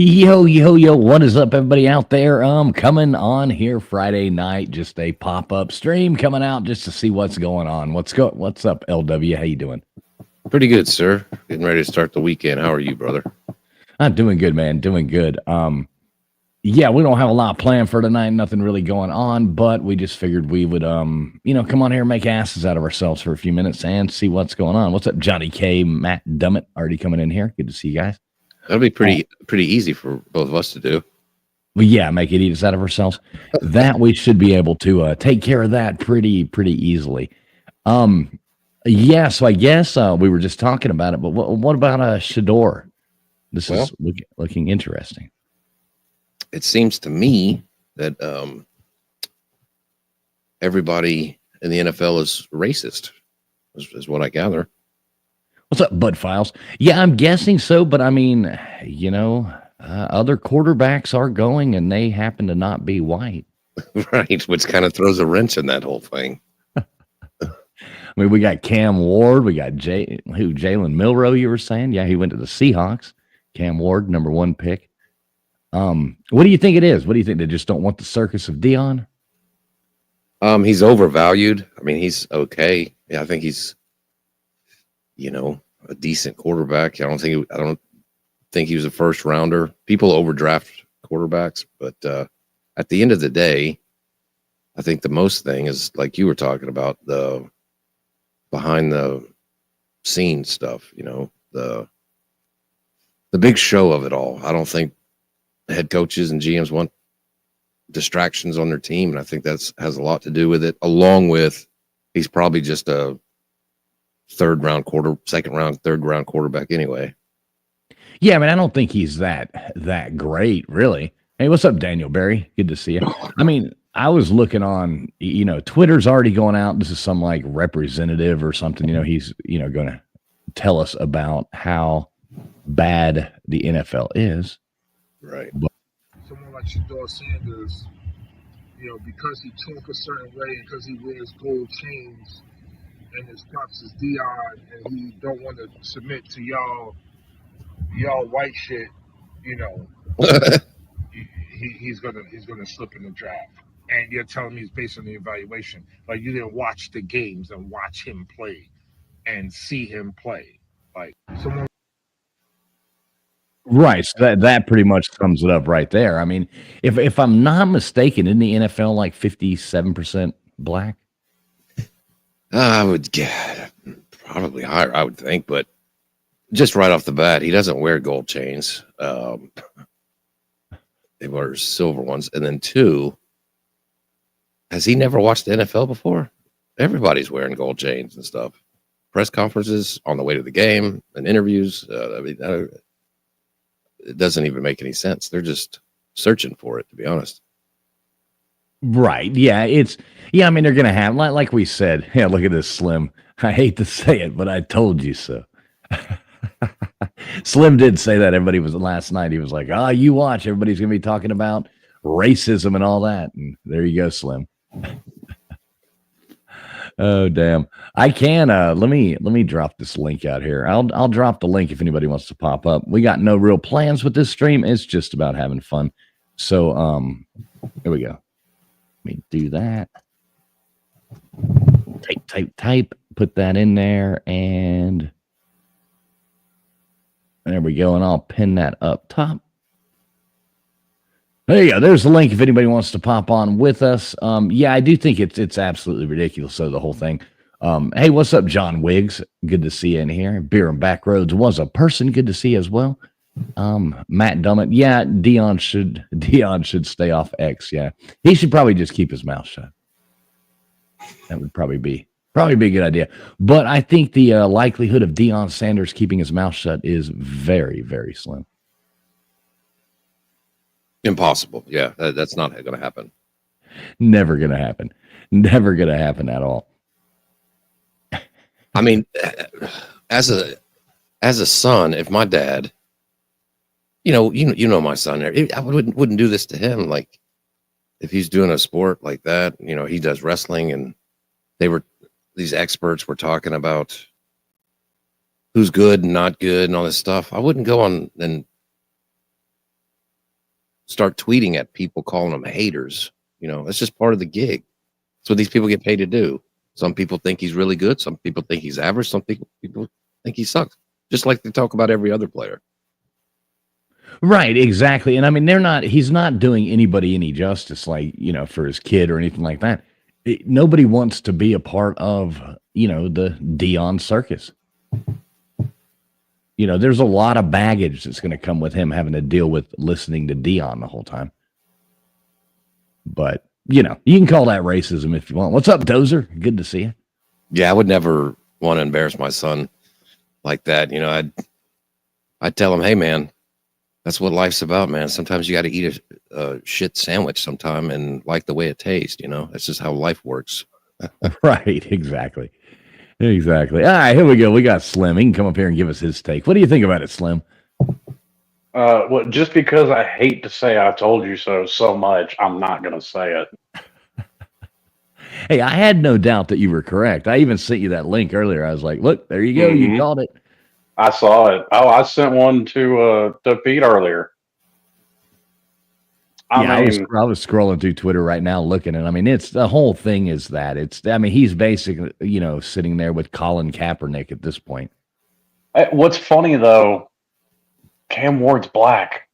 Yo, yo, yo, what is up, everybody out there? Coming on here Friday night, just a pop-up stream coming out just to see what's going on. What's up, LW? How you doing? Pretty good, sir. Getting ready to start the weekend. How are you, brother? I'm doing good, man. Doing good. Yeah, we don't have a lot planned for tonight, nothing really going on, but we just figured we would come on here and make asses out of ourselves for a few minutes and see what's going on. What's up, Johnny K, Matt Dummett, already coming in here. Good to see you guys. That'll be pretty easy for both of us to do. Well, yeah, make it eat us out of ourselves. That we should be able to take care of that pretty easily. Yeah, so I guess we were just talking about it, but what about Shedeur? This is looking interesting. It seems to me that everybody in the NFL is racist, is what I gather. What's up, Bud Files? Yeah, I'm guessing so, but I mean, other quarterbacks are going, and they happen to not be white. Right, which kind of throws a wrench in that whole thing. I mean, we got Cam Ward, we got Jalen Milroe, you were saying? Yeah, he went to the Seahawks. Cam Ward, number 1 pick. What do you think it is? What do you think? They just don't want the circus of Dion? He's overvalued. I mean, he's okay. Yeah, I think he's, a decent quarterback. I don't think he was a first rounder. People overdraft quarterbacks, but at the end of the day, I think the most thing is like you were talking about, the behind the scenes stuff, the big show of it all. I don't think head coaches and GMs want distractions on their team, and I think that has a lot to do with it, along with he's probably just a second round, third round quarterback anyway. Yeah, I mean, I don't think he's that great, really. Hey, what's up, Daniel Berry? Good to see you. I mean, I was looking on, Twitter's already going out. This is some like representative or something. He's going to tell us about how bad the NFL is. Right. But someone like Shedeur Sanders, because he talk a certain way and because he wears gold chains and his pops is Dion and he don't want to submit to y'all white shit, he's gonna slip in the draft. And you're telling me it's based on the evaluation. Like you didn't watch the games and watch him play and see him play. Like someone. Right, so that pretty much sums it up right there. I mean, if I'm not mistaken, isn't the NFL like 57% black? I would get probably higher, I would think, but just right off the bat, he doesn't wear gold chains. He wears silver ones. And then 2, has he never watched the NFL before? Everybody's wearing gold chains and stuff. Press conferences on the way to the game and interviews. It doesn't even make any sense. They're just searching for it, to be honest. Right. Yeah. I mean, they're going to have, like we said, yeah, look at this Slim. I hate to say it, but I told you so. Slim did say that. Everybody was last night. He was like, you watch. Everybody's going to be talking about racism and all that. And there you go, Slim. Oh, damn. I can, let me drop this link out here. I'll drop the link if anybody wants to pop up. We got no real plans with this stream. It's just about having fun. So, here we go. Let me do that. Type, put that in there, and there we go. And I'll pin that up top. There you go. There's the link if anybody wants to pop on with us. Yeah, I do think it's absolutely ridiculous. So the whole thing. Hey, what's up, John Wiggs? Good to see you in here. Beer and Backroads was a person. Good to see you as well. Matt Dummett. Yeah, Dion should stay off X. Yeah, he should probably just keep his mouth shut. That would probably be a good idea. But I think the likelihood of Deion Sanders keeping his mouth shut is very, very slim. Impossible. Yeah, that's not going to happen. Never going to happen. Never going to happen at all. I mean, as a son, if my dad, you know my son, I wouldn't do this to him. Like if he's doing a sport like that, he does wrestling, and these experts were talking about who's good and not good and all this stuff. I wouldn't go on and start tweeting at people calling them haters. You know, that's just part of the gig. That's what these people get paid to do. Some people think he's really good. Some people think he's average. Some people think he sucks. Just like they talk about every other player. Right, exactly. And I mean, he's not doing anybody any justice, like, you know, for his kid or anything like that. Nobody wants to be a part of, you know, the Dion circus. You know, there's a lot of baggage that's going to come with him having to deal with listening to Dion the whole time. But, you know, you can call that racism if you want. What's up, Dozer? Good to see you. Yeah, I would never want to embarrass my son like that. You know, I'd tell him, hey, man, that's what life's about, man. Sometimes you got to eat a shit sandwich sometime and like the way it tastes, you know? That's just how life works. Right, exactly. Exactly. All right, here we go. We got Slim. He can come up here and give us his take. What do you think about it, Slim? Well, just because I hate to say I told you so much, I'm not going to say it. Hey, I had no doubt that you were correct. I even sent you that link earlier. I was like, look, there you go. You called it. I saw it. Oh, I sent one to Pete earlier. I was scrolling through Twitter right now looking, and I mean, it's the whole thing is that he's basically, you know, sitting there with Colin Kaepernick at this point. What's funny though, Cam Ward's black.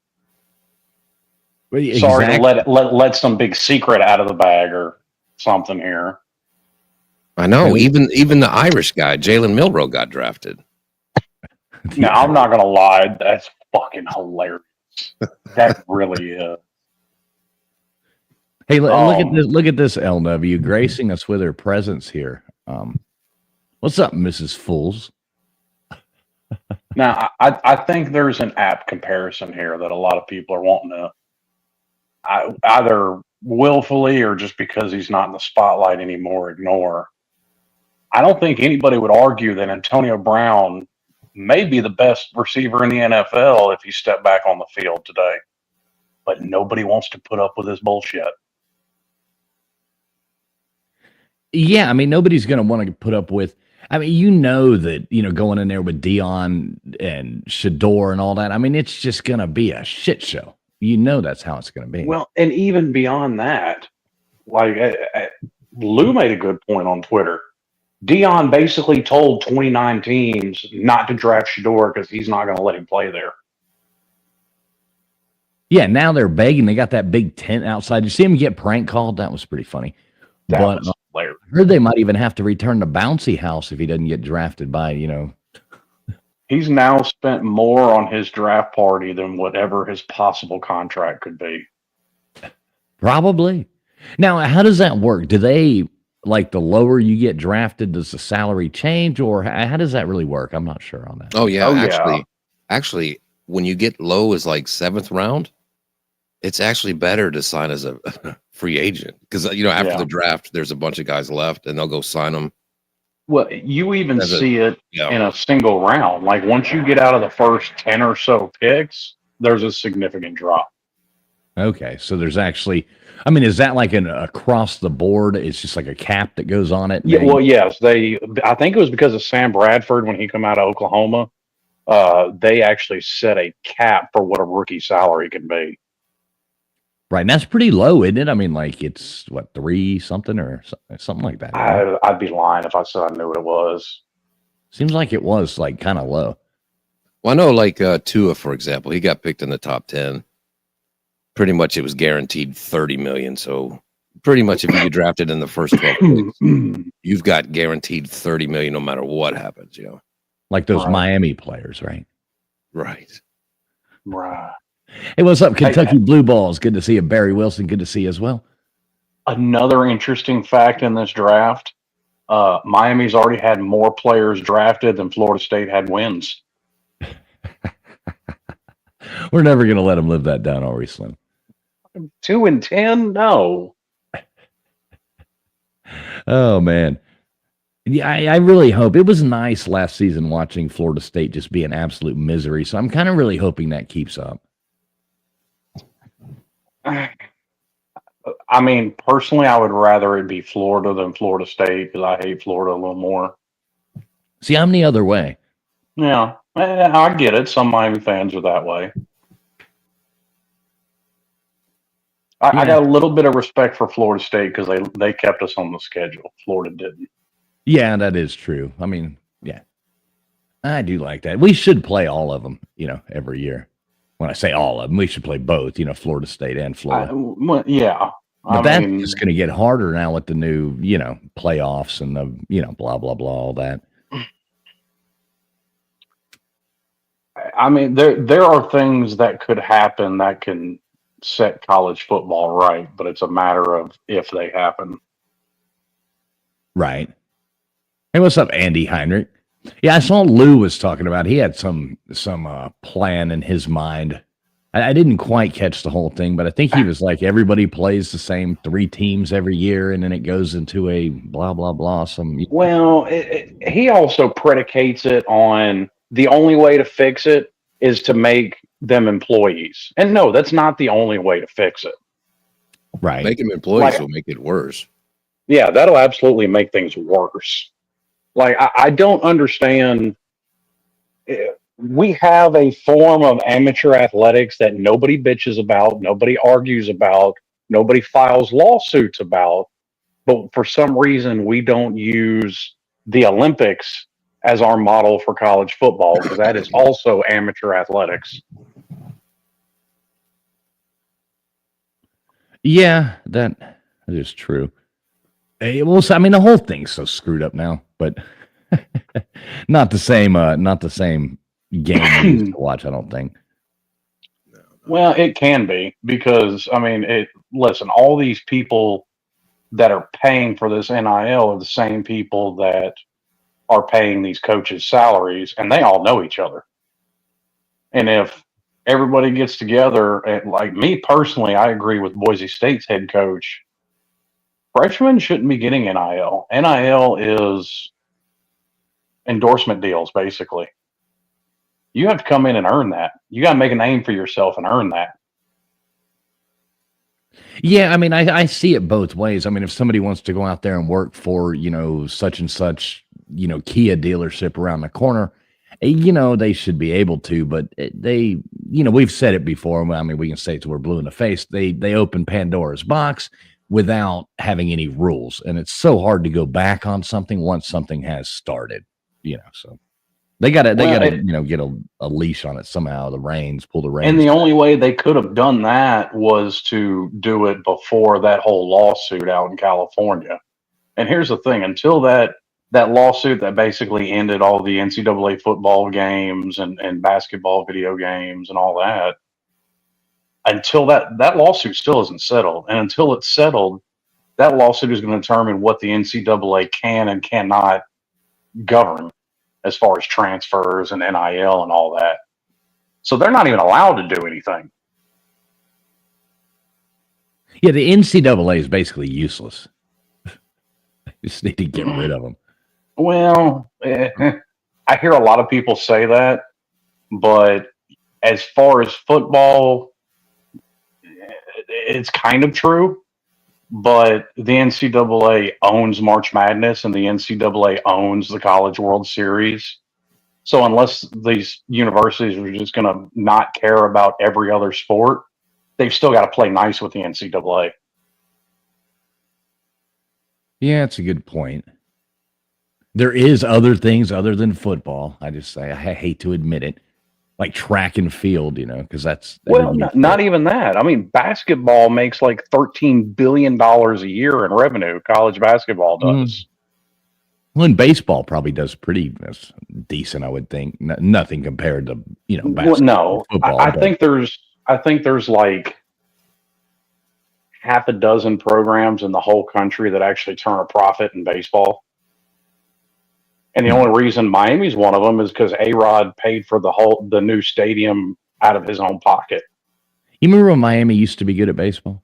Exactly. Sorry to let some big secret out of the bag or something here. I know. Even the Irish guy, Jalen Milroe, got drafted. No, I'm not gonna lie. That's fucking hilarious. That really is. Hey, look at this LW gracing us with her presence here. What's up, Mrs. Fools? Now, I think there's an apt comparison here that a lot of people are wanting to either willfully or just because he's not in the spotlight anymore, ignore. I don't think anybody would argue that Antonio Brown may be the best receiver in the NFL if he stepped back on the field today. But nobody wants to put up with this bullshit. Yeah, I mean, nobody's going to want to put up with. I mean, you know that, you know, going in there with Dion and Shador and all that. I mean, it's just going to be a shit show. You know that's how it's going to be. Well, and even beyond that, like Lou made a good point on Twitter. Dion basically told 29 teams not to draft Shador because he's not going to let him play there. Yeah, now they're begging. They got that big tent outside. You see him get prank called? That was pretty funny. But I heard they might even have to return to Bouncy House if he doesn't get drafted by, you know. He's now spent more on his draft party than whatever his possible contract could be. Probably. Now, how does that work? Do they, like, the lower you get drafted, does the salary change, or how does that really work? I'm not sure on that. Oh, yeah. Actually, when you get low as like 7th round, it's actually better to sign as a free agent because, you know, after the draft, there's a bunch of guys left and they'll go sign them. Well, you even see it in a single round. Like once you get out of the first 10 or so picks, there's a significant drop. Okay. So there's actually, I mean, is that like an across the board? It's just like a cap that goes on it? Yeah. Well, yes. I think it was because of Sam Bradford when he came out of Oklahoma. They actually set a cap for what a rookie salary can be. Right. And that's pretty low, isn't it? I mean, like it's what, 3 something or something like that. Right? I'd be lying if I said I knew what it was. Seems like it was like kind of low. Well, I know like Tua, for example, he got picked in the top 10. Pretty much it was guaranteed 30 million. So pretty much if you get drafted in the first 12 picks, you've got guaranteed 30 million no matter what happens, you know. Like those Miami players, right? Right. Hey, what's up, Kentucky Blue Balls? Good to see you. Barry Wilson, good to see you as well. Another interesting fact in this draft, Miami's already had more players drafted than Florida State had wins. We're never going to let them live that down, are we, Slim? 2-10? No. Oh, man. Yeah, I really hope. It was nice last season watching Florida State just be an absolute misery, so I'm kind of really hoping that keeps up. I mean, personally, I would rather it be Florida than Florida State because I hate Florida a little more. See, I'm the other way. Yeah, I get it. Some Miami fans are that way. I got a little bit of respect for Florida State because they kept us on the schedule. Florida didn't. Yeah, that is true. I mean, yeah, I do like that. We should play all of them, every year. When I say all of them, we should play both, Florida State and Florida. Yeah. But that's just going to get harder now with the new, playoffs and the, blah, blah, blah, all that. I mean, there are things that could happen that can set college football right, but it's a matter of if they happen. Right. Hey, what's up, Andy Heinrich? Yeah, I saw Lou was talking about he had some plan in his mind. I didn't quite catch the whole thing, but I think he was like everybody plays the same 3 teams every year, and then it goes into a blah blah blah. Well, he also predicates it on the only way to fix it is to make them employees, and no, that's not the only way to fix it. Right, make them employees will make it worse. Yeah, that'll absolutely make things worse. Like I don't understand. We have a form of amateur athletics that nobody bitches about, nobody argues about, nobody files lawsuits about. But for some reason, we don't use the Olympics as our model for college football because that is also amateur athletics. Yeah, that is true. Well, I mean, the whole thing's so screwed up now, but not the same. Not the same game we used to watch, I don't think. Well, it can be because I mean, listen, all these people that are paying for this NIL are the same people that are paying these coaches' salaries, and they all know each other. And if everybody gets together, and like me personally, I agree with Boise State's head coach. Freshmen shouldn't be getting NIL. NIL is endorsement deals, basically. You have to come in and earn that. You got to make a name for yourself and earn that. Yeah, I mean, I see it both ways. I mean, if somebody wants to go out there and work for, such and such, Kia dealership around the corner, they should be able to, but they, we've said it before. I mean, we can say it till we're blue in the face. They open Pandora's box without having any rules. And it's so hard to go back on something once something has started, so. They got to, get a leash on it somehow. Pull the reins. And the only way they could have done that was to do it before that whole lawsuit out in California. And here's the thing: until that lawsuit that basically ended all the NCAA football games and basketball video games and all that, until that lawsuit still isn't settled, and until it's settled, that lawsuit is going to determine what the NCAA can and cannot govern as far as transfers and NIL and all that. So they're not even allowed to do anything. Yeah, the NCAA is basically useless. You just need to get rid of them. Well, I hear a lot of people say that, but as far as football, it's kind of true. But the NCAA owns March Madness and the NCAA owns the College World Series. So unless these universities are just going to not care about every other sport, they've still got to play nice with the NCAA. Yeah, it's a good point. There is other things other than football. I hate to admit it. Like track and field, because that's well, not even that. I mean, basketball makes like $13 billion a year in revenue. College basketball does. Well, and baseball probably does pretty decent, I would think. Nothing compared to basketball. Well, no, football. I think there's like half a dozen programs in the whole country that actually turn a profit in baseball. And the only reason Miami's one of them is because A-Rod paid for the new stadium out of his own pocket. You remember when Miami used to be good at baseball?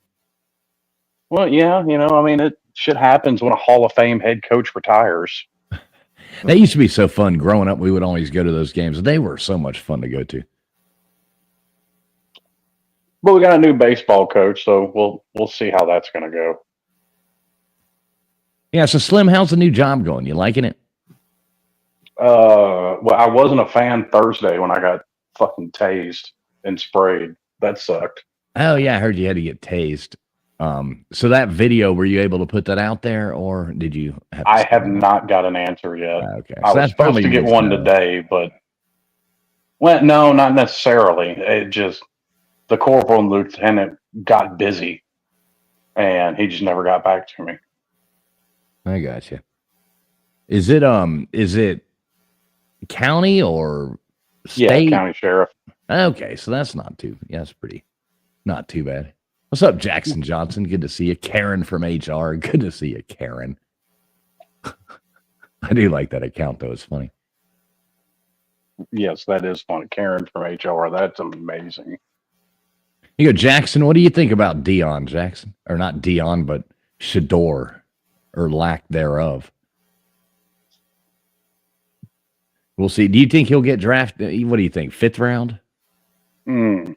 Well, yeah, I mean, shit happens when a Hall of Fame head coach retires. That used to be so fun. Growing up, we would always go to those games. They were so much fun to go to. But we got a new baseball coach, so we'll see how that's going to go. Yeah, so Slim, how's the new job going? You liking it? Well, I wasn't a fan Thursday when I got fucking tased and sprayed. That sucked. Oh yeah, I heard you had to get tased. So that video, were you able to put that out there, or did you have to I send have it out? not got an answer yet. Okay, I so was that's supposed probably to get needs one to- today, but well, no, not necessarily. It just the corporal and lieutenant got busy, and he just never got back to me. I got you. Is it county or state? Yeah, county sheriff. Okay, so that's not too. Yeah, that's pretty. Not too bad. What's up, Jackson Johnson? Good to see you. Karen from HR. Good to see you, Karen. I do like that account though. It's funny. Yes, that is funny. Karen from HR. That's amazing. You go, Jackson. What do you think about Dion Jackson, or not Dion, but Shador, or lack thereof? We'll see. Do you think he'll get drafted? What do you think? 5th round? Mm,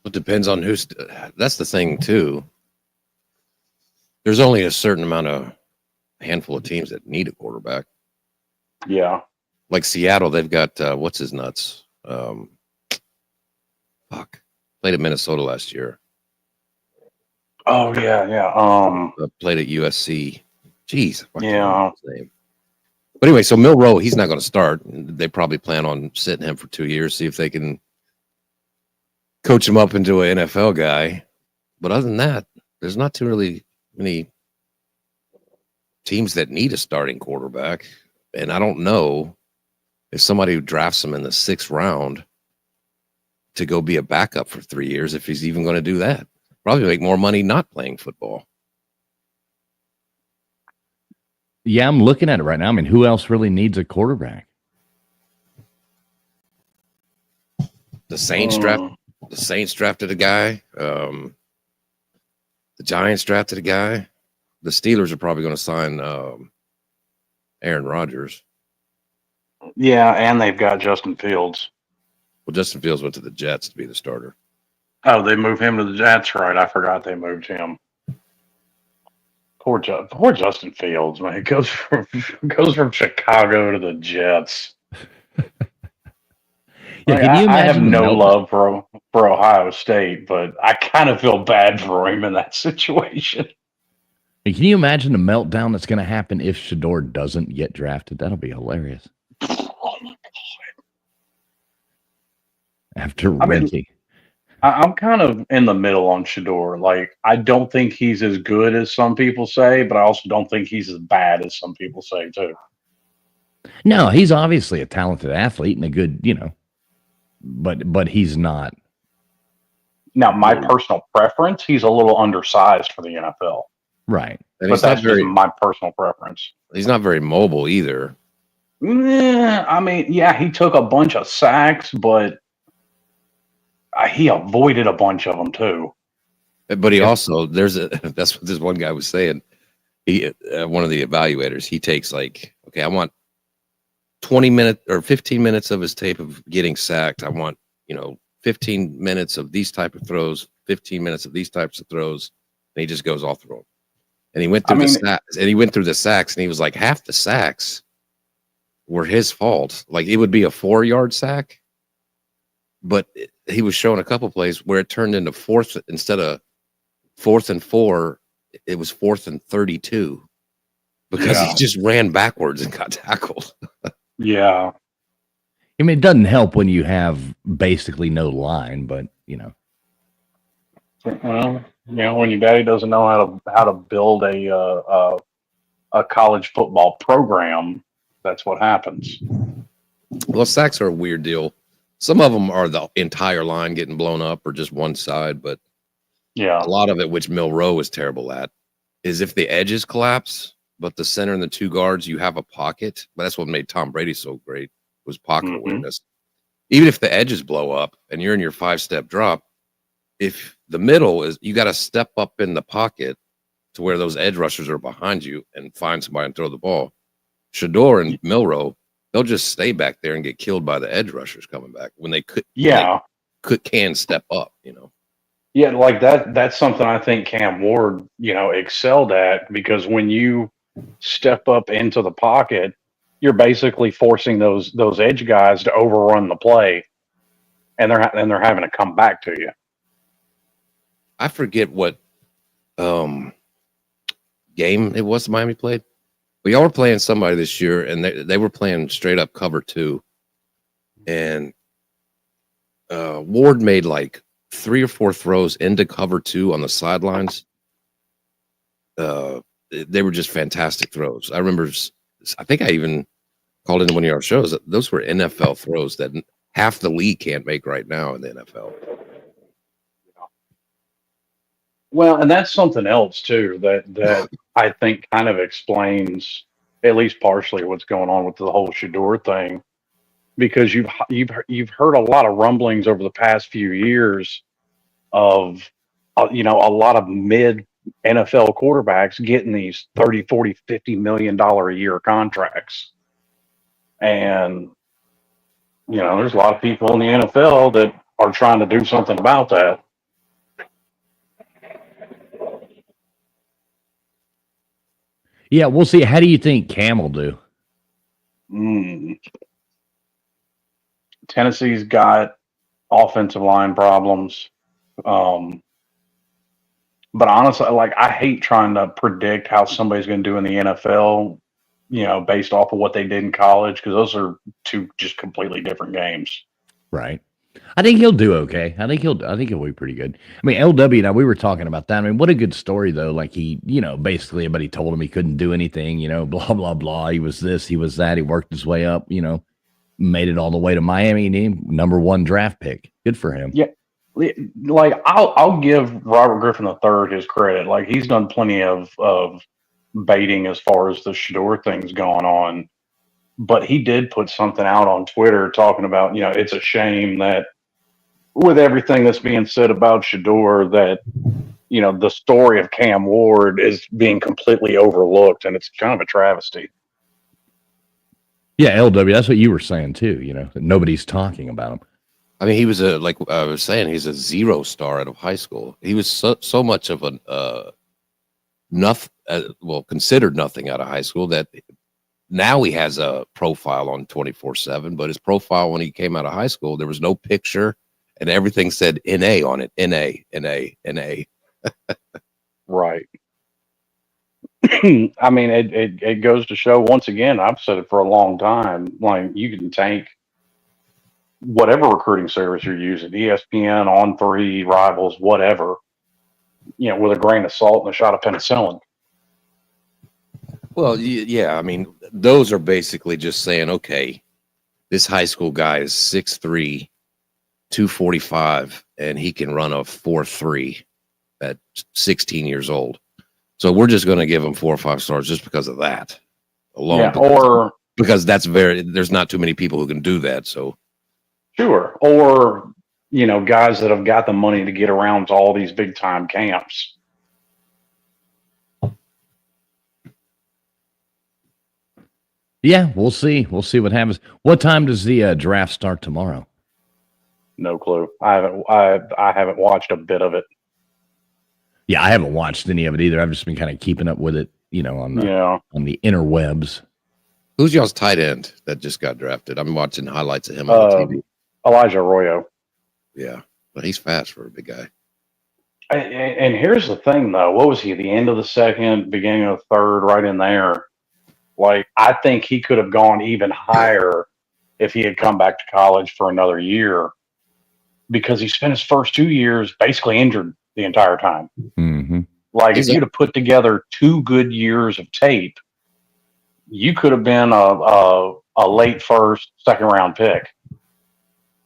It depends on who's. That's the thing too. There's only a certain amount of handful of teams that need a quarterback. yeah. Like Seattle, they've got what's his nuts? Played at Minnesota last year. Oh yeah, yeah. Played at USC. Jeez, I can't Yeah. remember his name. But anyway, so Milroe, he's not going to start. They probably plan on sitting him for 2 years, see if they can coach him up into an NFL guy. But other than that, there's not too really many teams that need a starting quarterback. And I don't know if somebody who drafts him in the 6th round to go be a backup for 3 years, if he's even going to do that. Probably make more money not playing football. Yeah, I'm looking at it right now. I mean, who else really needs a quarterback? The Saints drafted a guy. The Giants drafted a guy. The Steelers are probably going to sign Aaron Rodgers. Yeah, and they've got Justin Fields. Well, Justin Fields went to the Jets to be the starter. Oh, they moved him to the Jets, right? I forgot they moved him. Poor Justin Fields, man. He goes from Chicago to the Jets. Yeah, Like, can you I have imagine the no meltdown? love for Ohio State, but I kind of feel bad for him in that situation. Can you imagine the meltdown that's going to happen if Shador doesn't get drafted? That'll be hilarious. After I mean, renting. I'm kind of in the middle on Shador. Like, I don't think he's as good as some people say, but I also don't think he's as bad as some people say too. No, he's obviously a talented athlete and a good, but he's not. Now, my personal preference, he's a little undersized for the NFL, Right. And but that's just my personal preference. he's not very mobile either. I mean, yeah, he took a bunch of sacks, but he avoided a bunch of them too. But he also that's what this one guy was saying. He one of the evaluators, he takes like, okay, I want 20 minutes or 15 minutes of his tape of getting sacked. I want, 15 minutes of these type of throws, 15 minutes of these types of throws. And he just goes all through them. And he went through the sacks, and he was like, half the sacks were his fault. Like, it would be a 4-yard sack, but he was showing a couple plays where it turned into fourth, instead of 4th and 4, it was 4th and 32 because he just ran backwards and got tackled. Yeah. I mean, it doesn't help when you have basically no line, but Well, when your daddy doesn't know how to build a college football program, that's what happens. Well, sacks are a weird deal. Some of them are the entire line getting blown up or just one side, but Yeah. a lot of it, which Milroe is terrible at, is if the edges collapse, but the center and the 2 guards, you have a pocket. But that's what made Tom Brady so great, was pocket awareness. Even if the edges blow up and you're in your 5-step drop, if the middle is, you got to step up in the pocket to where those edge rushers are behind you and find somebody and throw the ball. Shador and Milroe, they'll just stay back there and get killed by the edge rushers coming back when they could. Yeah. Can step up, Yeah, like that's something I think Cam Ward, excelled at, because when you step up into the pocket, you're basically forcing those edge guys to overrun the play, and they're having to come back to you. I forget what game it was Miami played? Well, y'all were playing somebody this year, and they were playing straight up cover 2. And Ward made like 3 or 4 throws into cover 2 on the sidelines. They were just fantastic throws. I remember, I think I even called into one of our shows. Those were NFL throws that half the league can't make right now in the NFL. Well, and that's something else too that I think kind of explains at least partially what's going on with the whole Shador thing, because you've heard a lot of rumblings over the past few years of a lot of mid NFL quarterbacks getting these 30, 40, $50 million a year contracts. And there's a lot of people in the NFL that are trying to do something about that. Yeah, we'll see. How do you think Cam will do? Tennessee's got offensive line problems. But honestly, I hate trying to predict how somebody's going to do in the NFL, based off of what they did in college, because those are 2 just completely different games. Right. I think he'll do okay. I think he'll be pretty good. I mean, LW, now we were talking about that. I mean, what a good story though. Like he, basically everybody told him he couldn't do anything, blah, blah, blah. He was this, he was that. He worked his way up, made it all the way to Miami, and he #1 draft pick. Good for him. Yeah. Like I'll give Robert Griffin III his credit. Like he's done plenty of baiting as far as the Shador thing's going on. But he did put something out on Twitter talking about, it's a shame that with everything that's being said about Shador, that, the story of Cam Ward is being completely overlooked, and it's kind of a travesty. Yeah, LW, that's what you were saying too, that nobody's talking about him. I mean, he was like I was saying, he's a 0 star out of high school. He was so much of considered nothing out of high school that now he has a profile on 24/7, but his profile when he came out of high school, there was no picture and everything said NA on it. NA. Right. I mean, it goes to show once again, I've said it for a long time, like you can tank whatever recruiting service you're using, ESPN, On3, Rivals, whatever, with a grain of salt and a shot of penicillin. Well, yeah, I mean, those are basically just saying, okay, this high school guy is 6'3", 245, and he can run a 4.3 at 16 years old. So we're just going to give him 4 or 5 stars just because of that alone. Yeah, because there's not too many people who can do that. So sure. Or, guys that have got the money to get around to all these big time camps. Yeah, we'll see. We'll see what happens. What time does the draft start tomorrow? No clue. I haven't watched a bit of it. Yeah, I haven't watched any of it either. I've just been kind of keeping up with it, on the interwebs. Who's y'all's tight end that just got drafted? I'm watching highlights of him on TV. Elijah Arroyo. Yeah, but he's fast for a big guy. And here's the thing, though. What was he? The end of the second, beginning of the third, right in there. Like, I think he could have gone even higher if he had come back to college for another year, because he spent his first 2 years basically injured the entire time. Mm-hmm. Like, if you'd have put together 2 good years of tape, you could have been a late first, second round pick.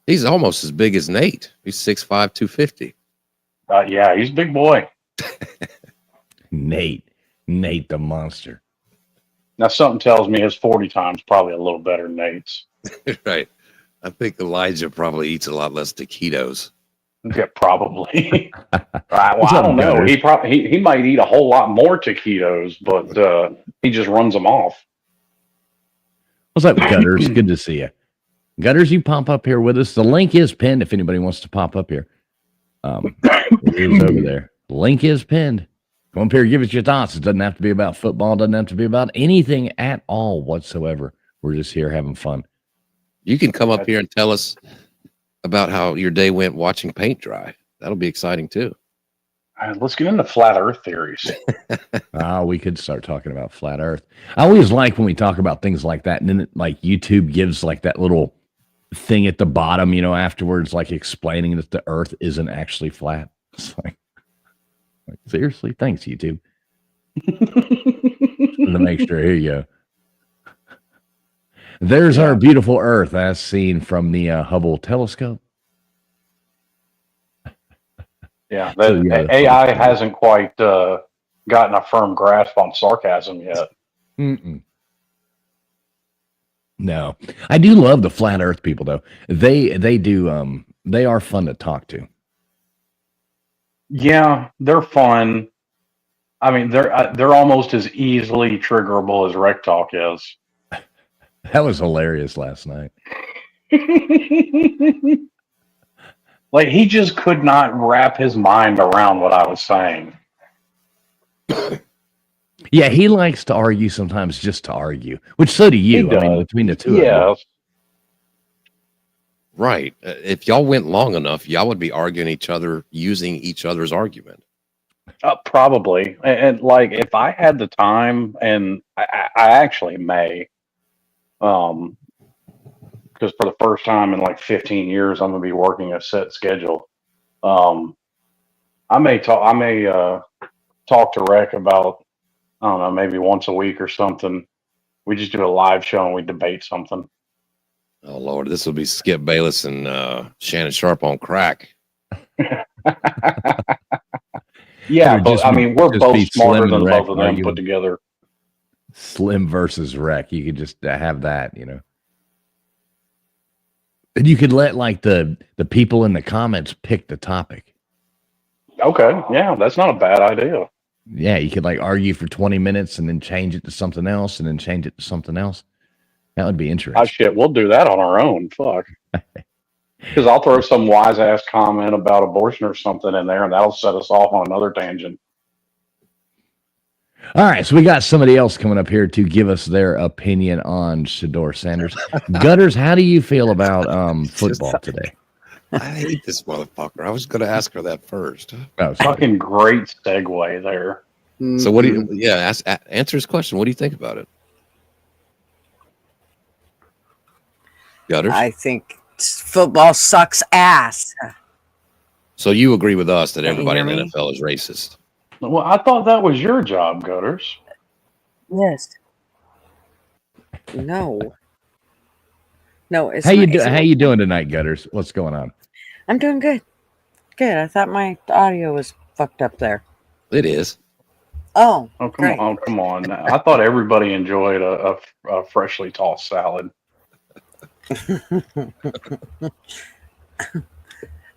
He's almost as big as Nate. He's 6'5", 250. Yeah, he's a big boy. Nate the monster. Now, something tells me his 40 time's probably a little better than Nate's. Right. I think Elijah probably eats a lot less taquitos. Yeah, probably. Right. Well, I don't know. He might eat a whole lot more taquitos, but he just runs them off. What's up, Gutters? Good to see you. Gutters, you pop up here with us. The link is pinned if anybody wants to pop up here. It is over there. The link is pinned. Come up here, give us your thoughts. It doesn't have to be about football. It doesn't have to be about anything at all whatsoever. We're just here having fun. You can come up here and tell us about how your day went watching paint dry. That'll be exciting too. Let's get into flat Earth theories. We could start talking about flat Earth. I always like when we talk about things like that, and then like YouTube gives like that little thing at the bottom, afterwards, like explaining that the Earth isn't actually flat. It's like seriously, thanks YouTube. To make sure, here you go. There's our beautiful Earth as seen from the Hubble telescope. Yeah, AI hasn't quite gotten a firm grasp on sarcasm yet. Mm-mm. No, I do love the flat Earth people though. They do. They are fun to talk to. Yeah, they're fun. I mean, they're almost as easily triggerable as Rec Talk is. That was hilarious last night. Like, he just could not wrap his mind around what I was saying. Yeah, he likes to argue sometimes just to argue, which so do you. I mean, between the two of you. Right. If y'all went long enough, y'all would be arguing each other using each other's argument. Probably. And like, if I had the time, and I actually may, because for the first time in like 15 years, I'm going to be working a set schedule. I may talk to Rec about, I don't know, maybe once a week or something. We just do a live show and we debate something. Oh Lord, this will be Skip Bayless and Shannon Sharp on crack. Yeah, but I mean, we're both smarter than both of them put together. Slim versus Rec. You could just have that, And you could let like the people in the comments pick the topic. Okay, yeah, that's not a bad idea. Yeah, you could like argue for 20 minutes and then change it to something else and then change it to something else. That would be interesting. Oh shit, we'll do that on our own. Fuck. Because I'll throw some wise ass comment about abortion or something in there, and that'll set us off on another tangent. All right, so we got somebody else coming up here to give us their opinion on Shedeur Sanders. Gutters, how do you feel about football today? I hate this motherfucker. I was going to ask her that first. Oh, fucking great segue there. So what do you? Yeah, answer his question. What do you think about it? Gutters? I think football sucks ass. So you agree with us that Can you everybody in hear the me? NFL is racist? Well, I thought that was your job, Gutters. Yes. No. No. It's How you not- How you doing tonight, Gutters? What's going on? I'm doing good. Good. I thought my audio was fucked up there. It is. Oh. Oh, great. come on. I thought everybody enjoyed a freshly tossed salad.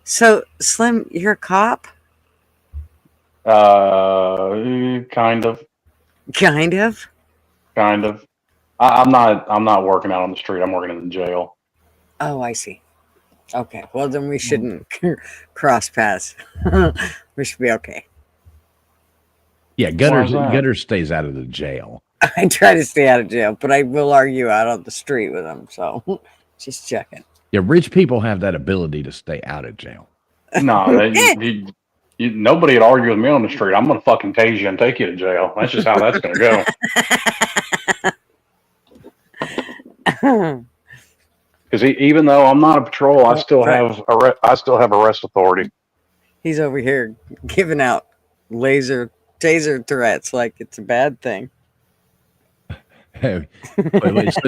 So, Slim, you're a cop? Kind of. Kind of. I'm not working out on the street. I'm working in the jail. Oh, I see. Okay. Well, then we shouldn't cross paths. We should be okay. Yeah, Gutters stays out of the jail. I try to stay out of jail, but I will argue out on the street with him. So, just checking. Yeah, rich people have that ability to stay out of jail. No, nobody would argue with me on the street. I'm going to fucking tase you and take you to jail. That's just how that's going to go. Because even though I'm not a patrol, I still have arrest authority. He's over here giving out taser threats like it's a bad thing. Wait,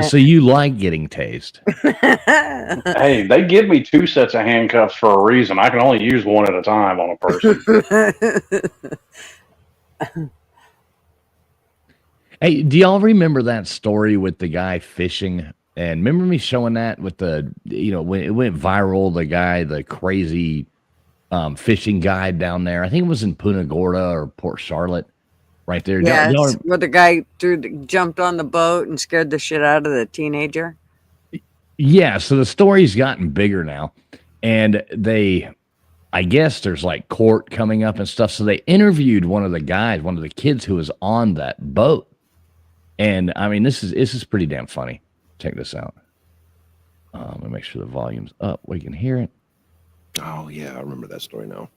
so you like getting tased? Hey, they give me 2 sets of handcuffs for a reason. I can only use one at a time on a person. Hey, do y'all remember that story with the guy fishing? And remember me showing that with the, when it went viral, the crazy fishing guide down there. I think it was in Punta Gorda or Port Charlotte. Right there. Yeah, where the guy jumped on the boat and scared the shit out of the teenager. Yeah, so the story's gotten bigger now. And I guess there's like court coming up and stuff. So they interviewed one of the kids who was on that boat. And I mean, this is pretty damn funny. Check this out. Let me make sure the volume's up. We can hear it. Oh yeah, I remember that story now.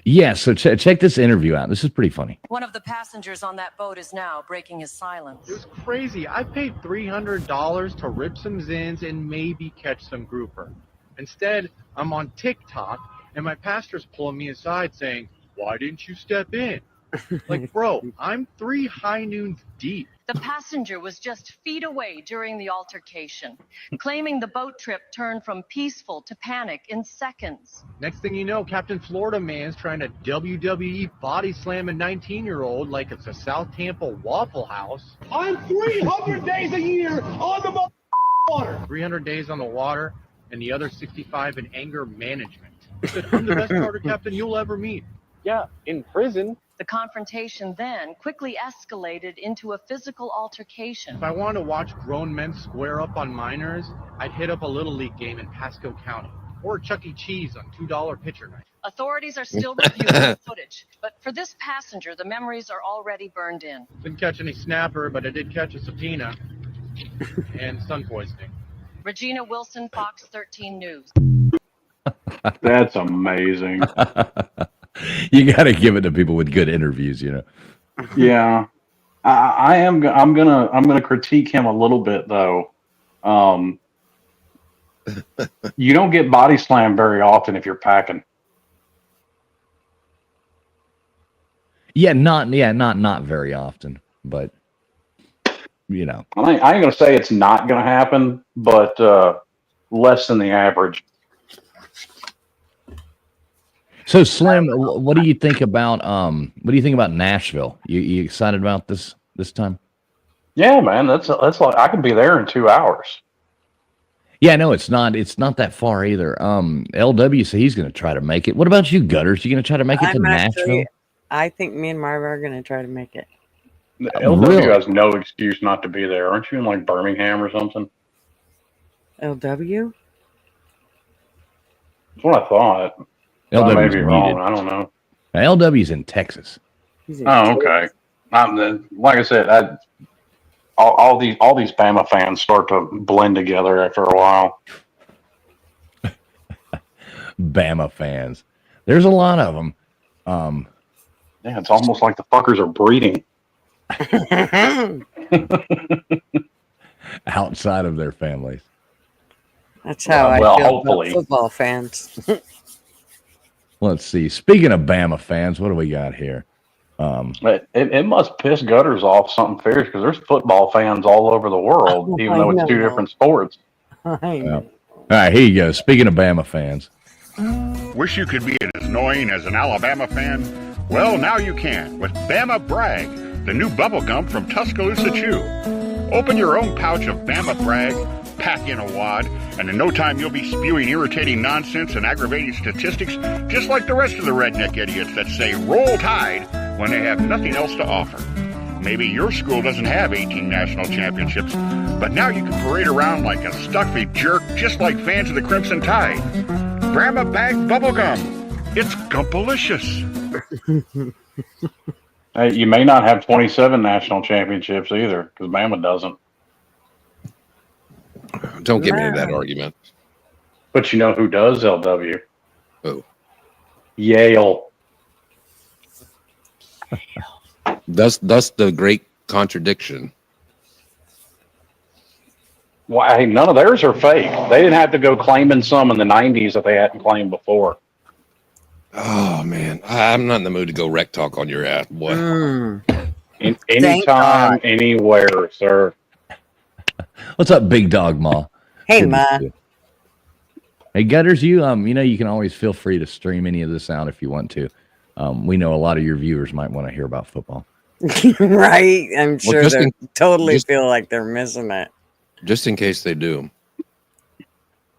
Yeah, so check this interview out. This is pretty funny. One of the passengers on that boat is now breaking his silence. It was crazy. I paid $300 to rip some zins and maybe catch some grouper. Instead, I'm on TikTok, and my pastor's pulling me aside saying, "Why didn't you step in?" Like, bro, I'm 3 high noons deep. The passenger was just feet away during the altercation, claiming the boat trip turned from peaceful to panic in seconds. Next thing you know, Captain Florida Man's trying to WWE body slam a 19-year-old like it's a South Tampa Waffle House. I'm 300 days a year on the water. 300 days on the water, and the other 65 in anger management. He said, "I'm the best charter captain you'll ever meet." Yeah, in prison. The confrontation then quickly escalated into a physical altercation. If I wanted to watch grown men square up on minors, I'd hit up a Little League game in Pasco County, or Chuck E. Cheese on $2 pitcher night. Authorities are still reviewing the footage, but for this passenger, the memories are already burned in. Didn't catch any snapper, but I did catch a subpoena and sun poisoning. Regina Wilson, Fox 13 News. That's amazing. You got to give it to people with good interviews, you know. Yeah, I'm gonna critique him a little bit though. You don't get body slammed very often if you're packing. Not very often, but you know. I ain't gonna say it's not gonna happen, but less than the average. So Slim, what do you think about Nashville? You excited about this time? Yeah, man, that's like I could be there in 2 hours. Yeah, no, it's not that far either. LW said he's going to try to make it. What about you, Gutters? You going to try to make it to Nashville? I think me and Marva are going to try to make it. LW Really? has no excuse not to be there. Aren't you in like Birmingham or something? LW? That's what I thought. I may LW's be muted. wrong. I don't know. Now, LW's in Texas. He's in Oh, okay. Like I said, all these Bama fans start to blend together after a while. Bama fans. There's a lot of them. Yeah, it's almost like the fuckers are breeding. Outside of their families. That's how I Well, feel hopefully. about football fans. Let's see. Speaking of Bama fans, what do we got here? But it must piss Gutters off something fierce because there's football fans all over the world, Oh, even I though it's two know. different sports. I know. All right, here you go. Speaking of Bama fans. Wish you could be as annoying as an Alabama fan? Well, now you can with Bama Brag, the new bubble gum from Tuscaloosa Chew. Open your own pouch of Bama Brag, pack in a wad, and in no time you'll be spewing irritating nonsense and aggravating statistics just like the rest of the redneck idiots that say Roll Tide when they have nothing else to offer. Maybe your school doesn't have 18 national championships, but now you can parade around like a stuffy jerk just like fans of the Crimson Tide. Bama Bag Bubblegum. It's gumpalicious. Hey, you may not have 27 national championships either because Bama doesn't. Don't get me into that argument. But you know who does, LW? Who? Yale. Thus the great contradiction. Well, hey, none of theirs are fake. They didn't have to go claiming some in the 90s that they hadn't claimed before. Oh man, I'm not in the mood to go rec talk on your ass, boy. Thank Anytime, God. anywhere, sir. What's up, Big Dog Ma? Hey, Good to Ma. see you. Hey, Gutters, you you can always feel free to stream any of this out if you want to. We know a lot of your viewers might want to hear about football. Right? I'm sure just they in- totally just- feel like they're missing it. Just in case they do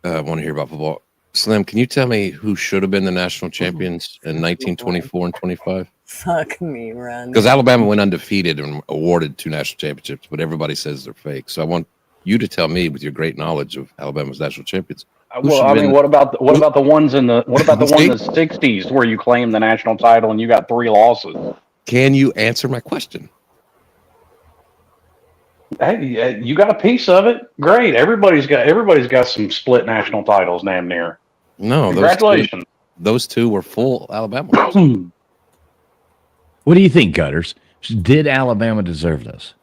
want to hear about football. Slim, can you tell me who should have been the national champions in 1924 and 25? Fuck me, Ron. Because Alabama went undefeated and awarded 2 national championships, but everybody says they're fake. So I want you to tell me, with your great knowledge of Alabama's national champions, who Well, should I have meone been- about the ones in the one in the 60s where you claim the national title and you got 3 losses? can you answer my question? Hey, you got a piece of it. Great. Everybody's got some split national titles, damn near. No, those two, Congratulations. those two were full Alabama ones. What do you think, Gutters? Did Alabama deserve this?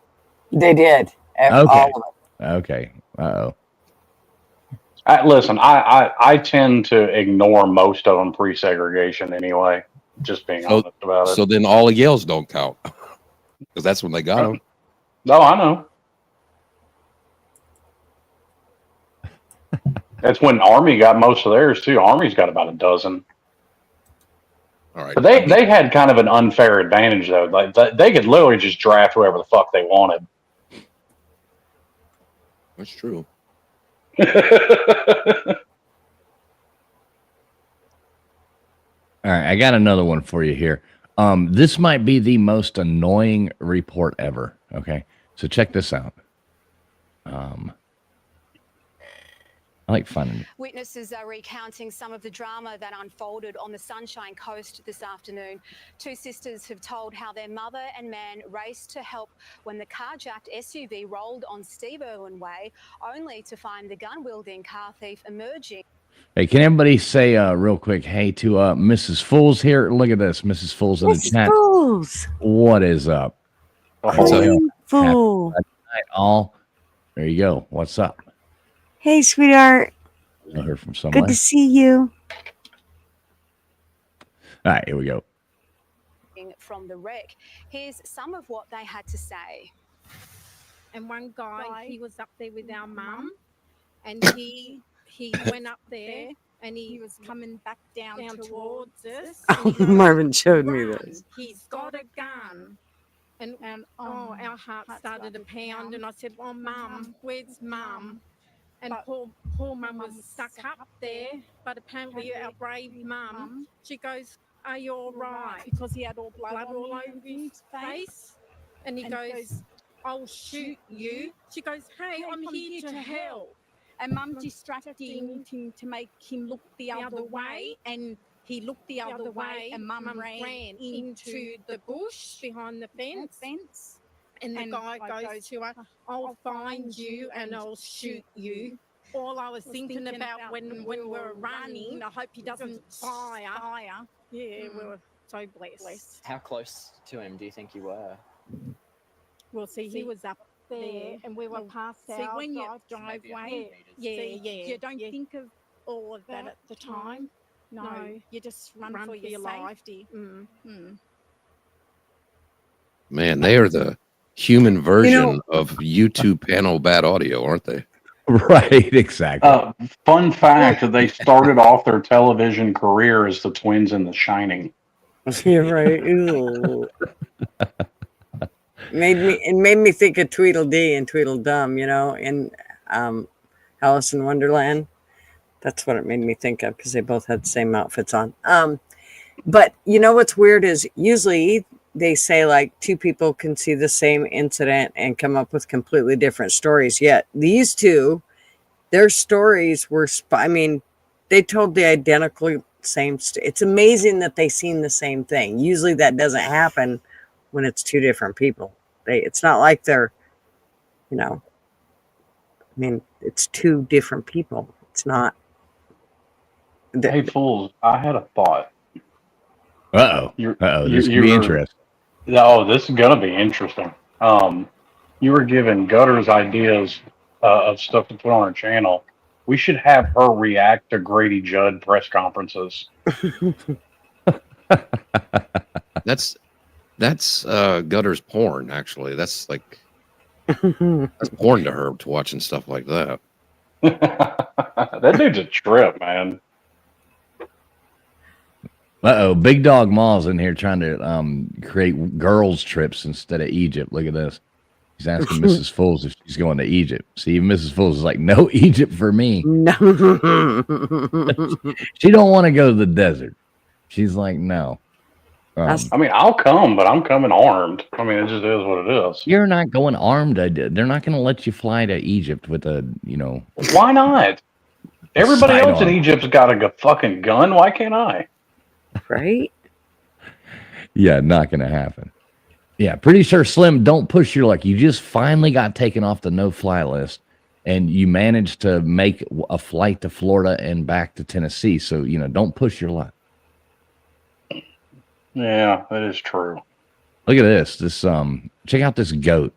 They did. Okay. All of it. Okay. Uh-oh. Listen, I tend to ignore most of them pre-segregation anyway. Just being honest about it. So then all the Yales don't count because that's when they got them. No, I know. That's when Army got most of theirs too. Army's got about a dozen. All right. But they had kind of an unfair advantage though. Like they could literally just draft whoever the fuck they wanted. That's true. All right, I got another one for you here. This might be the most annoying report ever. Okay, so check this out. I like finding. Witnesses are recounting some of the drama that unfolded on the Sunshine Coast this afternoon. Two sisters have told how their mother and man raced to help when the carjacked SUV rolled on Steve Irwin Way, only to find the gun-wielding car thief emerging. Hey, can everybody say real quick, hey, to Mrs. Fools here? Look at this, Mrs. Fools in the chat. Fools. What is up? What's up? Fool. Happy night, all. There you go. What's up? Hey, sweetheart. I heard from somewhere. Good to see you. All right, here we go. From the wreck. Here's some of what they had to say. And one guy, he was up there with our mum, and he went up there, and he was coming back down towards us. Marvin showed me this. He's got a gun. And our heart started to pound, and I said, "Oh, Mum, where's Mum?" And poor Mum was stuck up there, but apparently our brave Mum, she goes, "Are you all right?" Because he had all blood all over his face, and he goes, "I'll shoot you." She goes, "Hey, I'm here to help." And Mum distracted him to make him look the other way, and he looked the other way, and Mum ran into the bush behind the fence. And the guy goes to her, "I'll find you and I'll shoot you." All I was thinking about when we were running, I hope he doesn't fire. Yeah, we were so blessed. How close to him do you think you were? Well, see, he was up there, and we were past our when you driveway. Yeah. You don't think of all of that at the time. No, you just run for your life. safety. Man, they are the human version of YouTube panel bad audio, aren't they? Right, exactly. Fun fact that they started off their television career as the twins in The Shining. You're right. Ew. It made me think of Tweedledee and Tweedledum, in Alice in Wonderland. That's what it made me think of because they both had the same outfits on. But what's weird is usually they say like two people can see the same incident and come up with completely different stories. Yet these two, their stories were, they told the identical same. It's amazing that they seen the same thing. Usually that doesn't happen when it's two different people. It's not like they're, it's two different people. It's not. Hey, fools! I had a thought. Uh-oh. This could be interesting. Oh, this is gonna be interesting. You were giving Gutters ideas of stuff to put on our channel. We should have her react to Grady Judd press conferences. That's Gutters porn, actually. That's porn to her to watching stuff like that. That dude's a trip, man. Uh-oh, Big Dog Mall's in here trying to create girls' trips instead of Egypt. Look at this. He's asking Mrs. Fools if she's going to Egypt. See, Mrs. Fools is like, no Egypt for me. No. She don't want to go to the desert. She's like, no. I'll come, but I'm coming armed. It just is what it is. You're not going armed. They're not going to let you fly to Egypt with a, Why not? Everybody else in Egypt's got a fucking gun. Why can't I? Right? Yeah, not going to happen. Yeah, pretty sure, Slim, don't push your luck. You just finally got taken off the no-fly list, and you managed to make a flight to Florida and back to Tennessee. So, don't push your luck. Yeah, that is true. Look at this. Check out this goat.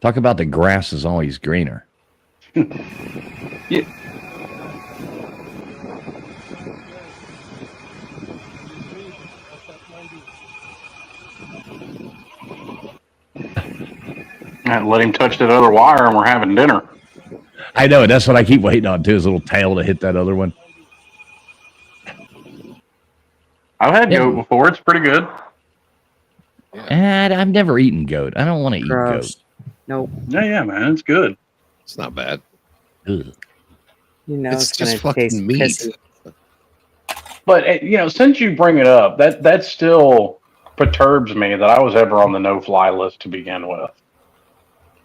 Talk about the grass is always greener. Yeah. And let him touch that other wire, and we're having dinner. I know. That's what I keep waiting on too. His little tail to hit that other one. I've had goat before. It's pretty good. And I've never eaten goat. I don't want to eat Gross. goat. Nope. Yeah, man, it's good. It's not bad. Ugh. You know, It's just gonna fucking taste meat. pissy. But since you bring it up, that still perturbs me that I was ever on the no-fly list to begin with.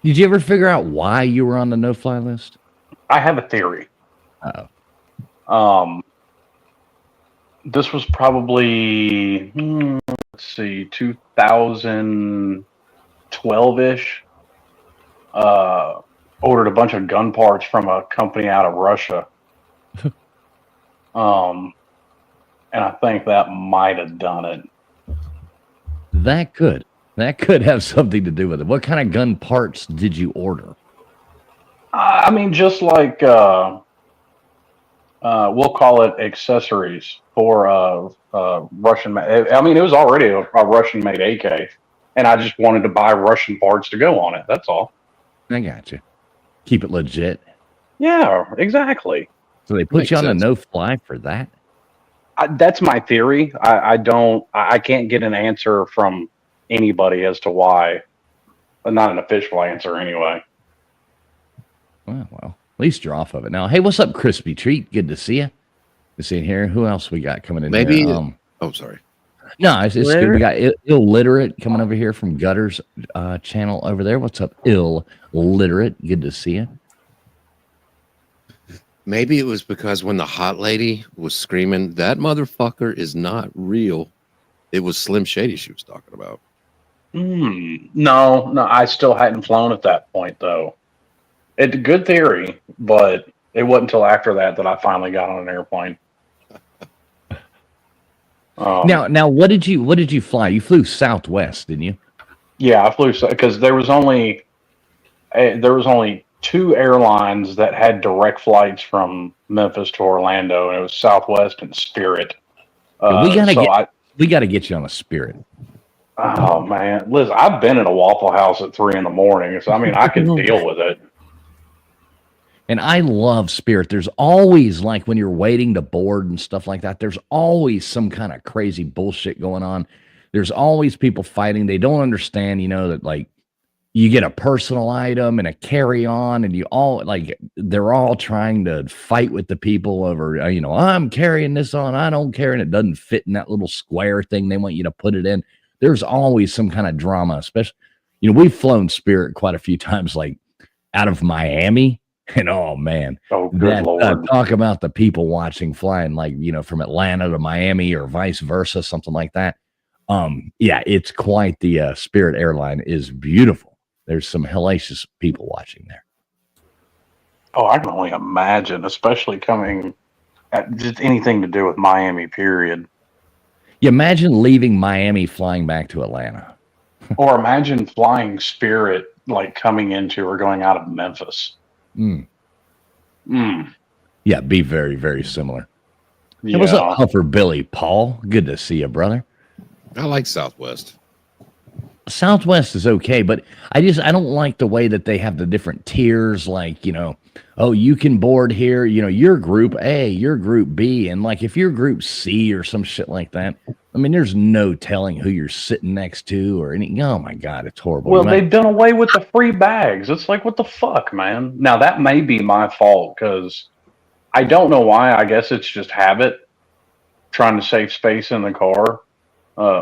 Did you ever figure out why you were on the no-fly list? I have a theory. Uh-oh. This was probably, let's see, 2012-ish. Ordered a bunch of gun parts from a company out of Russia. And I think that might have done it. That could have something to do with it. What kind of gun parts did you order? I mean, just like we'll call it accessories for Russian. I mean, it was already a Russian-made AK, and I just wanted to buy Russian parts to go on it. That's all. I got you. Keep it legit. Yeah, exactly. So they put Makes you on a sense. no-fly for that? That's my theory. I can't get an answer from anybody as to why. Not an official answer, anyway. Well, at least you're off of it now. Hey, what's up, Crispy Treat? Good to see you. Good seeing here. Who else we got coming in? Maybe. Here? Oh, sorry. No, it's good. We got Illiterate coming over here from Gutters channel over there. What's up, Illiterate? Good to see you. Maybe it was because when the hot lady was screaming, "That motherfucker is not real," it was Slim Shady she was talking about. No, I still hadn't flown at that point, though. It's a good theory, but it wasn't until after that I finally got on an airplane. Now, what did you fly? You flew Southwest, didn't you? Yeah, I flew because there was only two airlines that had direct flights from Memphis to Orlando, and it was Southwest and Spirit. We gotta get you on a Spirit. Oh man, Liz, I've been in a Waffle House at 3 a.m, so I mean I can deal with it. And I love Spirit. There's always, like, when you're waiting to board and stuff like that, there's always some kind of crazy bullshit going on. There's always people fighting. They don't understand, that, like, you get a personal item and a carry-on, and they're all trying to fight with the people over, I'm carrying this on, I don't care, and it doesn't fit in that little square thing they want you to put it in. There's always some kind of drama, especially, we've flown Spirit quite a few times, like, out of Miami. And oh man, good Lord. Talk about the people watching flying, like, from Atlanta to Miami or vice versa, something like that. Yeah, it's quite the Spirit airline is beautiful. There's some hellacious people watching there. Oh, I can only imagine, especially coming at just anything to do with Miami, period. You imagine leaving Miami, flying back to Atlanta. Or imagine flying Spirit, like coming into or going out of Memphis. Yeah, be very, very similar. Yeah. Hey, what's up, Huffer Billy Paul? Good to see you, brother. I like Southwest. Southwest is okay, but I don't like the way that they have the different tiers, like, oh, you can board here, you're group A, you're group B, and like if you're group C or some shit like that, I mean, there's no telling who you're sitting next to or any. Oh my God, it's horrible. Well, they've done away with the free bags. It's like, what the fuck, man? Now that may be my fault because I don't know why. I guess it's just habit, trying to save space in the car.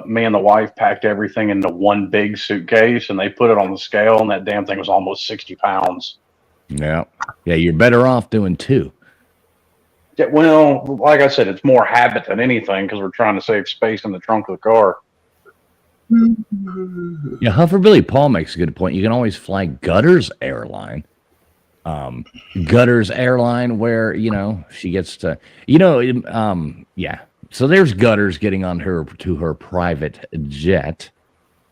Me and the wife packed everything into one big suitcase, and they put it on the scale, and that damn thing was almost 60 pounds. Yeah, you're better off doing two. Yeah, well, like I said, it's more habit than anything because we're trying to save space in the trunk of the car. Yeah, Huffer Billy Paul makes a good point. You can always fly Gutters Airline. Gutters Airline, where she gets to, yeah. So there's Gutters getting on to her private jet.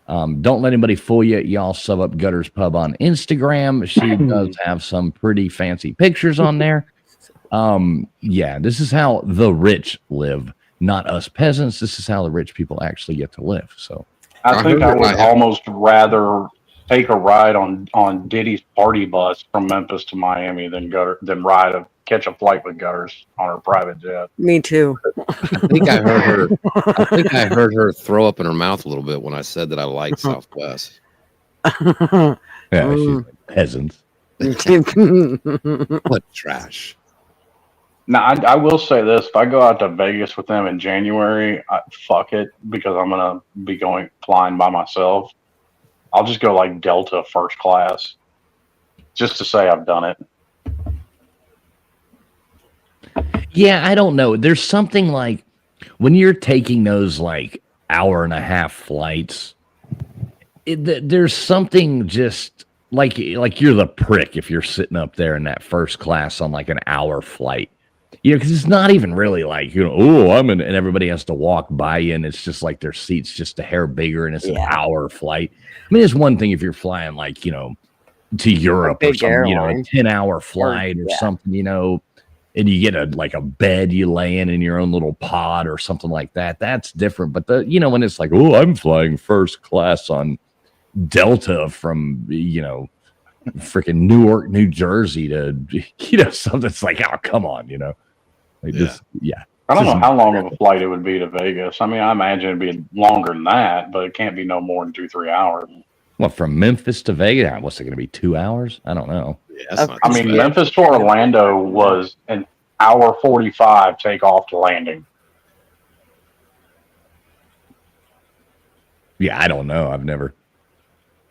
Don't let anybody fool you. Y'all sub up Gutters Pub on Instagram. She does have some pretty fancy pictures on there. Yeah, this is how the rich live, not us peasants. This is how the rich people actually get to live. So I think I would almost rather take a ride on Diddy's party bus from Memphis to Miami than catch a flight with Gutters on her private jet. Me too. I think I heard her throw up in her mouth a little bit when I said that I like Southwest. Yeah, she's like peasants. What trash. Now, I will say this: if I go out to Vegas with them in January, fuck it, because I'm gonna be flying by myself. I'll just go like Delta first class, just to say I've done it. Yeah, I don't know. There's something like when you're taking those like hour and a half flights, there's something just like you're the prick if you're sitting up there in that first class on like an hour flight. Because it's not even really like, and everybody has to walk by you, and it's just like their seat's just a hair bigger, and it's an hour flight. I mean, it's one thing if you're flying like, to Europe or something, a 10-hour flight or something, and you get a bed you lay in your own little pod or something like that. That's different. But when it's like, I'm flying first class on Delta from, freaking Newark, New Jersey to, something. It's like, oh, come on, I don't know how long of a flight it would be to Vegas. I mean, I imagine it'd be longer than that, but it can't be no more than 2-3 hours. What, from Memphis to Vegas? What's it going to be, 2 hours? I don't know. Yeah, I mean, Memphis to Orlando was an hour 45 takeoff to landing. Yeah, I don't know. I've never.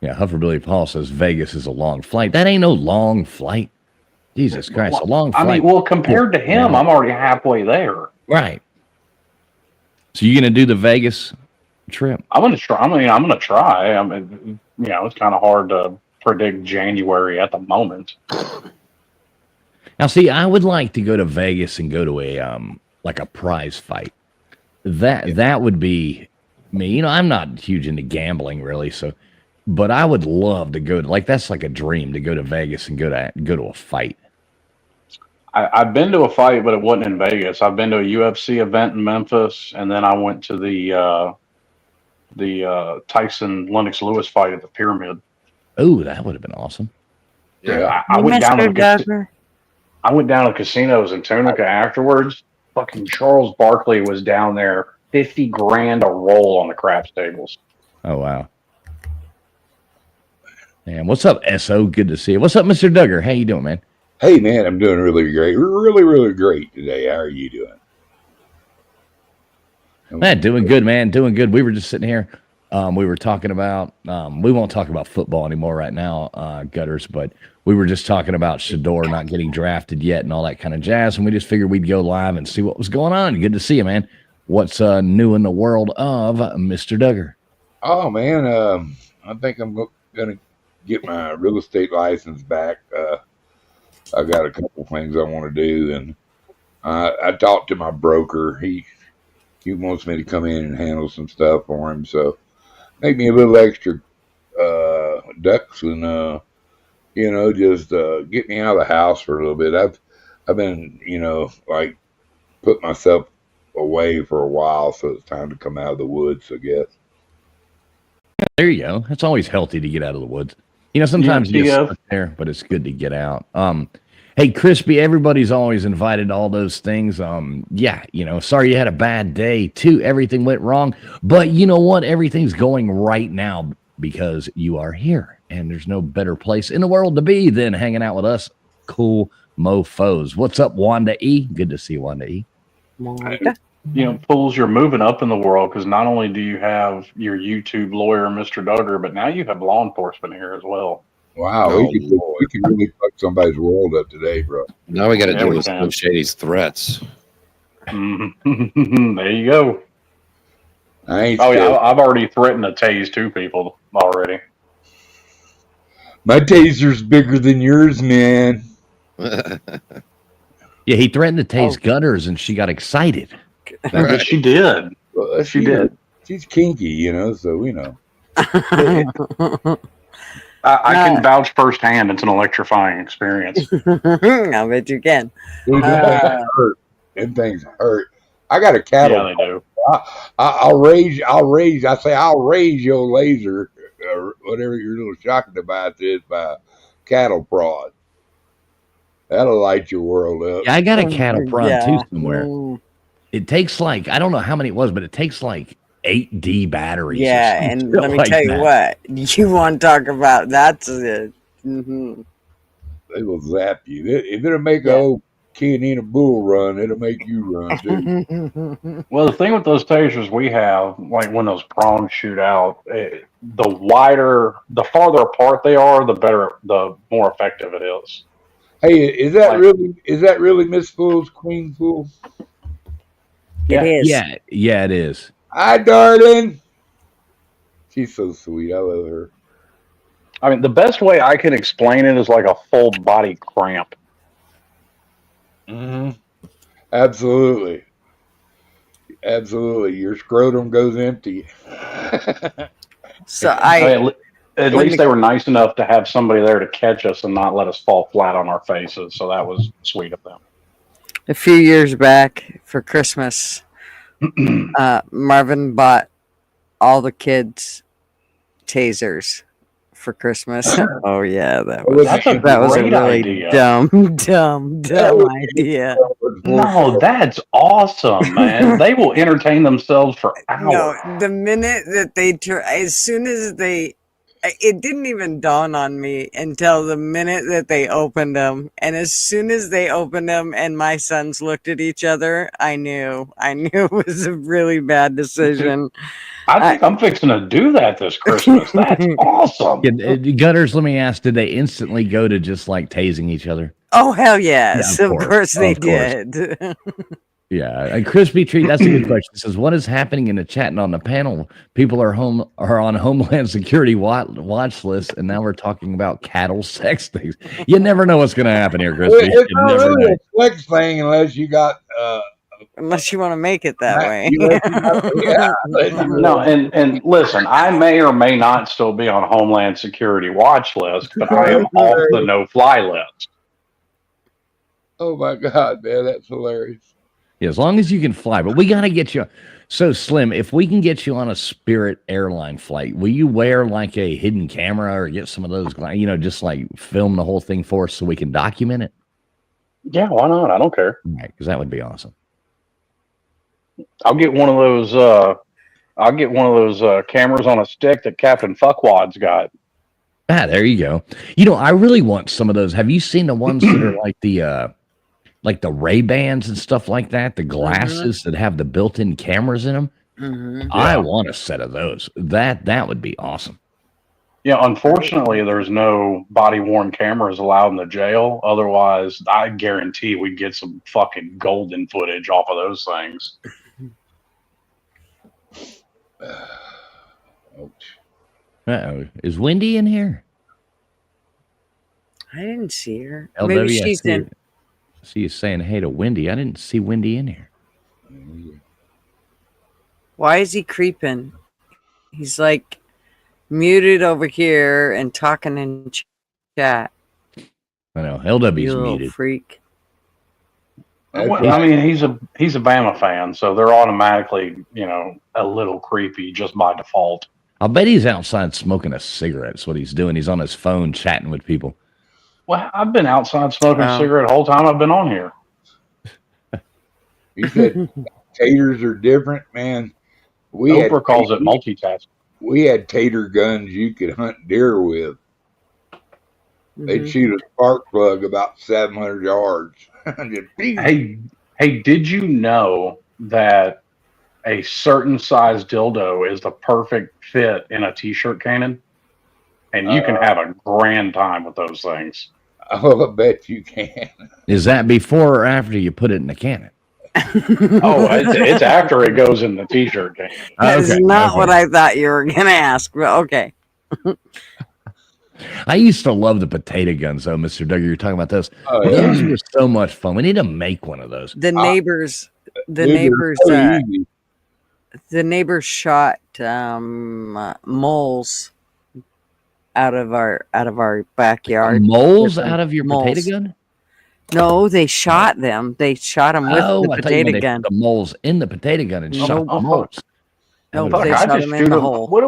Yeah, Hufferbilly Paul says Vegas is a long flight. That ain't no long flight. Jesus Christ, a long flight. I mean, well, compared to him, I'm already halfway there. Right. So you're going to do the Vegas trip? I'm going to try. I'm going to try. I mean, it's kind of hard to predict January at the moment. Now, see, I would like to go to Vegas and go to a prize fight. That would be me. I'm not huge into gambling really, but I would love to go to, that's like a dream to go to Vegas and go to a fight. I've been to a fight, but it wasn't in Vegas. I've been to a UFC event in Memphis, and then I went to the Tyson Lennox Lewis fight at the Pyramid. Oh, that would have been awesome. Yeah, I went down to the casinos in Tunica afterwards. Fucking Charles Barkley was down there, $50,000 a roll on the craps tables. Oh wow. Man, what's up, SO? Good to see you. What's up, Mr. Duggar? How you doing, man? Hey, man, I'm doing really great. Really, really great today. How are you doing? Man, doing good, man. Doing good. We were just sitting here. We were talking about, we won't talk about football anymore right now, Gutters, but we were just talking about Shedeur not getting drafted yet and all that kind of jazz. And we just figured we'd go live and see what was going on. Good to see you, man. What's new in the world of Mr. Duggar? Oh, man, I think I'm going to get my real estate license back. I got a couple things I want to do, and I talked to my broker. He wants me to come in and handle some stuff for him, so make me a little extra ducks and just get me out of the house for a little bit. I've been put myself away for a while, so it's time to come out of the woods, I guess. There you go. It's always healthy to get out of the woods. Sometimes you get stuck there, but it's good to get out. Hey, Crispy, everybody's always invited to all those things. Sorry you had a bad day, too. Everything went wrong. But you know what? Everything's going right now because you are here. And there's no better place in the world to be than hanging out with us cool mofos. What's up, Wanda E? Good to see you, Wanda E. Fools, you're moving up in the world because not only do you have your YouTube lawyer, Mr. Duggar, but now you have law enforcement here as well. Wow, we can really fuck somebody's world up today, bro. Now we got to deal with Slim Shady's threats. There you go. I've already threatened to tase 2 people already. My taser's bigger than yours, man. Yeah, he threatened to tase Gutters, and she got excited. But she did. Well, She did. She's kinky, you know, so we know. I can vouch firsthand. It's an electrifying experience. I bet you can. Dude, them things hurt. Them things hurt. I got a cattle. Yeah, they do. I'll raise your laser, or whatever your little shocking device is, by cattle prod. That'll light your world up. Yeah, I got a cattle prod Yeah. too somewhere. It takes like, I don't know how many it was, but it takes like 8D batteries. or Yeah, some and shit let me like tell you that. what, you want to talk about that's it. Mm-hmm. They will zap you. If it'll make a old Kenina bull run, it'll make you run too. Well, the thing with those tasers we have, like when those prongs shoot out, the farther apart they are, the more effective it is. Hey, is that really Miss Fool's Queen Fool? It is. Yeah, it is. Hi, darling. She's so sweet. I love her. I mean, the best way I can explain it is like a full body cramp. Mm-hmm. Absolutely. Your scrotum goes empty. So At least they were nice enough to have somebody there to catch us and not let us fall flat on our faces. So that was sweet of them. a few years back for Christmas, Marvin bought all the kids tasers for Christmas. Oh yeah, that was a great really idea. dumb idea. No, that's awesome, man. They will entertain themselves for hours. No, the minute that as soon as it didn't even dawn on me until the minute that they opened them. And as soon as they opened them and my sons looked at each other, I knew it was a really bad decision. I think I'm fixing to do that this Christmas. That's awesome. Gutters, let me ask, did they instantly go to just like tasing each other? Oh, hell yes. Yeah, of course they of course. did. Yeah, and Crispy Treat, that's a good question. It says, what is happening in the chat and on the panel? People are on Homeland Security watch list, and now we're talking about cattle sex things. You never know what's going to happen here, Crispy. It's You not never really know. a flex thing unless you got unless you want to make it that way. No, and listen, I may or may not still be on Homeland Security watch list, but I am off the no-fly list. Oh my God, man, that's hilarious. Yeah, as long as you can fly, but we got to get you. So Slim, if we can get you on a Spirit airline flight, will you wear like a hidden camera or get some of those, just like film the whole thing for us so we can document it? Yeah, why not? I don't care. Right, because that would be awesome. I'll get one of those. Cameras on a stick that Captain Fuckwad's got. There you go. I really want some of those. Have you seen the ones that are like the Ray-Bans and stuff like that? The glasses that have the built-in cameras in them. Mm-hmm. I want a set of those. That would be awesome. Yeah, unfortunately, there's no body-worn cameras allowed in the jail. Otherwise, I guarantee we'd get some fucking golden footage off of those things. Uh-oh. Is Wendy in here? I didn't see her. LW, Maybe she's in. I see you saying hey to Wendy. I didn't see Wendy in here. Why is he creeping? He's like muted over here and talking in chat. I know LW's You little muted. freak. Well, I mean, he's a Bama fan, so they're automatically, a little creepy just by default. I'll bet he's outside smoking a cigarette. That's what he's doing. He's on his phone chatting with people. Well, I've been outside smoking a cigarette the whole time I've been on here. You said taters are different, man. Oprah calls it multitasking. We had tater guns you could hunt deer with. They'd shoot a spark plug about 700 yards. Hey, did you know that a certain size dildo is the perfect fit in a t-shirt cannon? And you can have a grand time with those things. Oh, I bet you can. Is that before or after you put it in the cannon? Oh, it's after it goes in the t-shirt cannon. That's not what I thought you were going to ask, but okay. I used to love the potato guns, though, Mr. Duggar. You're talking about those. Oh, yeah. Those were so much fun. We need to make one of those. The neighbors the They're neighbors so easy. the neighbors shot moles out of our backyard. Moles with them. out of your Moles. potato gun? No, they shot them. They shot them with Oh, the I thought you potato meant they gun. put the moles in the potato gun and No. shot the Oh, moles. No, Fuck, they I shot just them in shoot the them. hole. What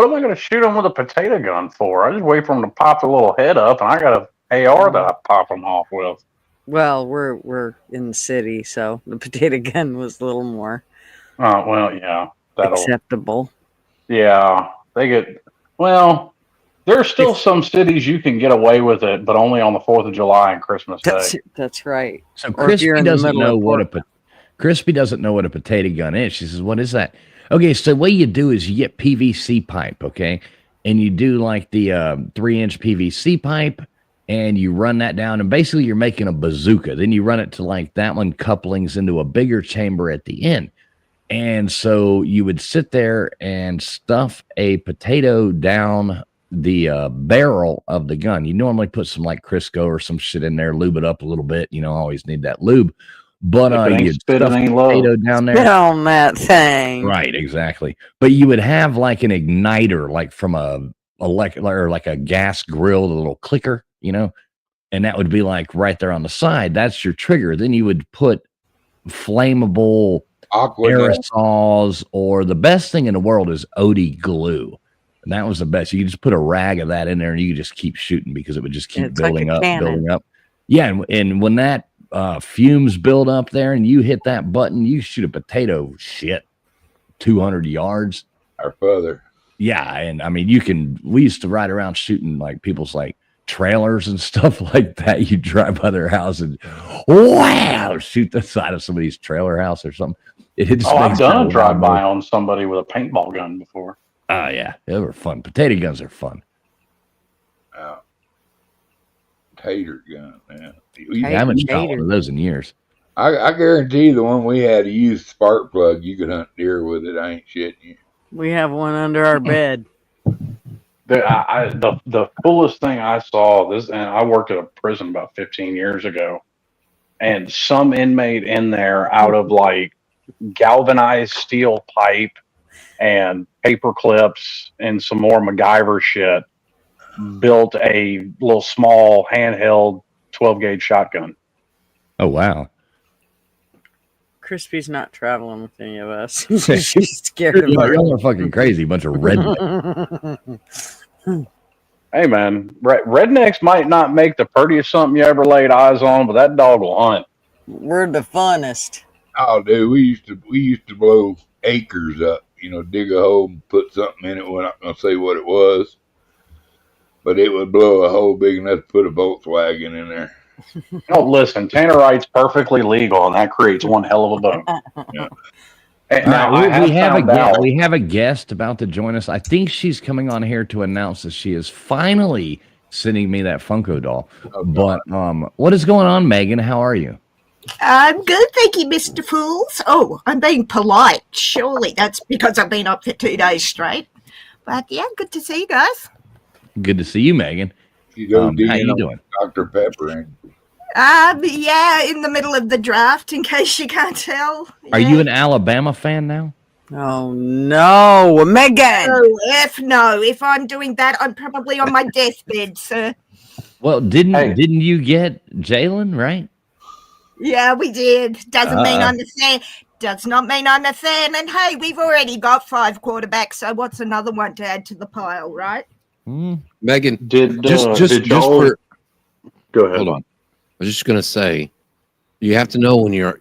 am I going to shoot them with a potato gun for? I just wait for them to pop the little head up, and I got an AR that I pop them off with. Well, we're in the city, so the potato gun was a little more Well, yeah, acceptable. Yeah, they get. Well, there's still some cities you can get away with it, but only on the 4th of July and Christmas Day. That's right. So Or if Crispy you're in the doesn't middle know of what Portland. Crispy doesn't know what a potato gun is. She says, "What is that?" Okay, so what you do is you get PVC pipe, okay, and you do like the 3-inch PVC pipe, and you run that down, and basically you're making a bazooka. Then you run it to like that one couplings into a bigger chamber at the end. And so you would sit there and stuff a potato down the barrel of the gun. You normally put some like Crisco or some shit in there, lube it up a little bit. You know, always need that lube. But If it ain't you'd spit, it stuff ain't the love. potato down there. Spit on that thing. Right, exactly. But you would have like an igniter, like from a or like a gas grill, the little clicker, you know, and that would be like right there on the side. That's your trigger. Then you would put flammable aerosols, or the best thing in the world is OD glue. And that was the best. You could just put a rag of that in there and you could just keep shooting because it would just keep It's like a building up, cannon. building up. Yeah, and when that fumes build up there and you hit that button, you shoot a potato 200 yards or further. Yeah, and I mean we used to ride around shooting like people's like trailers and stuff like that. You drive by their house and wow, shoot the side of somebody's trailer house or something. It just I've makes done that a drive-by loud on somebody with a paintball gun before. Oh yeah, they were fun. Potato guns are fun. Tater gun, man. I haven't shot one of those in years. I guarantee the one we had to use spark plug, you could hunt deer with it. I ain't shitting you. We have one under our bed. The coolest thing I saw and I worked at a prison about 15 years ago, and some inmate in there out of like galvanized steel pipe and paper clips and some more MacGyver shit built a little small handheld 12 gauge shotgun. Oh wow. Crispy's not traveling with any of us. She's scared of her. Y'all are fucking crazy, bunch of rednecks. Hey man, rednecks might not make the prettiest something you ever laid eyes on, but that dog will hunt. We're the funnest. Oh, dude, we used to blow acres up. You know, dig a hole and put something in it. We're not gonna say what it was, but it would blow a hole big enough to put a Volkswagen in there. No, listen, Tannerite's perfectly legal, and that creates one hell of a boom. Yeah. And now, All right, I have we have a guest about to join us. I think she's coming on here to announce that she is finally sending me that Funko doll. But what is going on, Megan? How are you? I'm good, thank you, Mr. Fools. Oh, I'm being polite. Surely that's because I've been up for 2 days straight. But yeah, good to see you guys. Good to see you, Megan. How you doing? Dr. Pepper. And Yeah, in the middle of the draft, in case you can't tell. Are you an Alabama fan now? Oh no, Megan! Oh, no. If I'm doing that, I'm probably on my deathbed, sir. Well, didn't you get Jalen, right? Yeah, we did. Doesn't mean I'm a fan. Does not mean I'm a fan. And hey, we've already got 5 quarterbacks, so what's another one to add to the pile, right? Megan, did just y'all- for Go ahead. hold on. I was just gonna say, you have to know when you're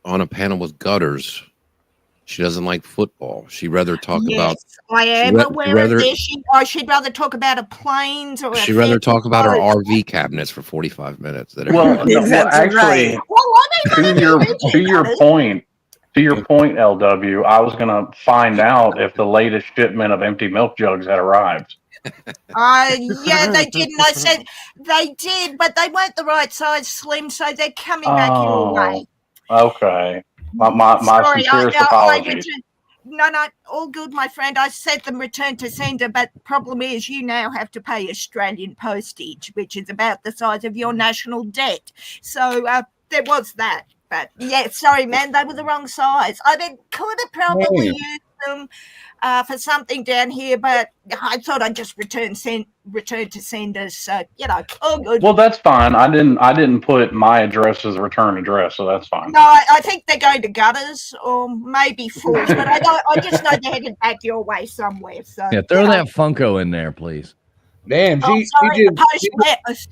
on a panel with Gutters, she doesn't like football. She'd rather talk about. I am she'd aware rather- of this. She'd rather talk about a planes or. She'd rather talk about her RV cabinets for 45 minutes. Than Well, everything else. actually, to your point, LW, I was gonna find out if the latest shipment of empty milk jugs had arrived. Yeah, they didn't. I said they did, but they weren't the right size, Slim. So they're coming back your way. Okay. My Sorry, sincerest I apologies. returned- No, all good, my friend. I said them return to sender, but the problem is you now have to pay Australian postage, which is about the size of your national debt. So there was that. But yeah, sorry, man, they were the wrong size. I mean, could have probably Yeah. used them for something down here, but I thought I'd just return to senders. So all good. Well, that's fine. I didn't put my address as a return address, so that's fine. No, I think they're going to Gutters or maybe Falls, but I just know they're headed back your way somewhere. So Yeah, throw that Funko in there, please. Damn, Oh, she sorry, just post left.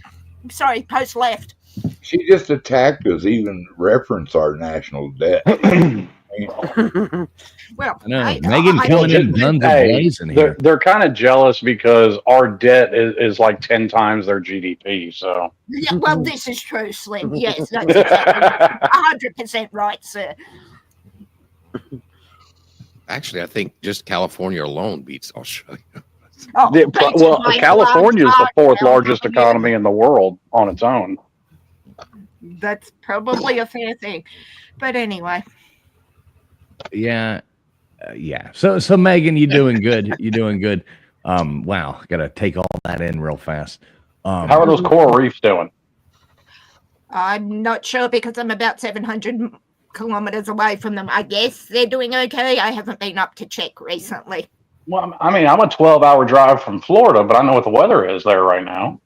Sorry, post left. she just attacked us, even reference our national debt. Well, I know. I- Megan I- coming in guns Hey, blazing here. they're kind of jealous because our debt is like 10 times their GDP. So Yeah, well, this is true, Slim. Yes, that's exactly 100% right, sir. Actually, I think just California alone beats Australia. Oh, well, California is the fourth largest economy in the world on its own. That's probably a fair thing. But anyway, Yeah. Yeah. So Megan, you're doing good. You're doing good. Wow. Got to take all that in real fast. How are those coral reefs doing? I'm not sure because I'm about 700 kilometers away from them. I guess they're doing okay. I haven't been up to check recently. Well, I mean, I'm a 12-hour drive from Florida, but I know what the weather is there right now.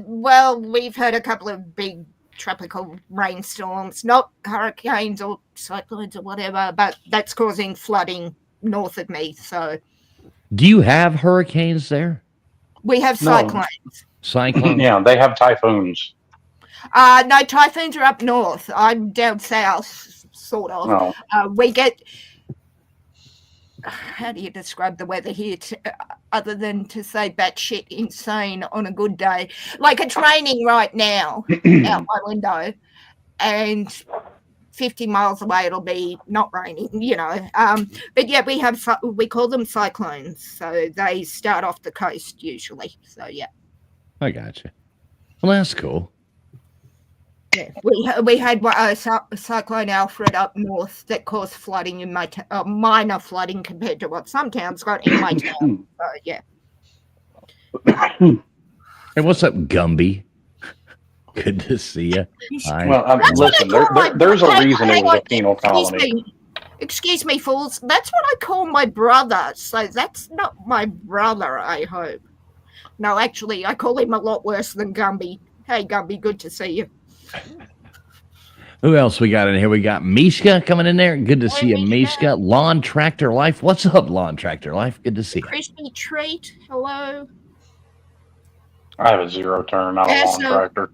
Well, we've had a couple of big tropical rainstorms, not hurricanes or cyclones or whatever, but that's causing flooding north of me. So Do you have hurricanes there? we have No. cyclones. Cyclones? Yeah, they have typhoons. No, typhoons are up north. I'm down south, sort of. No. We get. How do you describe the weather here? Other than to say batshit insane on a good day, like it's raining right now out my window, and 50 miles away it'll be not raining. But yeah, we call them cyclones, so they start off the coast usually. So yeah. I got you. Well, that's cool. Yeah, we had Cyclone Alfred up north that caused flooding in my minor flooding compared to what some towns got in my town. So yeah, Hey, what's up, Gumby? Good to see you. Hi. Well, That's what I listen, call my there's a brother. reason it Hang was on, a penal colony. Excuse me, fools. That's what I call my brother. So that's not my brother, I hope. No, actually, I call him a lot worse than Gumby. Hey, Gumby, good to see you. Who else we got in here? We got Mishka coming in there. Good to see you, Mishka. Lawn Tractor Life. What's up, Lawn Tractor Life? Good to see you. Crispy Treat, hello. I have a zero turn, not a lawn Eso. tractor.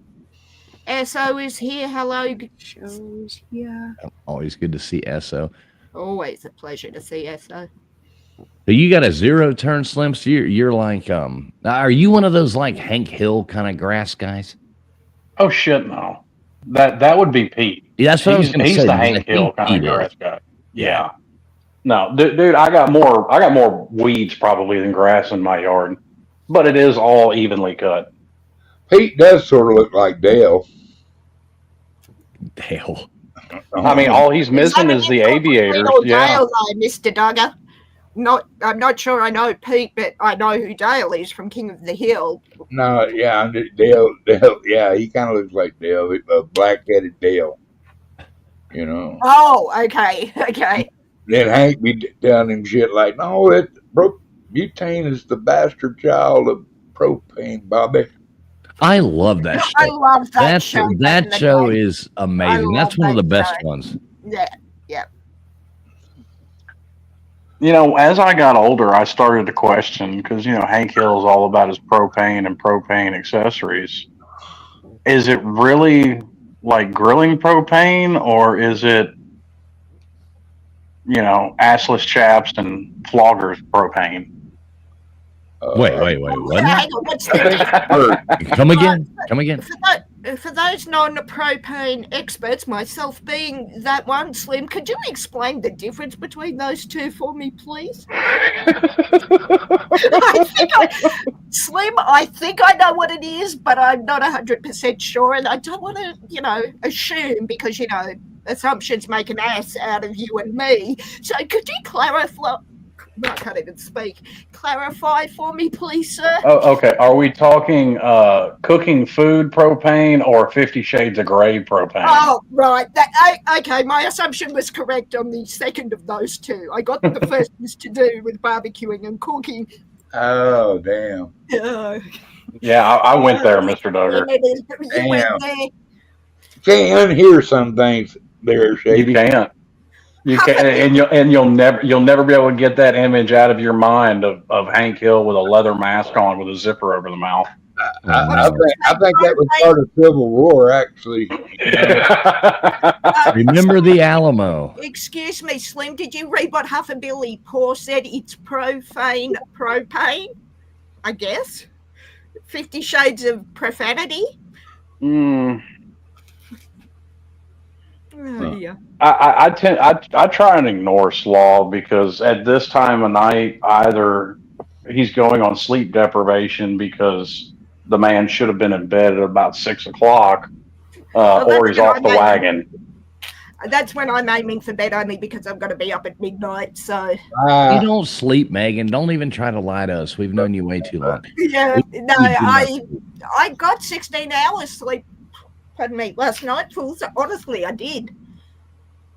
SO is here, hello. Shows here. Always good to see SO. Always a pleasure to see SO. So you got a zero turn, Slim. So you're like, are you one of those like Hank Hill kind of grass guys? Oh shit, no. That would be Pete. Yeah, that's what I was going to say. He's the I Hank think Hill kind Pete of is. grass guy. Yeah. No, dude, I got more weeds probably than grass in my yard, but it is all evenly cut. Pete does sort of look like Dale. Dale. I mean, all he's missing is the aviators. Yeah. Dale, though, Mr. Duggar. I'm not sure I know Pete, but I know who Dale is from King of the Hill. No, yeah, Dale, yeah, he kind of looks like Dale, black-headed Dale. Oh, okay. Then Hank be telling him shit like, no, butane is the bastard child of propane, Bobby. I love that show. I love that show. That back in the show day. is amazing. I That's love one of the that best show. ones. Yeah. As I got older, I started to question because Hank Hill is all about his propane and propane accessories. Is it really like grilling propane, or is it assless chaps and floggers propane? Wait. What? Hang on, what's the Come again. For those non-propane experts, myself being that one, Slim, could you explain the difference between those two for me, please? Slim, I think I know what it is, but I'm not 100% sure, and I don't want to, assume because, assumptions make an ass out of you and me. So could you I can't even speak. Clarify for me, please, sir. Oh, okay. Are we talking cooking food propane or 50 Shades of Grey propane? Oh, right. Okay, my assumption was correct on the second of those two. I got the first was to do with barbecuing and cooking. Oh, damn. Yeah, I went there, Mr. Duggar. You went there. Can't unhear some things there, Shady. You can't. You can, and you'll never be able to get that image out of your mind of Hank Hill with a leather mask on with a zipper over the mouth. I think that was part of Civil War, actually. Remember the Alamo. Excuse me, Slim, did you read what Huffabilly Paw said? It's propane, I guess. 50 Shades of Profanity. Oh, yeah. I try and ignore Slaw because at this time of night, either he's going on sleep deprivation because the man should have been in bed at about 6 o'clock, or he's off the wagon. That's when I'm aiming for bed only because I'm going to be up at midnight. So you don't sleep, Megan. Don't even try to lie to us. We've known you way too long. yeah, no, I got 16 hours sleep. Pardon me, last night, fools. Honestly, I did.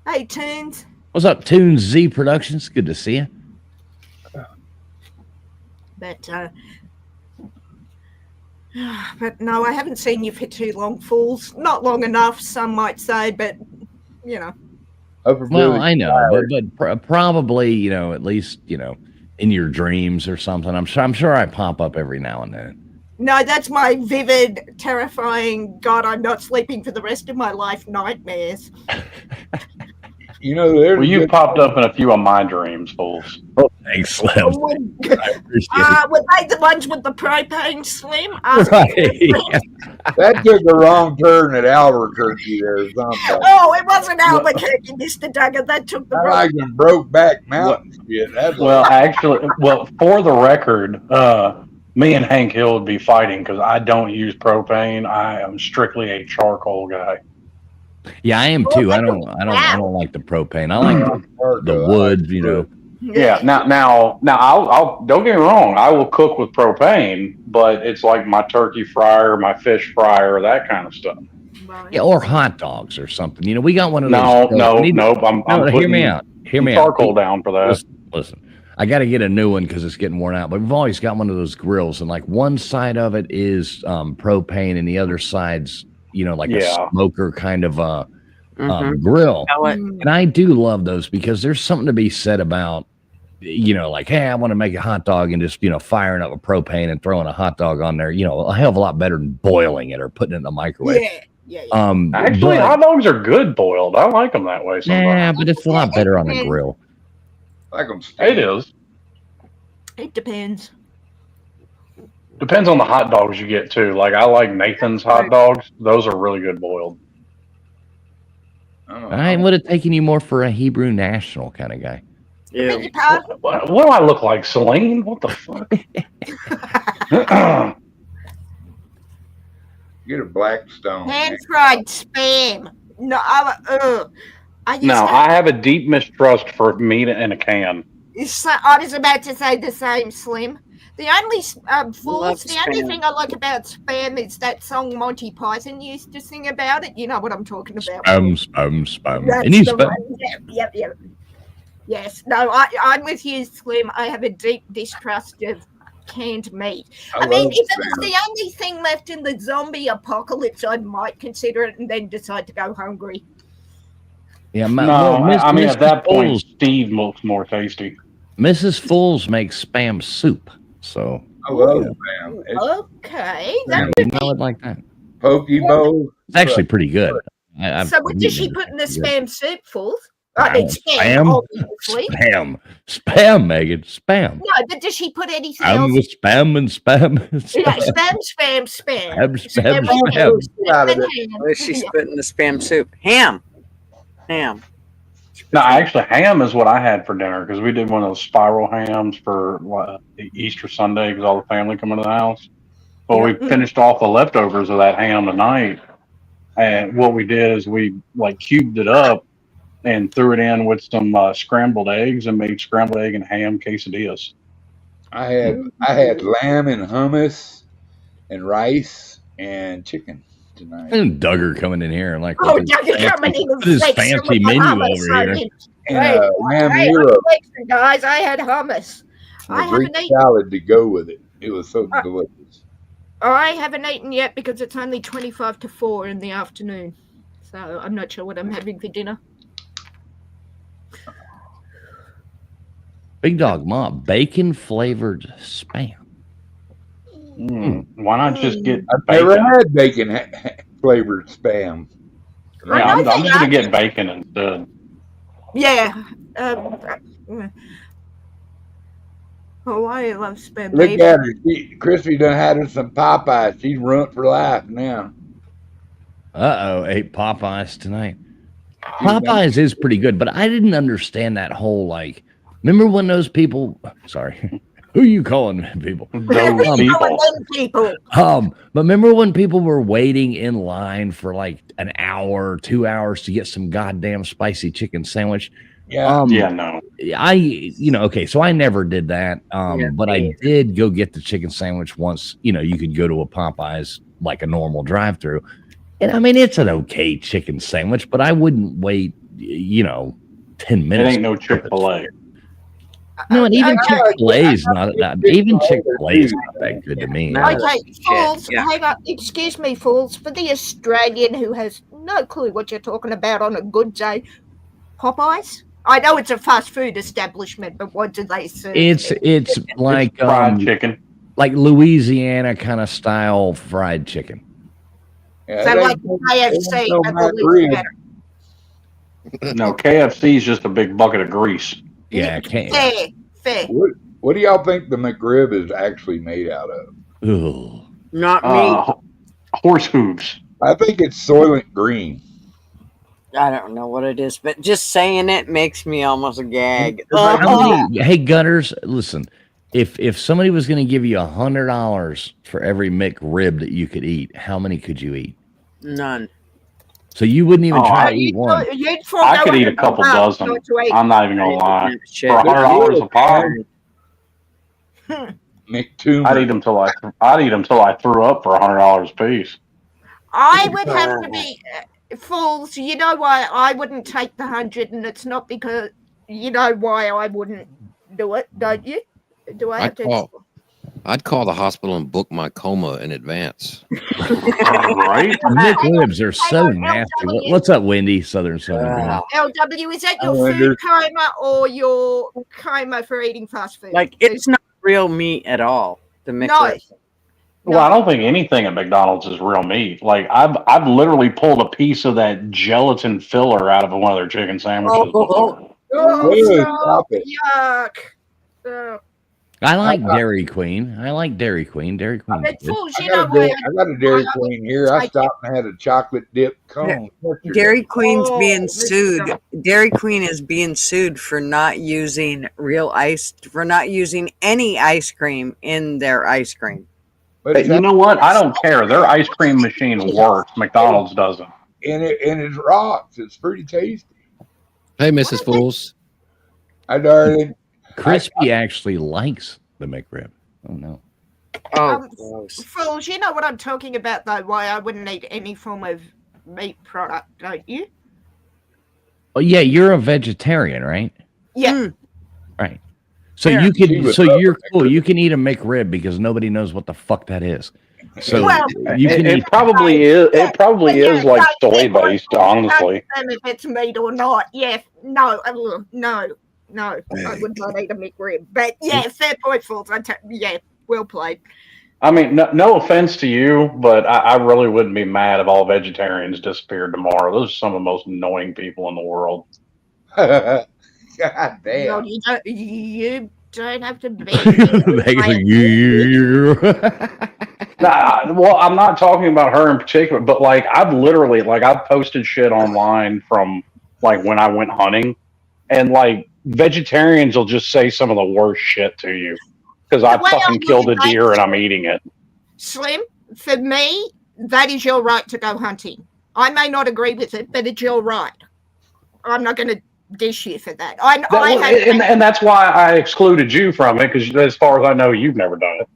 Hey, Tunes. What's up, Tunes Z Productions? Good to see you. But no, I haven't seen you for too long, fools. Not long enough, some might say, but you know. Well, I know, but probably, at least, in your dreams or something. I'm sure I pop up every now and then. No, that's my vivid, terrifying, God, I'm not sleeping for the rest of my life nightmares. Well, you popped up in a few of my dreams, fools. Oh, thanks, Slim. Were they the ones with the propane, Slim? That took a wrong turn at Albuquerque there or something. Oh, it wasn't Albuquerque, Mr. Duggar. That took the I like them Brokeback Mountains. Well, for the record, me and Hank Hill would be fighting because I don't use propane. I am strictly a charcoal guy. Yeah, I am too. I don't like the propane. I like the wood, Yeah. Now, I'll don't get me wrong. I will cook with propane, but it's like my turkey fryer, my fish fryer, that kind of stuff. Yeah, or hot dogs or something. We got one of those. Nope. I'm hear me out. Hear me out. Charcoal down for that. Listen. I got to get a new one because it's getting worn out. But we've always got one of those grills, and like one side of it is propane, and the other side's a smoker kind of grill. And I do love those because there's something to be said about like, hey, I want to make a hot dog and just firing up a propane and throwing a hot dog on there. A hell of a lot better than boiling it or putting it in the microwave. Yeah. Actually, hot dogs are good boiled. I like them that way sometimes. Yeah, but it's a lot better on the grill. Like them. It is. It depends. Depends on the hot dogs you get too. Like I like Nathan's hot dogs. Those are really good boiled. I would have taken you more for a Hebrew National kind of guy. Yeah. What do I look like, Celine? What the fuck? Get a Blackstone. Pan-fried spam. No, I have a deep mistrust for meat in a can. I was about to say the same, Slim. The only thing I like about spam is that song Monty Python used to sing about it. You know what I'm talking about? Spam. Yep. Yes. No, I'm with you, Slim. I have a deep distrust of canned meat. I mean, if it was the only thing left in the zombie apocalypse, I might consider it and then decide to go hungry. Yeah, at that point, Steve looks more tasty. Mrs. Fools makes spam soup, so I love spam. Okay, I would like that. Poke bowl. It's actually pretty good. So what does she put in the spam soup, Fools? Spam, obviously. Spam, Megan, spam. No, but does she put anything else? With spam and spam. Spam. What is she putting in the spam soup? Ham. No, actually, ham is what I had for dinner because we did one of those spiral hams for Easter Sunday because all the family come into the house. Well, we finished off the leftovers of that ham tonight, and what we did is we cubed it up and threw it in with some scrambled eggs and made scrambled egg and ham quesadillas. I had lamb and hummus and rice and chicken tonight. And Duggar coming in here and like, Oh, with his Duggar coming in and his flexing fancy with the menu hummus. over here. And lamb Hey, gyro I'm flexing, guys. I had hummus. I and a Greek haven't eaten. salad to go with it. It was so delicious. I haven't eaten yet because it's only 25 to 4 in the afternoon. So I'm not sure what I'm having for dinner. Big Dog Mom, bacon flavored spam. Why not just get I've bacon? never had bacon flavored spam. Yeah, I'm just gonna get bacon instead. Yeah. Hawaii loves spam. Look baby. at her. Chrissy done had her some Popeyes. She's runt for life now. Ate Popeyes tonight. Popeyes is pretty good, but I didn't understand that whole like. Remember when those people? Sorry, who are you calling people? Those people. But remember when people were waiting in line for like an hour, 2 hours to get some goddamn spicy chicken sandwich? Yeah. No. Okay, so I never did that. But I did go get the chicken sandwich once, you could go to a Popeyes like a normal drive-through. And I mean, it's an okay chicken sandwich, but I wouldn't wait, 10 It minutes. ain't no Chick-fil-A. No, and even Chick-fil-A is not that. Even Chick-fil-A is not that good to me. Okay, fools, hang on. Excuse me, fools. For the Australian who has no clue what you're talking about on a good day, Popeyes? I know it's a fast food establishment, but what do they serve? It's like fried chicken, like Louisiana kind of style fried chicken. Yeah, So it like ain't KFC, no but Matt Louisiana. No, KFC is just a big bucket of grease. Yeah, Fair. What do y'all think the McRib is actually made out of? Ooh. Not me. Horse hooves. I think it's Soylent Green. I don't know what it is, but just saying it makes me almost gag. Hey, Gutters, listen. If somebody was going to give you $100 for every McRib that you could eat, how many could you eat? None. So you wouldn't even try to eat one. I could eat a couple dozen. I'm not even gonna lie. For $100 a pop, I'd eat them till I threw up for $100 a piece. I would have to be fools. You know why I wouldn't take the 100, and it's not because you know why I wouldn't do it, don't you? Do I have to? I'd call the hospital and book my coma in advance. Right? McRibs are so nasty. What's up, Wendy? Southern. LW, is that your food coma or your coma for eating fast food? Like it's not real meat at all. The McRib. Well, I don't think anything at McDonald's is real meat. Like I've literally pulled a piece of that gelatin filler out of one of their chicken sandwiches. Stop it. Yuck. I like Dairy Queen. Dairy Queen. Fools, I got a Dairy Queen here. I stopped and had a chocolate dip cone. Dairy Queen's being sued. Dairy Queen is being sued for not using using any ice cream in their ice cream. But you know what? I don't care. Their ice cream machine works. McDonald's doesn't. And it rocks. It's pretty tasty. Hey, Mrs. Fools. Hi, darling. Crispy actually likes the McRib. Oh no. Fools, you know what I'm talking about though, why I wouldn't eat any form of meat product, don't you? Oh yeah, you're a vegetarian, right? Yeah. Right. So you're cool. You can eat a McRib because nobody knows what the fuck that is. So you can it eat. probably is. It probably is like soy based, honestly. If it's meat or not, yeah, no, I would not eat a McRib. But yeah, fair point, Fools. Well played. I mean, no offense to you, but I really wouldn't be mad if all vegetarians disappeared tomorrow. Those are some of the most annoying people in the world. God damn. No, you don't have to be. Well, I'm not talking about her in particular, but like I've posted shit online from like when I went hunting, and like vegetarians will just say some of the worst shit to you because I fucking killed a deer and I'm eating it. Slim, for me, that is your right to go hunting. I may not agree with it, but it's your right. I'm not going to dish you for that. And that's why I excluded you from it, because as far as I know, you've never done it.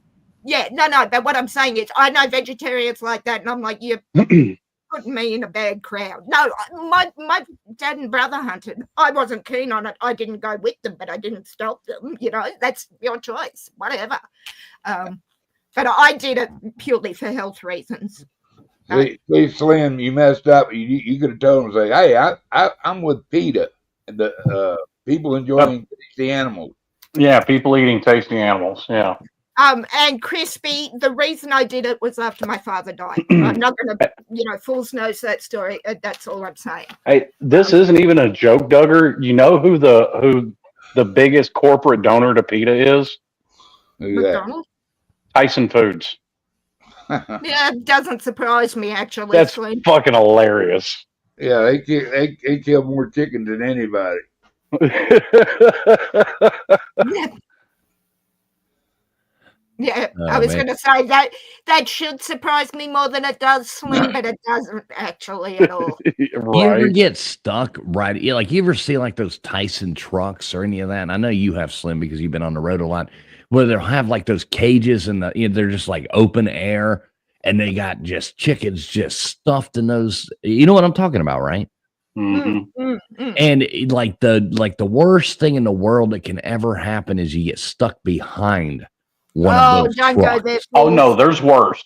Yeah, no. But what I'm saying is, I know vegetarians like that, and I'm like, you're putting me in a bad crowd. No, my dad and brother hunted. I wasn't keen on it. I didn't go with them, but I didn't stop them. You know, that's your choice, whatever. But I did it purely for health reasons. See, Slim, you messed up. You could have told him, say, hey, I'm with PETA, and the people enjoying the animals. Yeah, people eating tasty animals. Yeah. And Crispy, the reason I did it was after my father died. I'm not going to, fools knows that story. That's all I'm saying. Hey, this isn't even a joke, Duggar. You know who the biggest corporate donor to PETA is? Who's that? Tyson Foods. Yeah, it doesn't surprise me, actually. That's fucking hilarious. Yeah, they kill more chickens than anybody. Yeah, I was going to say that should surprise me more than it does, Slim, but it doesn't actually at all. You ever get stuck like you ever see like those Tyson trucks or any of that? And I know you have, Slim, because you've been on the road a lot, where they'll have like those cages and they're just like open air, and they got just chickens just stuffed in those. You know what I'm talking about, right? Mm-hmm. And like the worst thing in the world that can ever happen is you get stuck behind one of those don't trucks. go there. Oh no, there's worse.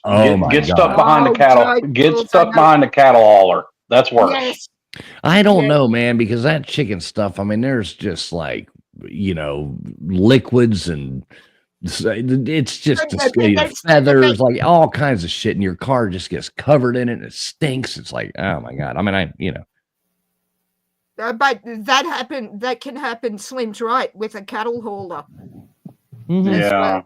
Get stuck behind the cattle. Get stuck behind the cattle hauler. That's worse. Yes. I don't know, man, because that chicken stuff, I mean, there's just like, liquids and it's just feathers, like all kinds of shit, and your car just gets covered in it and it stinks. It's like, oh my God. I mean, but that can happen, Slim's right, with a cattle hauler. Yeah.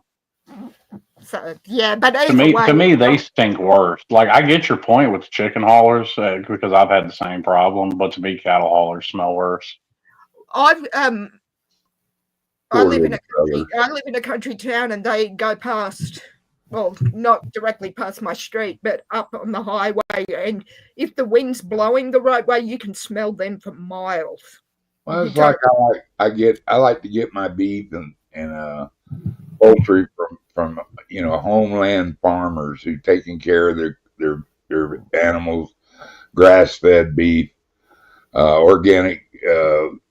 So yeah, but to me, they stink worse. Like, I get your point with chicken haulers because I've had the same problem, but to me, cattle haulers smell worse. I live in a country town, and they go past, well, not directly past my street, but up on the highway. And if the wind's blowing the right way, you can smell them for miles. Well, it's like I like to get my beef and poultry from homeland farmers who taking care of their animals, grass-fed beef, organic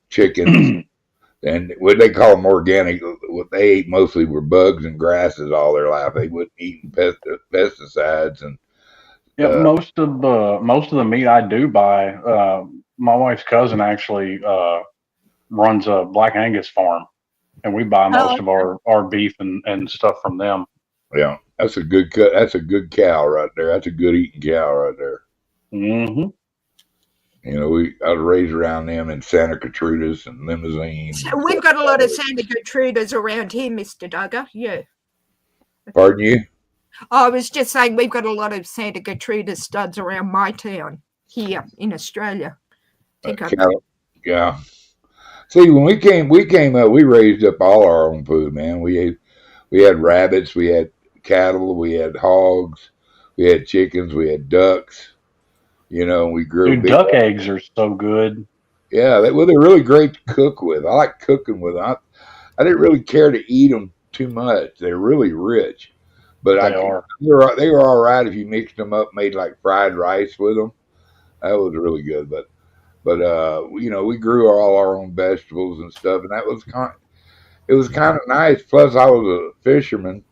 chickens, and what they call them organic. What they ate mostly were bugs and grasses all their life. They wouldn't eat pesticides and. Yeah, most of the meat I do buy, my wife's cousin actually runs a Black Angus farm, and we buy most of our beef and stuff from them. Yeah, that's a good cut. That's a good cow right there. That's a good eating cow right there. Mm-hmm. I was raised around them in Santa Gertrudis and Limousine. So we've got a lot of Santa Gertrudis around here, Mr. Duggar. Yeah. Pardon you? I was just saying we've got a lot of Santa Gertrudis studs around my town here in Australia. Yeah. See, when we came up, we raised up all our own food, man. We had rabbits, we had cattle, we had hogs, we had chickens, we had ducks. We grew. Dude, duck eggs are so good. Yeah, they're really great to cook with. I like cooking with them. I didn't really care to eat them too much. They're really rich, but they were all right if you mixed them up, made like fried rice with them. That was really good. But we grew all our own vegetables and stuff, and it was kind of nice. Plus, I was a fisherman,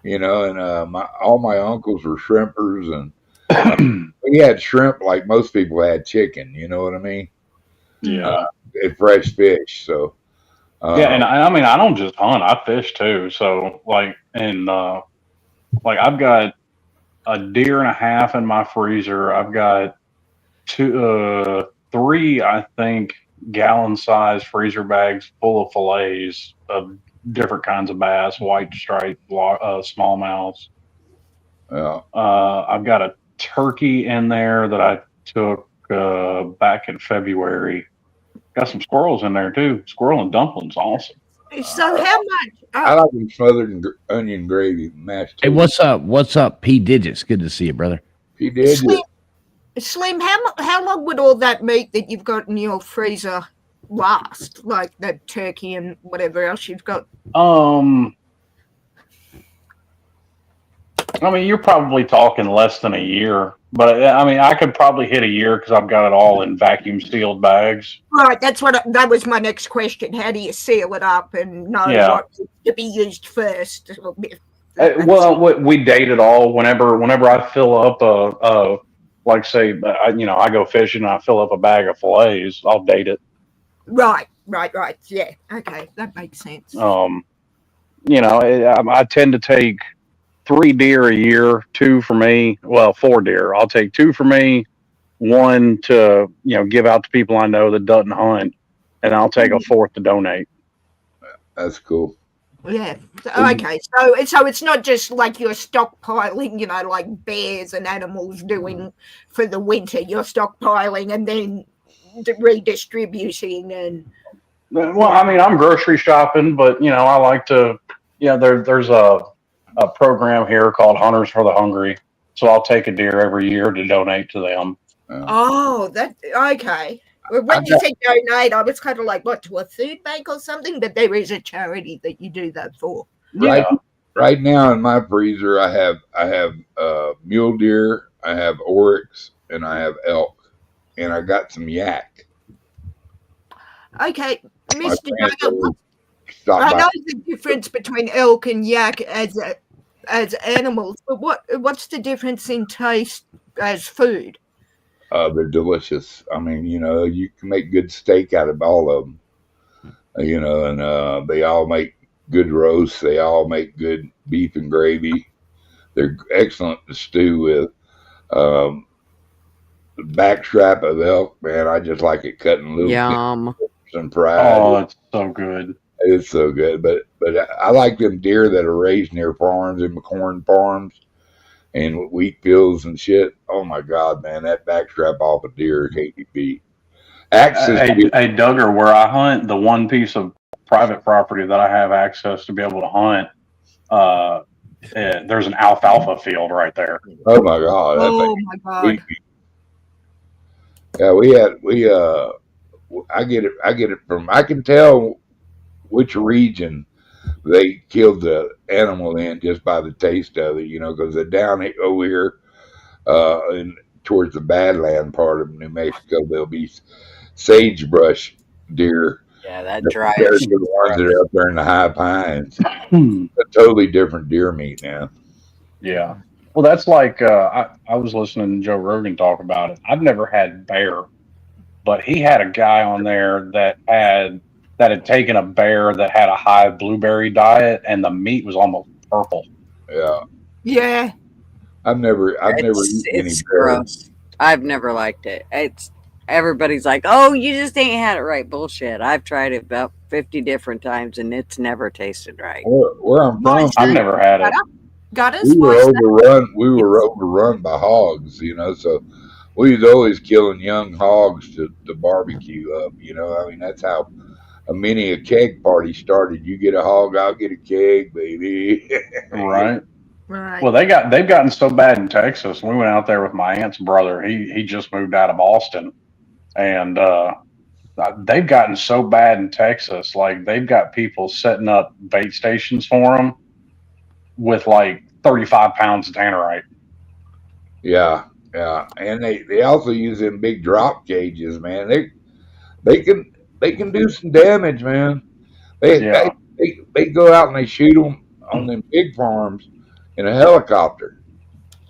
and all my uncles were shrimpers, and we had shrimp like most people had chicken. You know what I mean? Yeah. And fresh fish. So. Yeah, and I don't just hunt; I fish too. So I've got a deer and a half in my freezer. I've got 3, I think, gallon-sized freezer bags full of fillets of different kinds of bass, white stripe, smallmouths. Yeah. I've got a turkey in there that I took back in February. Got some squirrels in there too. Squirrel and dumplings, awesome. So how much? I like them smothered in onion gravy mashed. Hey, what's up? What's up, P Digits? Good to see you, brother. P Digits. Slim, how long would all that meat that you've got in your freezer last? Like that turkey and whatever else you've got? I mean, you're probably talking less than a year, but I mean, I could probably hit a year because I've got it all in vacuum sealed bags. Right, that was my next question. How do you seal it up and know what to be used first? Well, we date it all. Whenever I fill up like say, I go fishing and I fill up a bag of fillets, I'll date it. Right. Yeah, okay, that makes sense. I tend to take 3 deer a year, 2 for me. Well, 4 deer. I'll take 2 for me, 1 to give out to people I know that doesn't hunt, and I'll take a 4th to donate. That's cool. Yeah. Okay. So it's not just like you're stockpiling, like bears and animals doing for the winter. You're stockpiling and then redistributing and. Well, I mean, I'm grocery shopping, but I like to. There's a program here called Hunters for the Hungry, so I'll take a deer every year to donate to them. Oh, that okay. Well, when you said donate, I was kind of like, what, to a food bank or something? But there is a charity that you do that for. Right now in my freezer, I have mule deer, I have oryx, and I have elk, and I got some yak. Okay, Mr. Duggar, I know the difference between elk and yak as animals, but what's the difference in taste as food? They're delicious. I mean, you can make good steak out of all of them. And they all make good roasts. They all make good beef and gravy. They're excellent to stew with. The backstrap of elk, man, I just like it cutting little Yum. and fried. Oh, it's so good. It's so good. But I like them deer that are raised near farms and corn farms and wheat fields and shit. Oh my God, man, that backstrap off a deer can't be beat. Hey, Duggar, where I hunt, the one piece of private property that I have access to be able to hunt, there's an alfalfa field right there. Oh my God! Oh my God! Yeah, I get it from. I can tell which region they killed the animal in just by the taste of it, because they're down over here in towards the Badland part of New Mexico. There'll be sagebrush deer. Yeah, that dry. Compared to the ones that are up there in the high pines. A totally different deer meat now. Yeah. Well, that's like I was listening to Joe Rogan talk about it. I've never had bear, but he had a guy on there that had taken a bear that had a high blueberry diet, and the meat was almost purple. Yeah. Yeah. I've never eaten any bear. Gross. I've never liked it. Everybody's like, oh, you just ain't had it right. Bullshit. I've tried it about 50 different times and it's never tasted right. Where I'm from, I've never had it. Got us. We were overrun by hogs, so we was always killing young hogs to barbecue up, I mean, that's how a mini a keg party started. You get a hog, I'll get a keg, baby. Right. Right. Well, they've gotten so bad in Texas. We went out there with my aunt's brother. He just moved out of Boston, and they've gotten so bad in Texas. Like they've got people setting up bait stations for them with like 35 pounds of tannerite. Yeah, and they also use them big drop cages, man. They can do some damage, man. They go out and they shoot them on them big farms in a helicopter.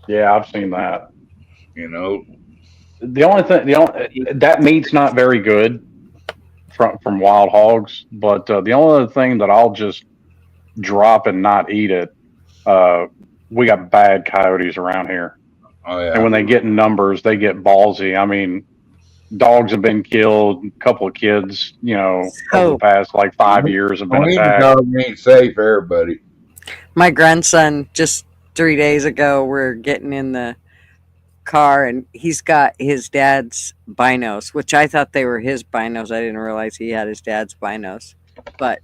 Yeah, I've seen that. The only thing, that meat's not very good from wild hogs. But the only other thing that I'll just drop and not eat it, we got bad coyotes around here. Oh yeah. And when they get in numbers, they get ballsy. I mean, dogs have been killed. A couple of kids, over the past like 5 years have been attacked. Dog ain't safe, everybody. My grandson, just 3 days ago, we're getting in the car and he's got his dad's binos, which I thought they were his binos. I didn't realize he had his dad's binos, but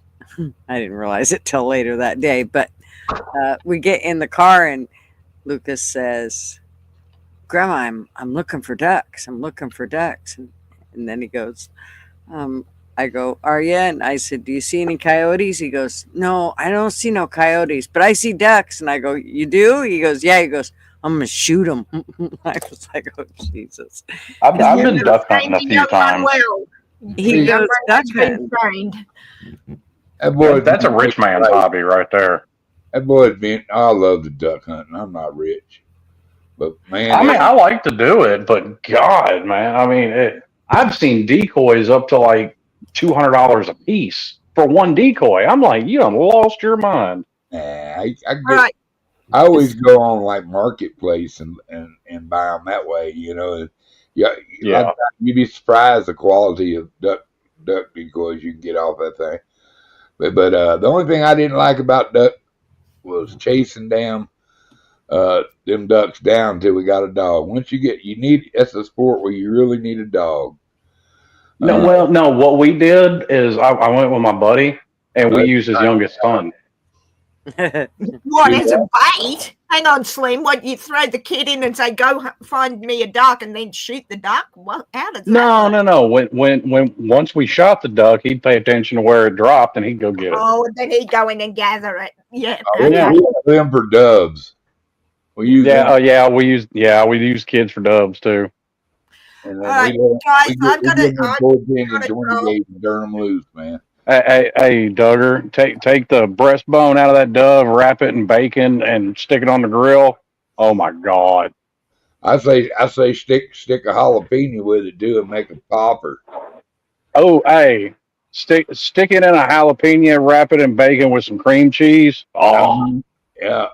I didn't realize it till later that day. But we get in the car and Lucas says, Grandma, I'm looking for ducks. I'm looking for ducks. And then he goes, I go, are you? And I said, do you see any coyotes? He goes, no, I don't see no coyotes, but I see ducks. And I go, you do? He goes, yeah. He goes, I'm going to shoot them. I was like, oh, Jesus. I've been duck hunting a few times. He goes, duck hunting. That's a rich man's hobby right there. That boy's been. I love the duck hunting. I'm not rich, but man, I mean, I like to do it, but God, man, I mean, I've seen decoys up to like $200 a piece for one decoy. I'm like, you done lost your mind. I always go on like Marketplace and buy them that way. You know, yeah. You'd be surprised the quality of duck decoys you can get off that thing. But the only thing I didn't like about duck was chasing them ducks down until we got a dog. Once that's a sport where you really need a dog. No, what we did is I went with my buddy and we used his youngest son. What, as a bait? Hang on, Slim. What, you throw the kid in and say, go find me a duck and then shoot the duck? Well, how does that No. When once we shot the duck, he'd pay attention to where it dropped and he'd go get it. Oh, and then he'd go in and gather it. Yeah. We use them for doves. We use we use kids for doves too. And all right, guys, I've got to turn them loose, man. Hey, Duggar, take the breastbone out of that dove, wrap it in bacon, and stick it on the grill. Oh my God! I say stick a jalapeno with it too and make a popper. Oh, hey, stick it in a jalapeno, wrap it in bacon with some cream cheese. Oh, yeah.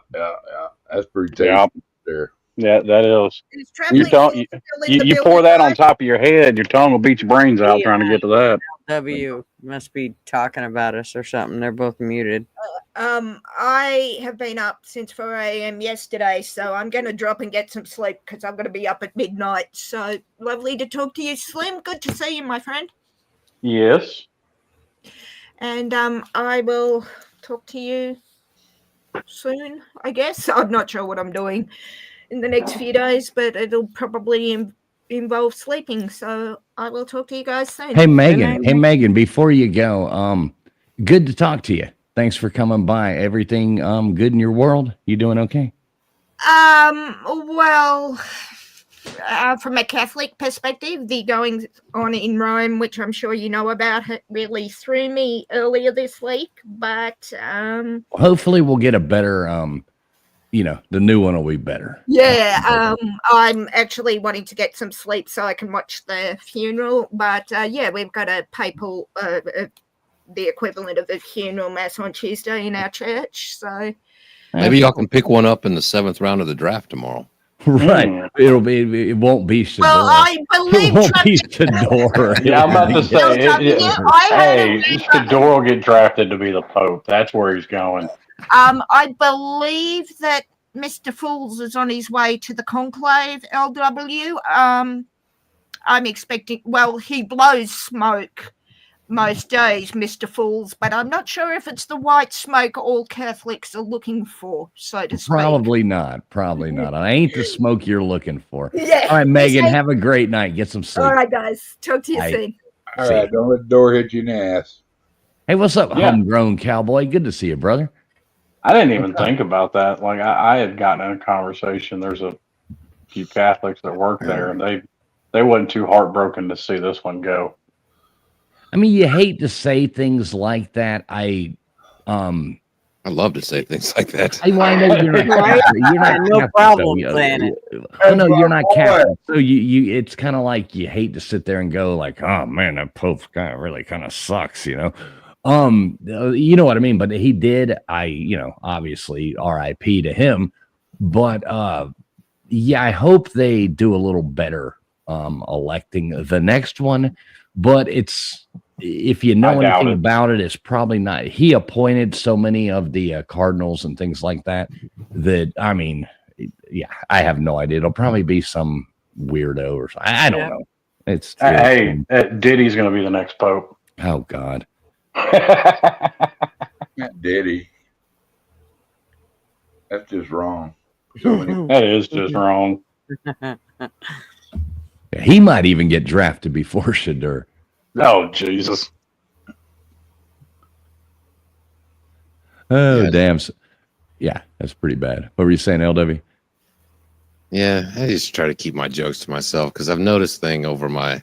That's pretty tasty there. Yeah, that is. You pour that on top of your head, your tongue will beat your brains out trying to get to that. W must be talking about us or something. They're both muted. I have been up since 4 a.m. yesterday, so I'm going to drop and get some sleep because I'm going to be up at midnight. So lovely to talk to you, Slim. Good to see you, my friend. Yes. And I will talk to you soon, I guess. I'm not sure what I'm doing in the next few days, but it'll probably involve sleeping. So I will talk to you guys soon. Hey, Megan, before you go, good to talk to you. Thanks for coming by. Everything good in your world? You doing okay? Well, from a Catholic perspective, the goings on in Rome, which I'm sure you know about, really threw me earlier this week. But hopefully we'll get a better the new one will be better. Yeah, I'm actually wanting to get some sleep so I can watch the funeral. But we've got a papal, the equivalent of a funeral mass on Tuesday in our church. So maybe y'all can pick one up in the 7th round of the draft tomorrow. Right. It won't be Shador. Well, I believe it won't be Shador. Yeah, I'm about to say, Shador will get drafted to be the Pope. That's where he's going. I believe that Mr. Fools is on his way to the conclave, LW. I'm expecting, he blows smoke most days, Mr. Fools, but I'm not sure if it's the white smoke all Catholics are looking for, so to speak. Probably not. I ain't the smoke you're looking for. Yeah. All right, Megan, have a great night. Get some sleep. All right, guys. Talk to you soon. All right, don't let the door hit you in the ass. Hey, what's up, homegrown cowboy? Good to see you, brother. I didn't even think about that. Like I had gotten in a conversation. There's a few Catholics that work there, and they wasn't too heartbroken to see this one go. I mean, you hate to say things like that. I love to say things like that. I know you're not Catholic. You're not no Catholic, problem though. saying it. Oh no, you're not Catholic. So you it's kind of like you hate to sit there and go like, oh man, that Pope guy really kind of sucks, you know. You know what I mean? But he did. Obviously R.I.P. to him. But I hope they do a little better electing the next one. But if you know anything about it, it's probably not. He appointed so many of the cardinals and things like that. I mean, I have no idea. It'll probably be some weirdo or something. I don't know. It's Diddy's going to be the next Pope. Oh God. Not Diddy. That's just wrong. That is just wrong. He might even get drafted before Shadur. Oh, Jesus. Oh, Yeah. damn. Yeah, that's pretty bad. What were you saying, LW? Yeah, I just try to keep my jokes to myself because I've noticed thing over my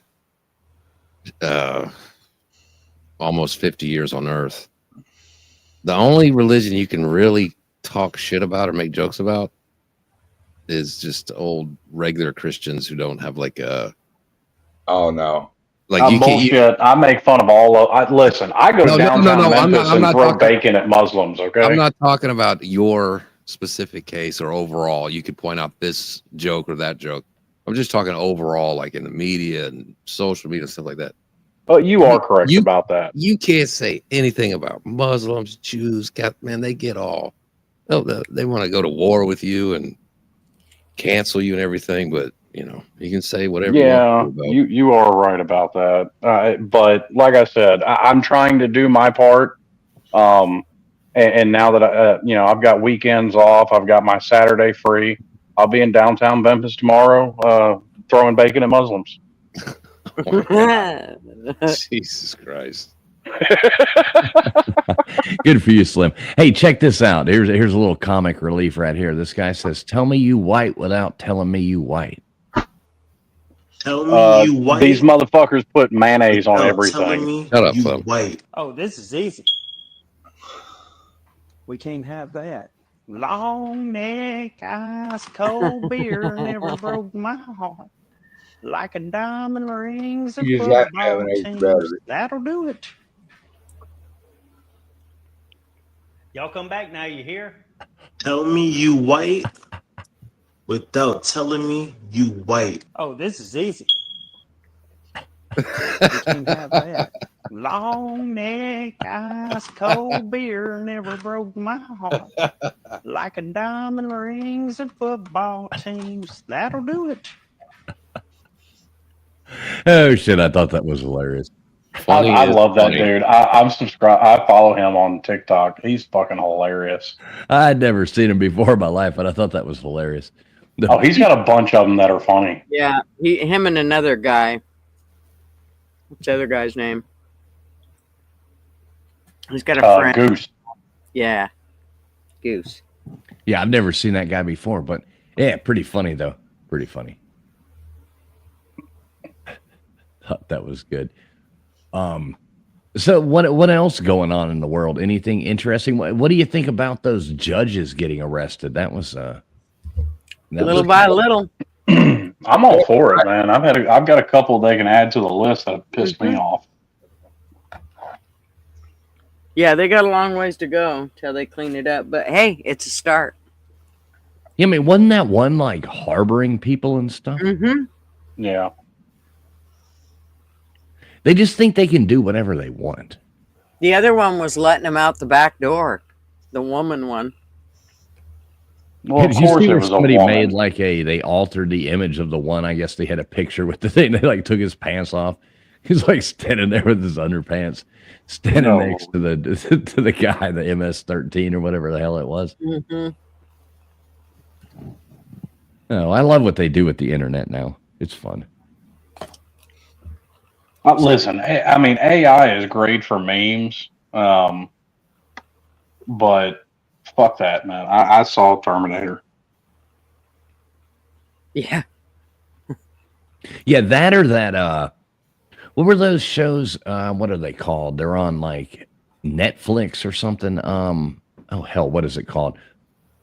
almost 50 years on Earth. The only religion you can really talk shit about or make jokes about is just old regular Christians who don't have like a. Oh no! Like I'm you can't. bullshit. I make fun of all of. Listen, I go downtown Memphis and throw bacon at Muslims. Okay, I'm not talking about your specific case or overall. You could point out this joke or that joke. I'm just talking overall, like in the media and social media and stuff like that. But you are correct about that. You can't say anything about Muslims, Jews. Man, they get all. They want to go to war with you and cancel you and everything, but you know you can say whatever. Yeah, you want to you are right about that. But like I said, I'm trying to do my part. And now that I've got weekends off, I've got my Saturday free. I'll be in downtown Memphis tomorrow, throwing bacon at Muslims. Jesus Christ. Good for you, Slim. Hey, check this out. Here's a little comic relief right here. This guy says, "Tell me you white without telling me you white." Tell me you white. These motherfuckers put mayonnaise on Telling everything. me Shut up, you Slim. white. Oh, this is easy. We can't have that. Long neck, ice cold beer never broke my heart. Like a diamond rings and You just have to have football an eighth teams. battery. That'll do it. Y'all come back now, you hear? Tell me you white without telling me you white. Oh, this is easy. We can't have that. Long neck, ice cold beer never broke my heart. Like a diamond rings and football teams. That'll do it. Oh shit! I thought that was hilarious. I love that dude. I'm subscribed. I follow him on TikTok. He's fucking hilarious. I'd never seen him before in my life, but I thought that was hilarious. Oh, he's got a bunch of them that are funny. Yeah, him and another guy. What's the other guy's name? He's got a friend. Goose. Yeah, Goose. Yeah, I've never seen that guy before, but yeah, pretty funny though. Pretty funny. Thought that was good. So what else going on in the world? Anything interesting? What do you think about those judges getting arrested? That was little by little. I'm all for it, man. I've got a couple they can add to the list that have pissed me off. Yeah, they got a long ways to go till they clean it up. But hey, it's a start. Yeah, I mean, wasn't that one like harboring people and stuff? Mm-hmm. Yeah. They just think they can do whatever they want. The other one was letting them out the back door. The woman one. Well, of Did you course see it where was a somebody woman. made like they altered the image of the one? I guess they had a picture with the thing. They like took his pants off. He's like standing there with his underpants, standing next to the guy, the MS-13 or whatever the hell it was. Mm-hmm. Oh, I love what they do with the internet now. It's fun. Listen, I mean, AI is great for memes, but fuck that, man. I saw Terminator. Yeah. Yeah, that or that. What were those shows? What are they called? They're on like Netflix or something. Oh hell, what is it called?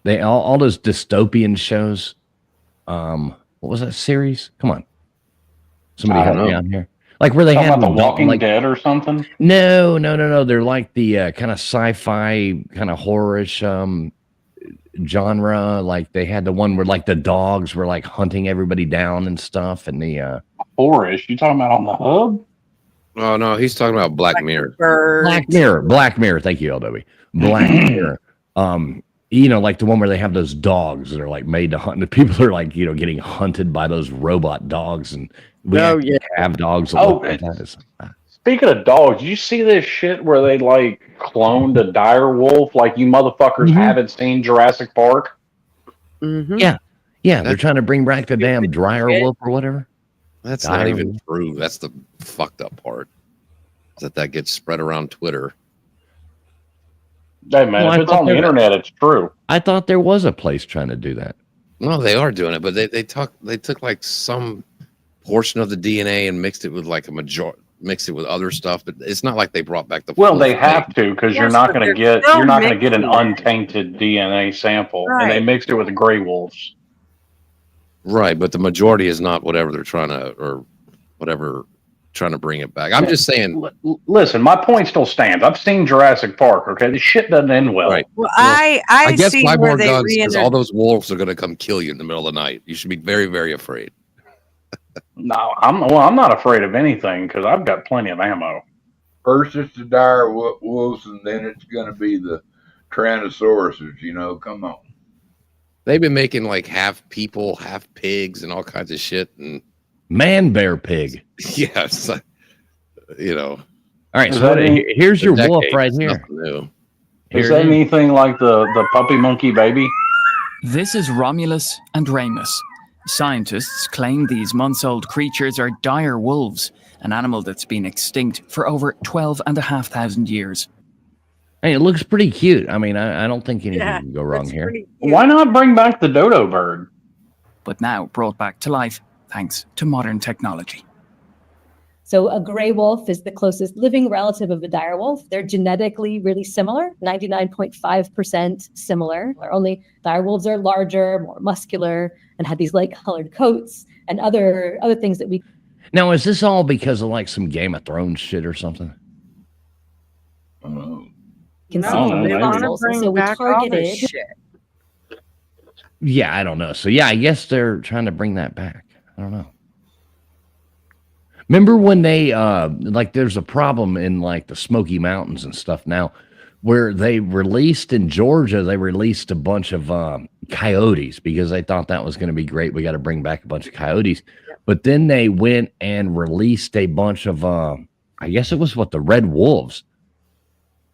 They all those dystopian shows. What was that series? Come on, somebody help me out here. Like where they Talking had about The Walking like, Dead or something? No. They're like the kind of sci-fi, kind of horrorish genre. Like they had the one where like the dogs were like hunting everybody down and stuff, and the Horrorish? You talking about on the hub? Oh no, he's talking about Black Mirror. Black Mirror. Thank you, LW. Black Mirror. You know, like the one where they have those dogs that are like made to hunt. The people are like, getting hunted by those robot dogs, and we have dogs. That look like that. Speaking of dogs, you see this shit where they like cloned a dire wolf? Like you motherfuckers haven't seen Jurassic Park? Mm-hmm. Yeah, Yeah, they're trying to bring back the damn dryer wolf or whatever. That's Dire not even wolf. true. That's the fucked up part. Is that gets spread around Twitter. Hey man, Well, I if it's thought on the there- internet, it's true. I thought there was a place trying to do that. No, they are doing it, but they took like some portion of the DNA and mixed it with like mixed it with other stuff. But it's not like they brought back the. Well, full they thing. have to because Yes, you're not but going to they're get still an mixing it. untainted DNA sample, and they Right. mixed it with the gray wolves. Right, but the majority is not whatever they're trying to bring it back. I'm just saying. Listen, my point still stands. I've seen Jurassic Park. Okay, this shit doesn't end well. Right. Well, I guess see buy where more they guns because all reintroduced. those wolves are going to come kill you in the middle of the night. You should be very, very afraid. No, I'm not afraid of anything because I've got plenty of ammo. First it's the dire wolves, and then it's going to be the Tyrannosauruses. Come on. They've been making like half people, half pigs, and all kinds of shit. And Man bear pig. yeah, it's like, All right, Is so that any- here's your wolf decades, right here. nothing new. Here Is it that is. anything like the puppy monkey baby? This is Romulus and Remus. Scientists claim these months-old creatures are dire wolves, an animal that's been extinct for over 12,500 years. Hey, it looks pretty cute. I mean, I don't think anything Yeah, can go wrong that's here. pretty cute. Why not bring back the dodo bird? But now brought back to life thanks to modern technology. So a gray wolf is the closest living relative of a dire wolf. They're genetically really similar, 99.5% similar. Only dire wolves are larger, more muscular, and had these light-colored coats and other things that we Now, is this all because of like some Game of Thrones shit or something? can No, see in they the want to fossils. And bring so we back all this targeted. shit. Yeah, I don't know. So yeah, I guess they're trying to bring that back. I don't know. Remember when they like there's a problem in like the Smoky Mountains and stuff now where they released in Georgia, they released a bunch of coyotes because they thought that was going to be great. We got to bring back a bunch of coyotes. But then they went and released a bunch of I guess it was the red wolves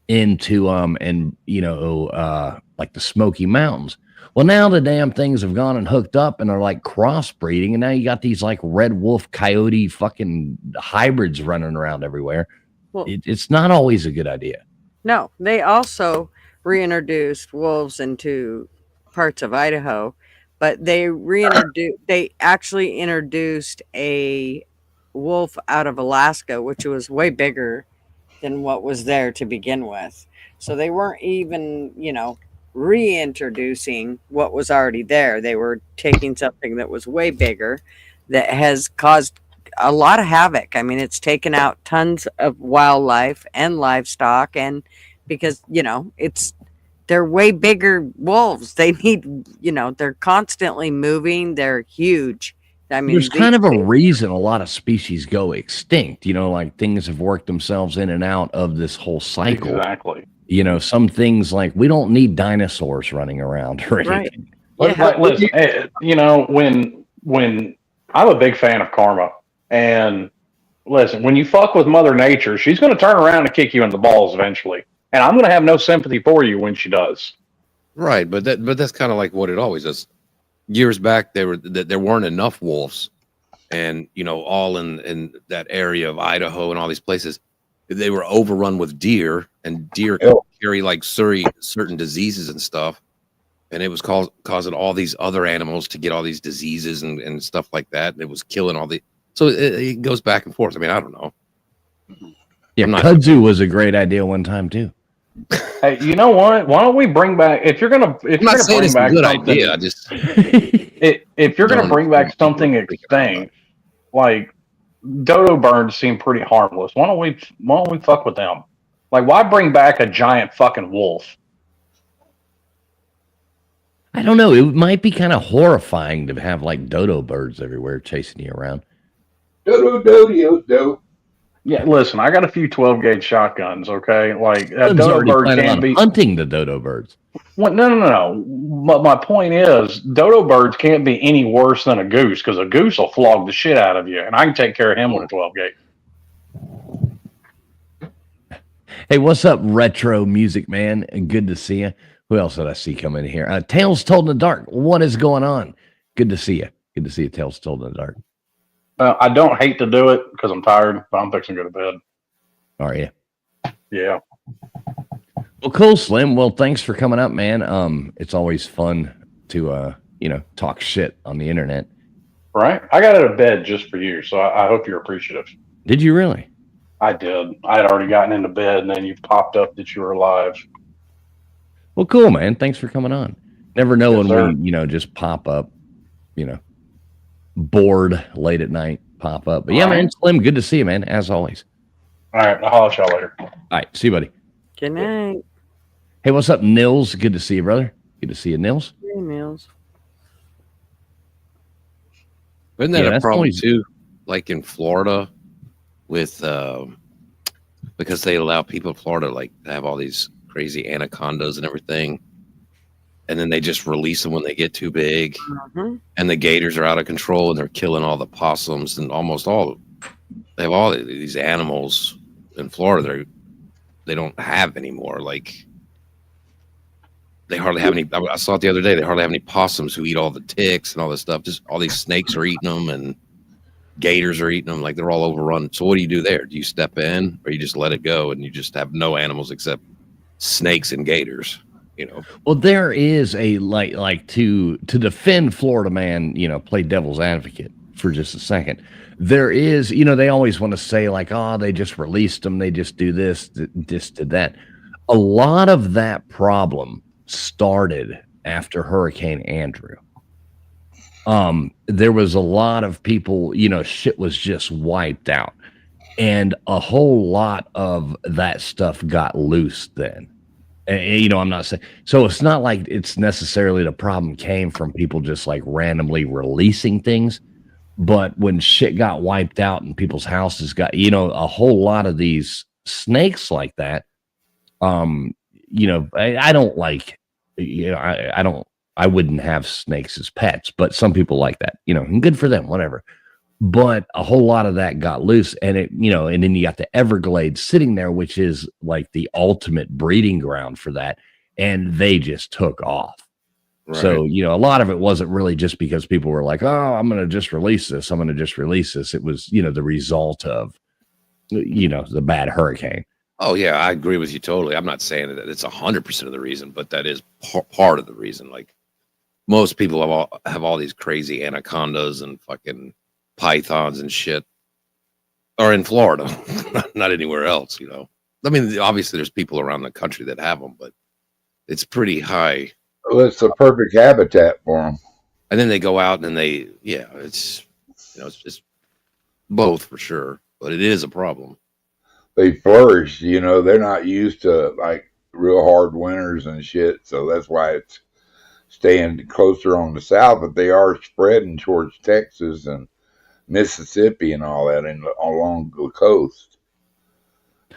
into like the Smoky Mountains. Well, now the damn things have gone and hooked up and are like crossbreeding, and now you got these like red wolf coyote fucking hybrids running around everywhere. Well, It's not always a good idea. no, they also reintroduced wolves into parts of Idaho, but they actually introduced a wolf out of Alaska, which was way bigger than what was there to begin with. So they weren't even, reintroducing what was already there. They were taking something that was way bigger that has caused a lot of havoc. I mean, it's taken out tons of wildlife and livestock, and because they're way bigger wolves. They need, they're constantly moving. They're huge. I mean, There's kind of a reason a lot of species go extinct, like things have worked themselves in and out of this whole cycle. Exactly. Some things like we don't need dinosaurs running around or anything. Right. Listen, when I'm a big fan of karma, and listen, when you fuck with Mother Nature, she's going to turn around and kick you in the balls eventually, and I'm going to have no sympathy for you when she does. Right, but that's kind of like what it always is. Years back, there weren't enough wolves, and all in that area of Idaho and all these places, they were overrun with deer, and deer carry like certain diseases and stuff, and it was causing all these other animals to get all these diseases and stuff like that, and it was killing all the. So it goes back and forth. I mean, I don't know. Yeah, kudzu was a great idea one time too. Hey, you know what? Why don't we bring back if you're gonna I'm not saying bring it's back a good something, idea. I just if you're gonna Don't- bring back something extinct, like dodo birds seem pretty harmless. Why don't we fuck with them? Like, why bring back a giant fucking wolf? I don't know. It might be kind of horrifying to have like dodo birds everywhere chasing you around. Dodo. Yeah, listen, I got a few 12-gauge shotguns. Okay, like a Doug's dodo already bird planning can't on be. hunting the dodo birds. Well, no. But my point is, dodo birds can't be any worse than a goose because a goose will flog the shit out of you, and I can take care of him with a 12-gauge. Hey, what's up, Retro Music Man? And good to see you. Who else did I see come in here? Tales Told in the Dark. What is going on? Good to see you. Good to see you. Tales told in the dark. I don't hate to do it because I'm tired, but I'm fixing to go to bed. Are you? Yeah. Well, cool, Slim. Well, thanks for coming up, man. It's always fun to talk shit on the internet. Right. I got out of bed just for you, so I hope you're appreciative. Did you really? I did. I had already gotten into bed, and then you popped up that you were alive. Well, cool, man. Thanks for coming on. Never know Yes, when we, just pop up, bored late at night, pop up. But yeah, man, Slim, good to see you, man, as always. All right. I'll holler at y'all later. All right. See you, buddy. Good night. Hey, what's up, Nils? Good to see you, brother. Good to see you, Nils. Hey, Nils. Isn't that Yeah, a that's problem always- too? Like in Florida, with because they allow people in Florida like to have all these crazy anacondas and everything, and then they just release them when they get too big, and the gators are out of control and they're killing all the possums and they have all these animals in Florida they don't have anymore. Like they hardly have any. I saw it the other day. They hardly have any possums who eat all the ticks and all this stuff. Just all these snakes are eating them and gators are eating them. Like they're all overrun. So what do you do there? Do you step in or you just let it go and you just have no animals except snakes and gators? Well, there is a like to defend Florida man, play devil's advocate for just a second. There is, they always want to say like, oh, they just released them. They just do this, just did that. A lot of that problem started after Hurricane Andrew. There was a lot of people, shit was just wiped out, and a whole lot of that stuff got loose then. And, I'm not saying so. It's not like it's necessarily the problem came from people just like randomly releasing things, but when shit got wiped out and people's houses got, a whole lot of these snakes like that. I don't like. I wouldn't have snakes as pets, but some people like that, and good for them, whatever. But a whole lot of that got loose, and and then you got the Everglades sitting there, which is like the ultimate breeding ground for that. And they just took off. Right. So, a lot of it wasn't really just because people were like, oh, I'm going to just release this. I'm going to just release this. It was, the result of, the bad hurricane. Oh yeah, I agree with you totally. I'm not saying that it's 100% of the reason, but that is part of the reason. Like most people have all these crazy anacondas and fucking pythons and shit are in Florida, not anywhere else. I mean, obviously there's people around the country that have them, but it's pretty high. Well, it's the perfect habitat for them. And then they go out and it's both for sure, but it is a problem. They flourish, they're not used to like real hard winters and shit. So that's why it's staying closer on the south, but they are spreading towards Texas and Mississippi and all that and along the coast.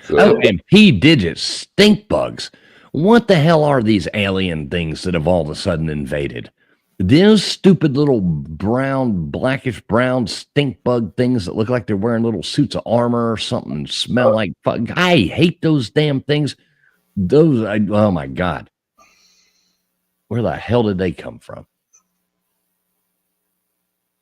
So, and P digits, stink bugs. What the hell are these alien things that have all of a sudden invaded? Those stupid little blackish brown stink bug things that look like they're wearing little suits of armor or something, smell like fuck. I hate those damn things. Oh my God. Where the hell did they come from?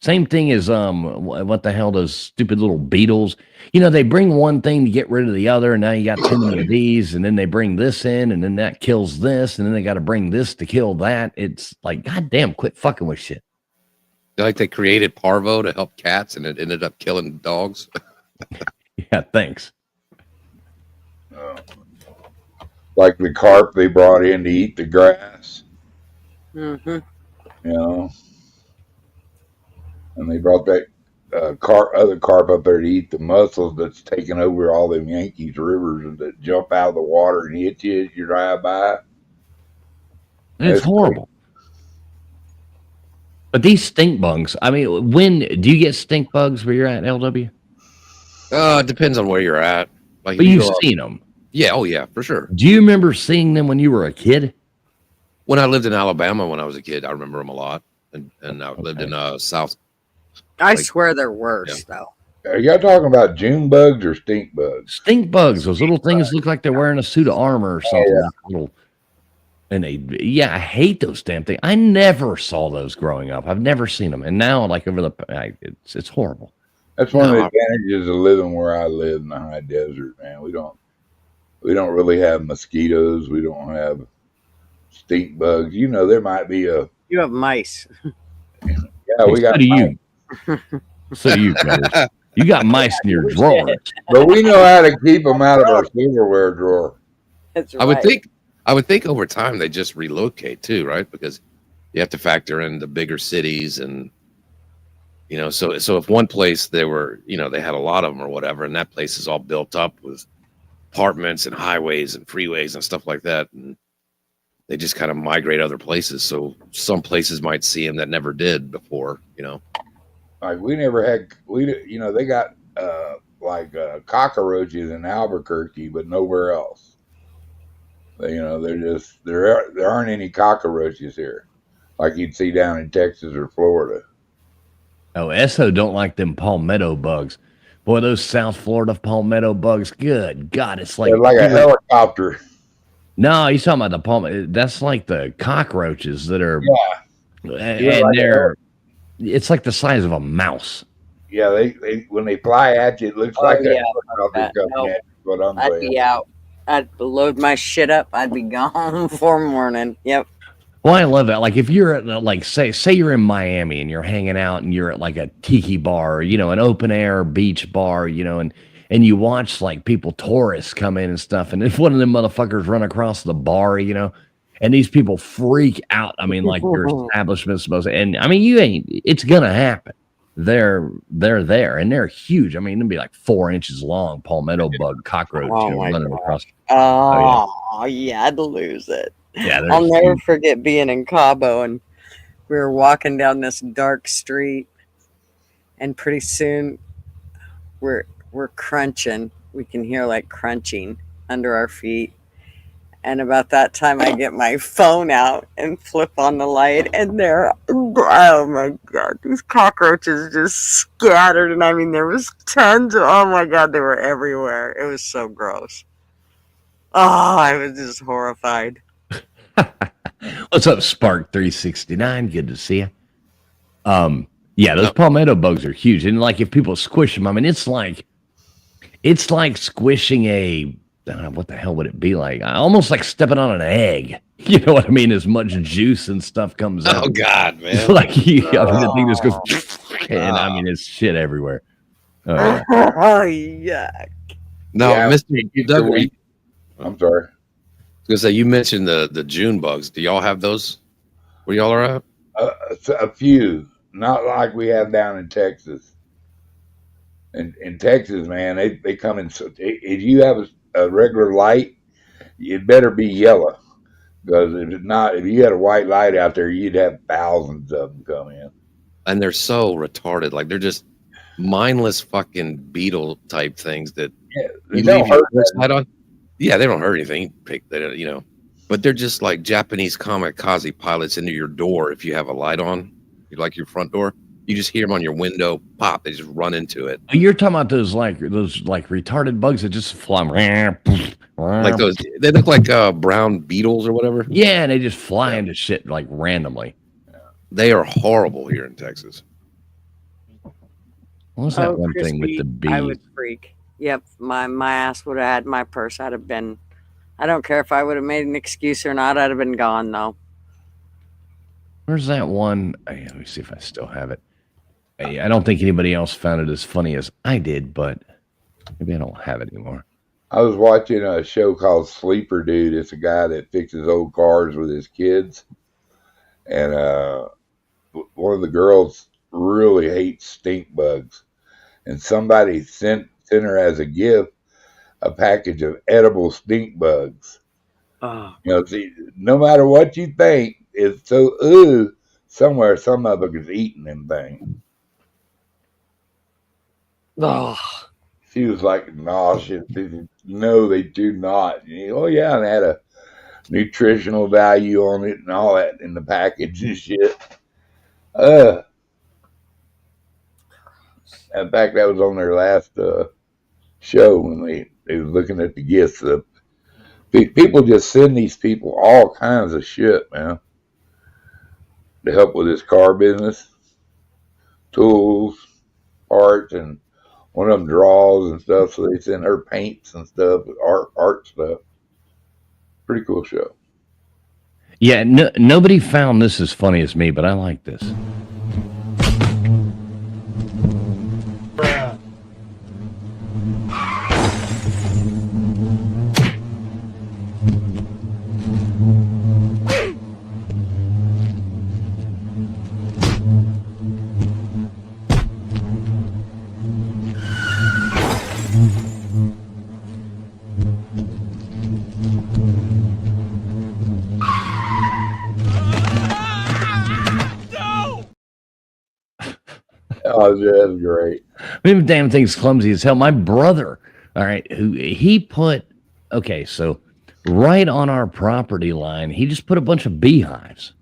Same thing as what the hell, those stupid little beetles. They bring one thing to get rid of the other, and now you got too many of these, and then they bring this in, and then that kills this, and then they got to bring this to kill that. It's like, goddamn, quit fucking with shit. Like they created parvo to help cats, and it ended up killing dogs. Yeah, thanks. Like the carp they brought in to eat the grass. Mm-hmm. And they brought that other carp up there to eat the mussels that's taking over all them Yankees rivers that jump out of the water and hit you as you drive by. It's horrible. But these stink bugs, I mean, when do you get stink bugs where you're at, LW? It depends on where you're at. Like, but you've seen them. Yeah, oh yeah, for sure. Do you remember seeing them when you were a kid? When I lived in Alabama when I was a kid, I remember them a lot. And I lived in South. I swear they're worse, though. Are y'all talking about June bugs or stink bugs? Stink bugs. Those little things look like they're wearing a suit of armor or something. And I hate those damn things. I never saw those growing up. I've never seen them, and now like it's horrible. That's one of the advantages of living where I live in the high desert, man. We don't really have mosquitoes. We don't have stink bugs. You know, there might be a. You have mice. Yeah, we got. So do you. So do you, brothers. You got mice in your drawers. But we know how to keep them out of our silverware drawer. That's right. I would think over time they just relocate too, right? Because you have to factor in the bigger cities, and you know, so if one place they were, you know, they had a lot of them or whatever, and that place is all built up with apartments and highways and freeways and stuff like that, and they just kind of migrate other places. So some places might see them that never did before, you know. Like we never had, you know, they got cockroaches in Albuquerque, but nowhere else. You know, there aren't any cockroaches here, like you'd see down in Texas or Florida. Oh, Esso don't like them palmetto bugs. Boy, those South Florida palmetto bugs, good God, it's like... They're like a helicopter. No, you're talking about the palmetto. That's like the cockroaches that are... Yeah. And they're... It's like the size of a mouse. Yeah, they when they fly at you, it looks like a helicopter coming at you. What I'm I'd saying. be out. I'd load my shit up. I'd be gone before morning. Yep. Well, I love that. Like if you're at like say you're in Miami and you're hanging out and you're at like a tiki bar, or, you know, an open air beach bar, you know, and you watch like tourists come in and stuff, and if one of them motherfuckers run across the bar, you know, and these people freak out. I mean, like your establishment's supposed to, and I mean, it's gonna happen. They're there and they're huge. I mean, they'd be like 4 inches long, palmetto bug cockroach, Oh you know, my running God. across. Oh, yeah, I'd lose it. Yeah, they're I'll never huge. forget being in Cabo, and we were walking down this dark street, and pretty soon we're crunching. We can hear like crunching under our feet. And about that time, I get my phone out and flip on the light, and oh my God, these cockroaches just scattered. And I mean, there was tons oh my God, they were everywhere. It was so gross. Oh, I was just horrified. What's up, Spark 369? Good to see you. Yeah, those palmetto bugs are huge, and like if people squish them, I mean, it's like squishing a. I don't know, what the hell would it be like? Almost like stepping on an egg. You know what I mean? As much juice and stuff comes out. Oh God, man! It's like the thing just goes, and I mean, it's shit everywhere. Oh, yeah. Oh, yuck. No, Yeah, Mr. Doug, I'm sorry. I was gonna say you mentioned the June bugs. Do y'all have those where y'all are at? A few, not like we have down in Texas. In Texas, man, they come in. If you have a regular light, it better be yellow, because if you had a white light out there, you'd have thousands of them come in. And they're so retarded. Like they're just mindless fucking beetle type things that They you don't leave your hurt porch nothing. light on. Yeah, they don't hurt anything. You know, but they're just like Japanese kamikaze pilots into your door. If you have a light on, like your front door, you just hear them on your window pop. They just run into it. You're talking about those retarded bugs that just fly. Like those, they look like brown beetles or whatever. Yeah, and they just fly into shit like randomly. They are horrible here in Texas. What was that Oh, one thing with crispy. the bees? I would freak. Yep, my ass would have had my purse. I'd have been. I don't care if I would have made an excuse or not. I'd have been gone though. Where's that one? Let me see if I still have it. I don't think anybody else found it as funny as I did, but maybe I don't have it anymore. I was watching a show called Sleeper Dude. It's a guy that fixes old cars with his kids, and one of the girls really hates stink bugs, and somebody sent her as a gift a package of edible stink bugs. Oh. You know, see, no matter what you think, it's so somewhere some motherfucker's eating them things. Oh. She was like nauseous. No, they do not. Oh yeah, and it had a nutritional value on it and all that in the package and shit. In fact, that was on their last show when they was looking at the gifts. People just send these people all kinds of shit, man, to help with this car business, tools, parts, and one of them draws and stuff. So they send her paints and stuff, art stuff. Pretty cool show. Yeah, nobody found this as funny as me, but I like this. Oh, that's great. I mean, the damn thing's clumsy as hell. My brother, all right, he put, okay, so right on our property line, he just put a bunch of beehives.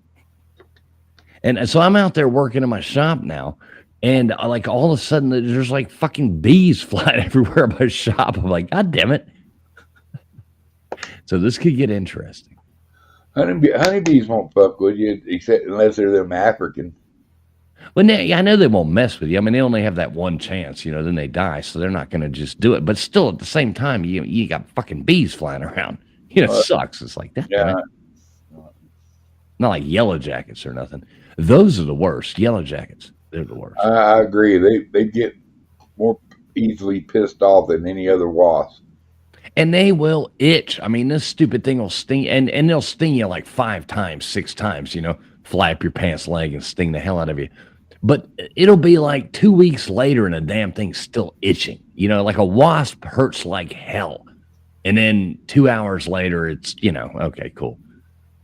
And so I'm out there working in my shop now, and like all of a sudden there's like fucking bees flying everywhere in my shop. I'm like, God damn it. So this could get interesting. Honeybees won't fuck with you, except unless they're them African. Well, I know they won't mess with you. I mean, they only have that one chance, then they die, so they're not going to just do it. But still, at the same time, you got fucking bees flying around. It sucks. It's like that. Yeah. Not like yellow jackets or nothing. Those are the worst. Yellow jackets, they're the worst. I agree. They get more easily pissed off than any other wasp. And they will itch. I mean, this stupid thing will sting, and they'll sting you like 5 times, 6 times, fly up your pants leg and sting the hell out of you. But it'll be like 2 weeks later and the damn thing's still itching. Like a wasp hurts like hell. And then 2 hours later, it's, okay, cool.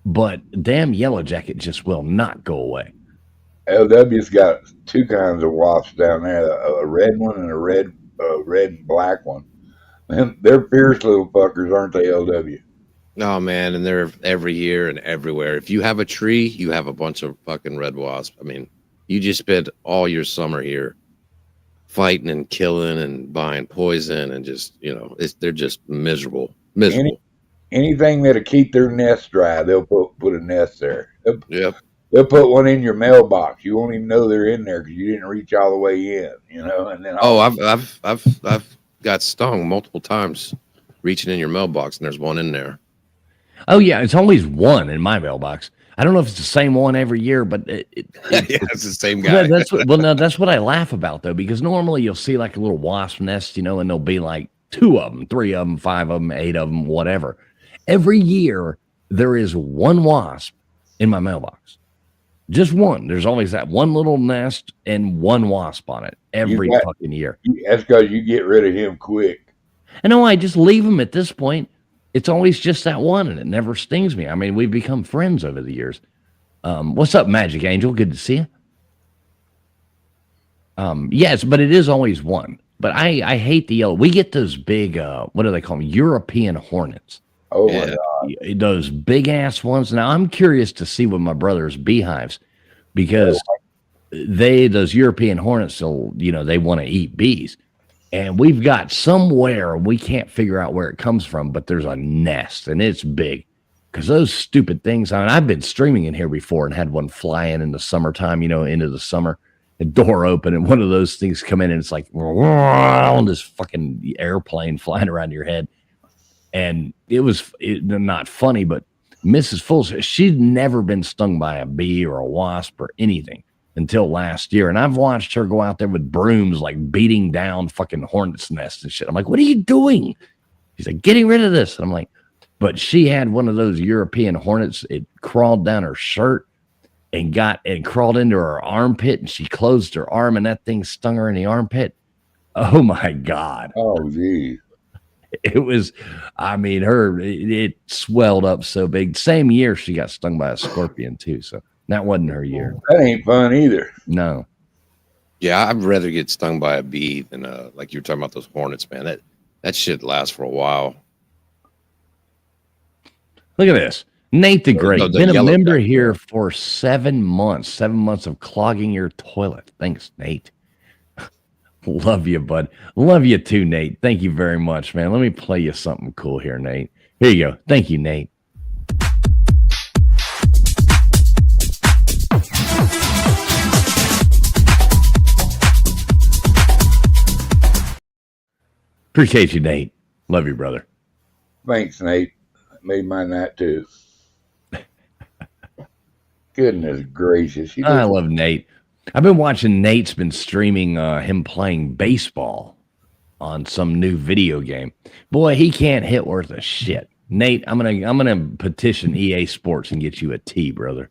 But damn yellow jacket just will not go away. LW's got 2 kinds of wasps down there, a red one and a red and black one. And they're fierce little fuckers, aren't they, LW? Oh, man, and they're every year and everywhere. If you have a tree, you have a bunch of fucking red wasps. I mean, you just spend all your summer here fighting and killing and buying poison and just, they're just miserable. Anything that'll keep their nest dry, they'll put a nest there. Yep. They'll put one in your mailbox. You won't even know they're in there because you didn't reach all the way in, And then I've got stung multiple times reaching in your mailbox, and there's one in there. Oh yeah, it's always one in my mailbox. I don't know if it's the same one every year, but it's the same guy. That's what I laugh about though, because normally you'll see like a little wasp nest, and there'll be like 2 of them, 3 of them, 5 of them, 8 of them, whatever. Every year there is one wasp in my mailbox. Just one. There's always that one little nest and one wasp on it every fucking year. That's because you get rid of him quick. I know. I just leave him at this point. It's always just that one, and it never stings me. I mean, we've become friends over the years. What's up, Magic Angel? Good to see you. Yes, but it is always one. But I hate the yellow. We get those big, what do they call them? European hornets. Oh, yeah. My God. Those big-ass ones. Now, I'm curious to see what my brother's beehives, because those European hornets, they want to eat bees. And we've got somewhere, we can't figure out where it comes from, but there's a nest, and it's big. Because those stupid things, I've been streaming in here before and had one fly in the summertime, into the summer, the door open, and one of those things come in, and it's like, this fucking airplane flying around your head. And it was not funny, but Mrs. Fools, she'd never been stung by a bee or a wasp or anything until last year. And I've watched her go out there with brooms, like beating down fucking hornets' nests and shit. I'm like, what are you doing? She's like, getting rid of this. And I'm like, but she had one of those European hornets. It crawled down her shirt and crawled into her armpit, and she closed her arm, and that thing stung her in the armpit. Oh my God. Oh, geez. It was, it swelled up so big. Same year she got stung by a scorpion too. So that wasn't her year. That ain't fun either. No. Yeah, I'd rather get stung by a bee than like you were talking about those hornets, man. That shit lasts for a while. Look at this. Nate the Great. the Been a yellow member guy. here for 7 months. 7 months of clogging your toilet. Thanks, Nate. Love you, bud. Love you too, Nate. Thank you very much, man. Let me play you something cool here, Nate. Here you go. Thank you, Nate. Appreciate you, Nate. Love you, brother. Thanks, Nate. Made my night too. Goodness gracious. I love Nate. I've been watching Nate's been streaming him playing baseball on some new video game. Boy, he can't hit worth a shit. Nate, I'm gonna petition EA Sports and get you a T, brother.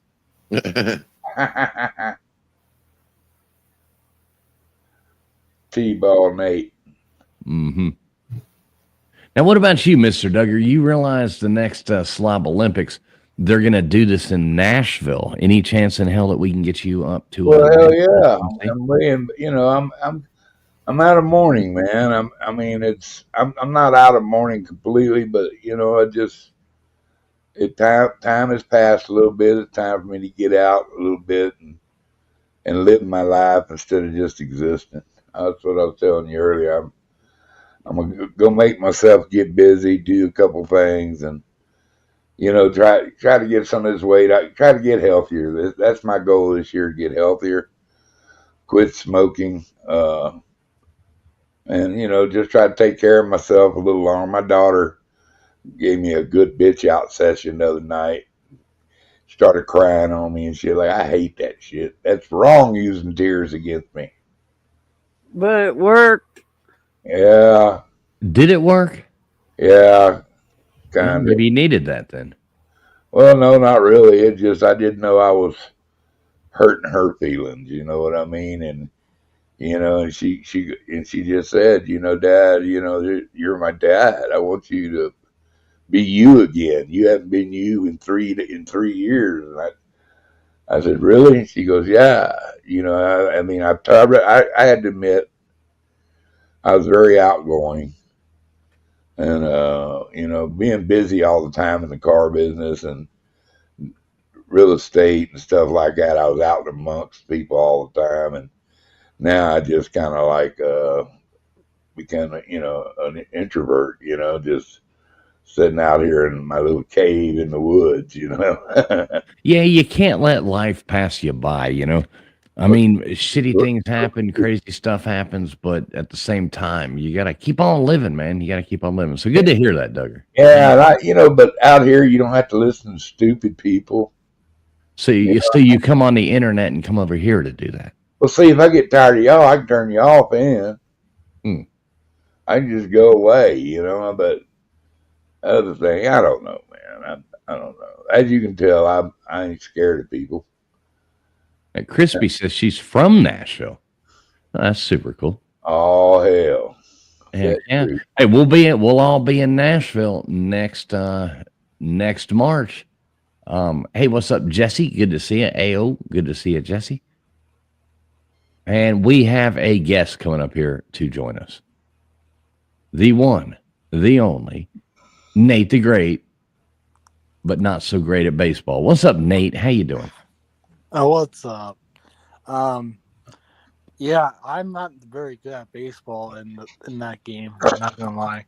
T-ball Nate. Mm-hmm. Now, what about you, Mr. Duggar? You realize the next Slob Olympics, they're going to do this in Nashville. Any chance in hell that we can get you up to? Well, hell yeah! I'm laying, I'm out of mourning, man. I'm not out of mourning completely, but time has passed a little bit. It's time for me to get out a little bit and live my life instead of just existing. That's what I was telling you earlier. I'm gonna go make myself get busy, do a couple things, and try to get some of this weight out. Try to get healthier. That's my goal this year: to get healthier, quit smoking, and just try to take care of myself a little longer. My daughter gave me a good bitch out session the other night. Started crying on me and shit. Like, I hate that shit. That's wrong, using tears against me. But it worked. Yeah. Did it work? Yeah. Kind of. Maybe you needed that then. Well, no, not really. It just, I didn't know I was hurting her feelings. You know what I mean? And, and she just said, Dad, you're my dad. I want you to be you again. You haven't been you in 3 years. And I said, really? She goes, yeah. I had to admit, I was very outgoing, and being busy all the time in the car business and real estate and stuff like that. I was out amongst people all the time, and now I just kind of like became an introvert. Just sitting out here in my little cave in the woods. Yeah, you can't let life pass you by. I mean, shitty things happen, crazy stuff happens, but at the same time, you got to keep on living, man. You got to keep on living. So good to hear that, Duggar. Yeah, but out here, you don't have to listen to stupid people. So you come on the internet and come over here to do that. Well, see, if I get tired of y'all, I can turn you off in. I can just go away, but other thing, I don't know, man. I don't know. As you can tell, I ain't scared of people. Crispy says she's from Nashville. Oh, that's super cool. Oh hell! Yeah. Hey, we'll all be in Nashville next March. Hey, what's up, Jesse? Good to see you. AO, good to see you, Jesse. And we have a guest coming up here to join us. The one, the only, Nate the Great, but not so great at baseball. What's up, Nate? How you doing? Oh, what's up? Yeah, I'm not very good at baseball in that game. I'm not gonna lie.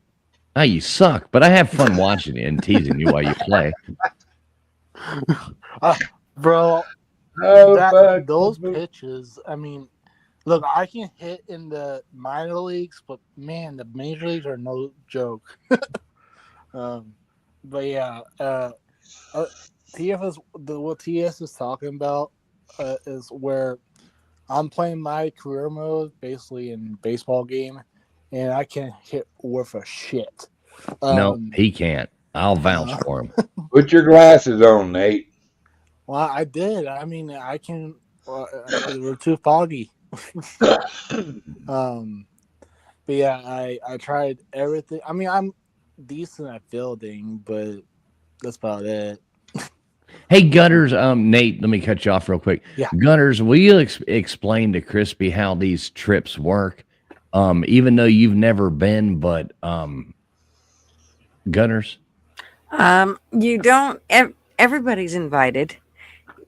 Oh, you suck, but I have fun watching you and teasing you while you play. Bro, those pitches, I mean, look, I can hit in the minor leagues, but man, the major leagues are no joke. But yeah, what TS is talking about is where I'm playing my career mode, basically in baseball game, and I can't hit worth a shit. No, he can't. I'll vouch for him. Put your glasses on, Nate. Well, I did. I mean, I can. We're too foggy. But yeah, I tried everything. I mean, I'm decent at fielding, but that's about it. Hey, Gutters, Nate, let me cut you off real quick. Yeah. Gutters, will you explain to Crispy how these trips work? Even though you've never been, but Gutters? You don't, everybody's invited.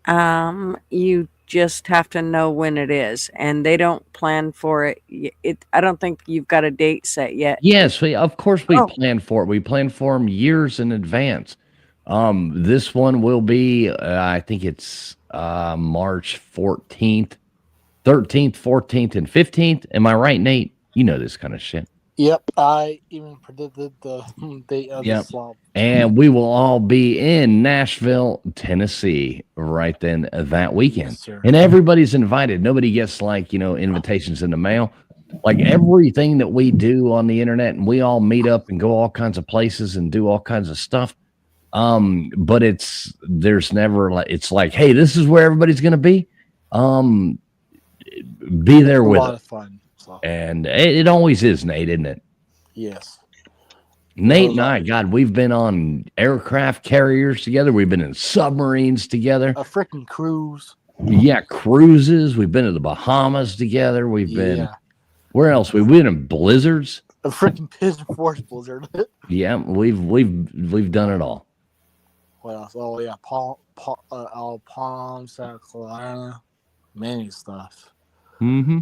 You just have to know when it is, and they don't plan for it. I don't think you've got a date set yet. Yes, of course we Oh. plan for it. We plan for them years in advance. This one will be, I think it's March 14th, 13th, 14th, and 15th. Am I right, Nate? You know this kind of shit. Yep, I even predicted the date of the Yep. swap. And we will all be in Nashville, Tennessee, right then that weekend. Yes, sir. And everybody's invited. Nobody gets invitations in the mail. Like everything that we do on the internet, and we all meet up and go all kinds of places and do all kinds of stuff. But there's never it's like, hey, this is where everybody's gonna be. Be there A with lot us. of fun. So, And it always is, Nate, isn't it? yes. Nate and I, God, we've been on aircraft carriers together. We've been in submarines together. A freaking cruise. Yeah, cruises. We've been to the Bahamas together. We've been Yeah. where else? We've been in blizzards. A freaking Pigeon Force blizzard. Yeah, we've done it all. What else? Oh yeah, Palm, South Carolina, many stuff. Mm-hmm.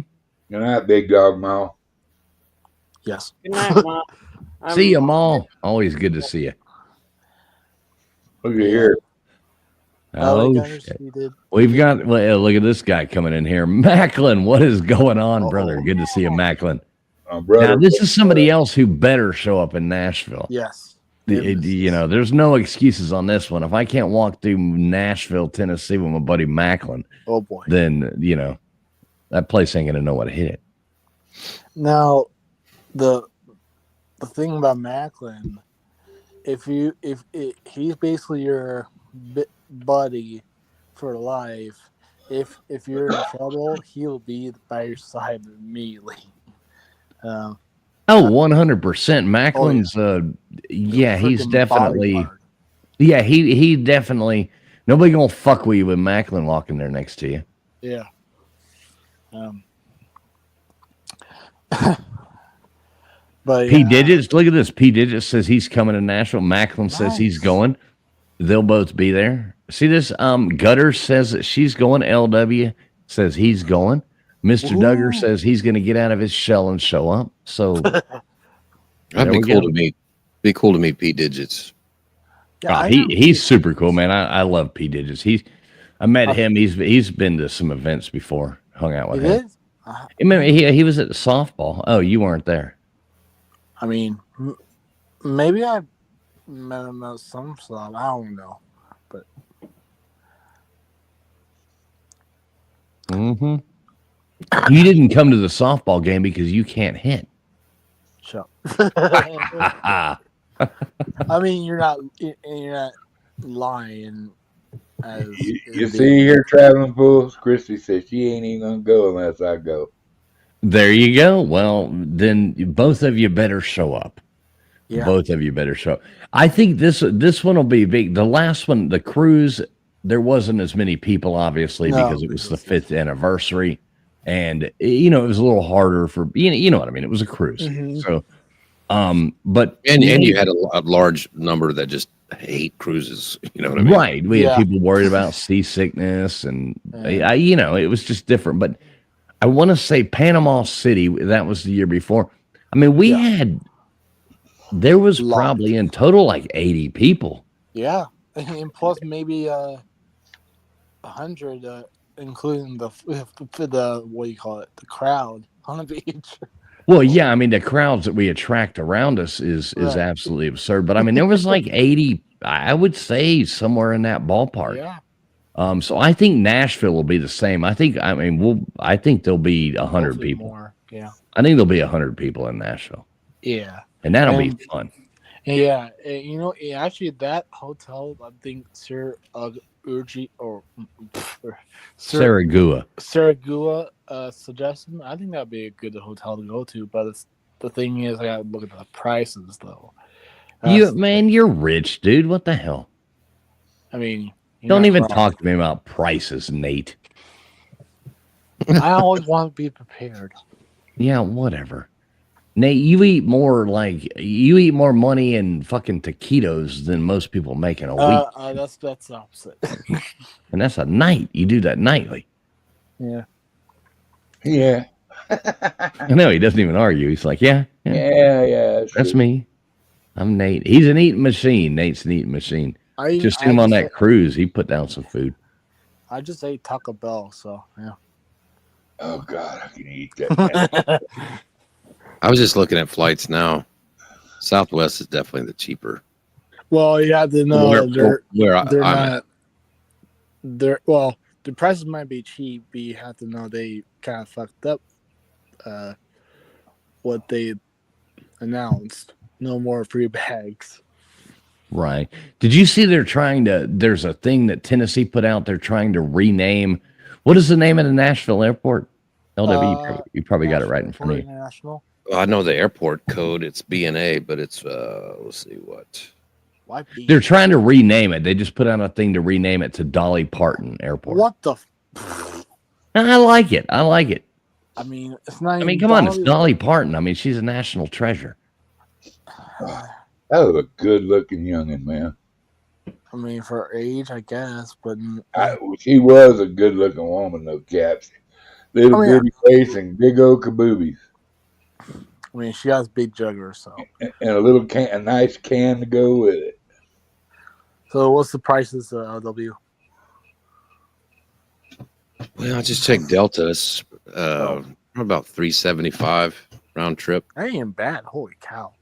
Good night, big dog Mo. Yes. Good night, Mom. See you, Maul. Always good to see you. Look at here. Oh, guys, shit. we did. We've got, look at this guy coming in here. Macklin, what is going on, brother? Good to see you, Macklin. Brother, Now, this is somebody else who better show up in Nashville. Yes. There's no excuses on this one. If I can't walk through Nashville, Tennessee with my buddy Macklin, Oh boy. then, that place ain't going to know what to hit it. Now, the thing about Macklin, he's basically your buddy for life. If you're in trouble, he'll be by your side immediately. Oh, 100%. Macklin's, he's freaking definitely, bodyguard. he definitely, nobody going to fuck with you with Macklin walking there next to you. Yeah. But P Digits, look at this. P Digits says he's coming to Nashville. Macklin says he's going. They'll both be there. See this? Gutter says that she's going. LW says he's going. Mr. Duggar says he's going to get out of his shell and show up. So That'd be cool to meet. Be cool to meet P Digits. Yeah, he's super cool, man. I love P Digits. I met him. He's been to some events before. Hung out with him. Remember, he was at the softball. Oh, you weren't there. I mean, maybe I met him at some stuff. I don't know, but Mm-hmm. You didn't come to the softball game because you can't hit. shut. I mean, you're not lying. As You see here, traveling fools. Christy says she ain't even gonna go unless I go. There you go. Well, then both of you better show up. Yeah. Both of you better show up. I think this one will be big. The last one, the cruise, there wasn't as many people, obviously, No, because it was the 5th anniversary. And, it was a little harder for, you know what I mean? It was a cruise. Mhm. So, but. And you had a large number that just hate cruises. You know what I mean? Right. We had people worried about seasickness and, it was just different. But I want to say Panama City, that was the year before. I mean, there was probably in total like 80 people. Yeah, and plus maybe 100, including the what do you call it, the crowd on the beach. Well, yeah, I mean, the crowds that we attract around us is Right. absolutely absurd. But I mean, there was like 80, I would say somewhere in that ballpark. Yeah. So I think Nashville will be the same. I think there'll be 100 Hopefully people. more. Yeah. I think there'll be 100 people in Nashville. Yeah. And that'll be And- fun. Yeah, actually, that hotel, I think Saragua. suggestion. I think that'd be a good hotel to go to. But the thing is, I gotta look at the prices though. You're rich, dude. What the hell? I mean, you're Don't not even wrong. talk to me about prices, Nate. I always want to be prepared. Yeah, whatever. Nate, you eat more money in fucking taquitos than most people make in a week. That's the opposite. And that's a night. You do that nightly. Yeah. Yeah. I know he doesn't even argue. He's like, yeah, Yeah. that's me. I'm Nate. He's an eating machine. Nate's an eating machine. Just seen him on that cruise. He put down some food. I just ate Taco Bell, so yeah. Oh God, I can eat that. I was just looking at flights now. Southwest is definitely the cheaper. Well, you have to know Where they're I'm not. at. Well, the prices might be cheap, but you have to know they kind of fucked up what they announced. No more free bags. Right. Did you see there's a thing that Tennessee put out. They're trying to rename. What is the name of the Nashville airport? LW. You probably got it right in front of you. International. Well, I know the airport code. It's BNA, but it's let's see what. Why B? They're trying to rename it. They just put out a thing to rename it to Dolly Parton Airport. What the? I like it. I mean, it's not. I mean, come on, it's Dolly Parton. I mean, she's a national treasure. That was a good-looking youngin', man. I mean, for her age, I guess, but She was a good-looking woman, though, Caps. Little bitty face and big old kaboobies. I mean, she has big juggers, so. And a nice can to go with it. So, what's the prices, LW? Well, I just checked Delta. It's about $375 round trip. That ain't bad. Holy cow!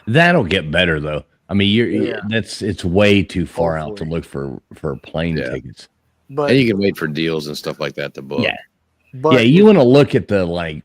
That'll get better though. I mean, it's way too far out to look for plane tickets. But and you can wait for deals and stuff like that to book. Yeah, you want to look at the like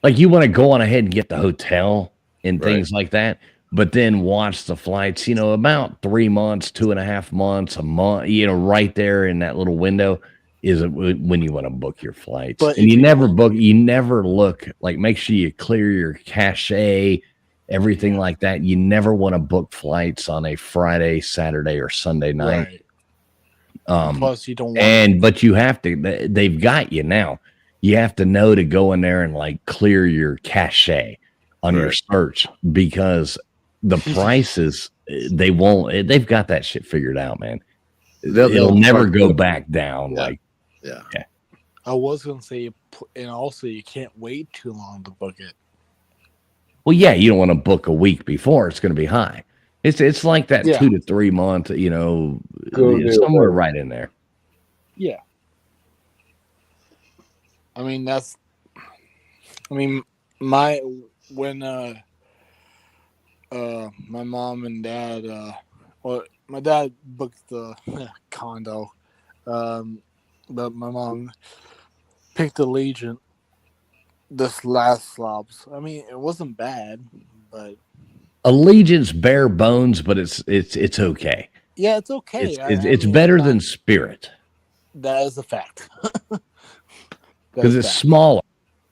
you want to go on ahead and get the hotel and things like that, but then watch the flights. You know, about 3 months, 2.5 months, a month. You know, right there in that little window is when you want to book your flights. But and you never look like. Make sure you clear your cache. Everything like that. You never want to book flights on a Friday, Saturday, or Sunday night. Right. Plus, you don't want but you have to. They've got you now. You have to know to go in there and like clear your cache on your search because the prices they won't. They've got that shit figured out, man. It'll never go back down. Yeah. I was gonna say, and also you can't wait too long to book it. Well, yeah, you don't want to book a week before it's going to be high. It's like that 2 to 3 month, you know, somewhere right in there. Yeah. I mean, when my mom and dad, my dad booked the condo, but my mom picked Allegiant. This last slobs. I mean, it wasn't bad, but Allegiance bare bones, but it's okay. Yeah, it's okay. It's better than Spirit. That is a fact. Because it's smaller.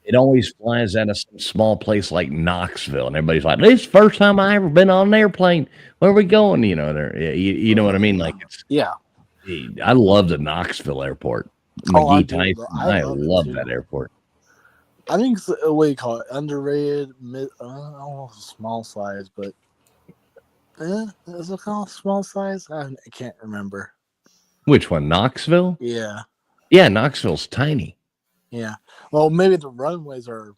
It always flies out of some small place like Knoxville, and everybody's like, "This is the first time I ever been on an airplane. Where are we going?" You know, you know what I mean? Like, I love the Knoxville airport. McGee Tyson. I love that airport. I think it's what do you call it? Underrated, I don't know if it's small size, but is it called small size? I can't remember. Which one? Knoxville? Yeah. Yeah, Knoxville's tiny. Yeah. Well, maybe the runways are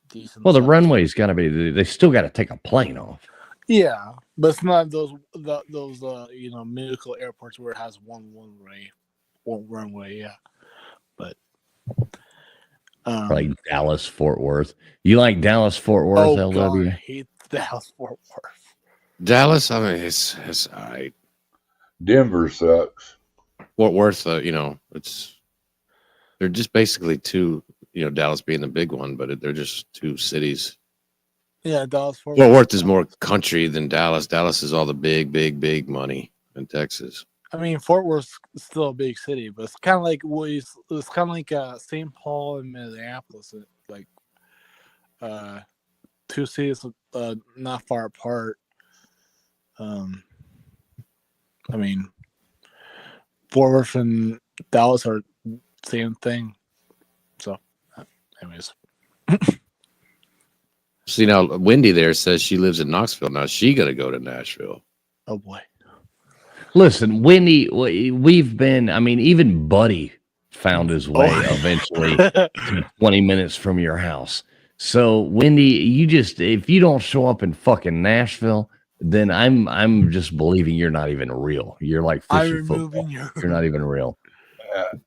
decent. Well, the runway's got to be. They still got to take a plane off. Yeah, but it's not those mythical airports where it has one runway. Yeah, but. Like Dallas, Fort Worth. You like Dallas, Fort Worth, LW? God, I hate Dallas, Fort Worth. Dallas, I mean, it's all right. Denver sucks. Fort Worth, they're just basically two. You know, Dallas being the big one, but they're just two cities. Yeah, Dallas, Fort Worth is more country than Dallas. Dallas is all the big money in Texas. I mean, Fort Worth is still a big city, but it's kind of like St. Paul and Minneapolis, like two cities not far apart. I mean, Fort Worth and Dallas are the same thing. So, anyways. See, now Wendy there says she lives in Knoxville. Now she gonna go to Nashville. Oh boy. Listen, Wendy, we've been, I mean, even Buddy found his way eventually to 20 minutes from your house. So, Wendy, you just, if you don't show up in fucking Nashville, then I'm just believing you're not even real. You're like Fisher football. You're not even real.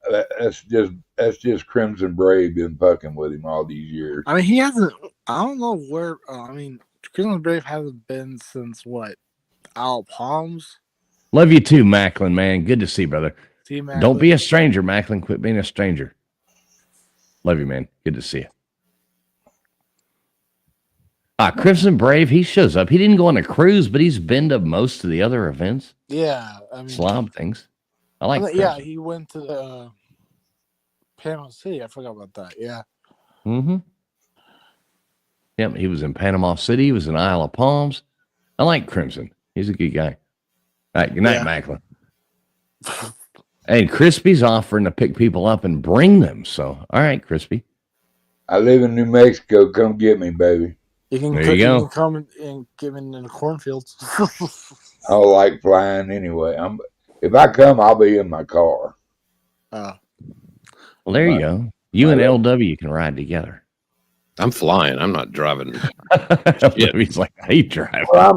That's just Crimson Brave been fucking with him all these years. I mean, he hasn't. I don't know where. I mean, Crimson Brave hasn't been since what? Isle of Palms. Love you too, Macklin, man. Good to see you, brother. See you, Macklin. Don't be a stranger, Macklin. Quit being a stranger. Love you, man. Good to see you. Crimson Brave, he shows up. He didn't go on a cruise, but he's been to most of the other events. Yeah, I mean, Slob things. I like. Yeah, he went to the Panama City. I forgot about that. Yeah. Mm-hmm. Yep, he was in Panama City. He was in Isle of Palms. I like Crimson. He's a good guy. All right, good night, Macklin. Hey, Crispy's offering to pick people up and bring them. So, all right, Crispy. I live in New Mexico. Come get me, baby. You can, There you go. can come and give in the cornfields. I don't like flying anyway. If I come, I'll be in my car. Well, there you go. You and LW can ride together. I'm flying. I'm not driving. He's like, I hate driving. Well,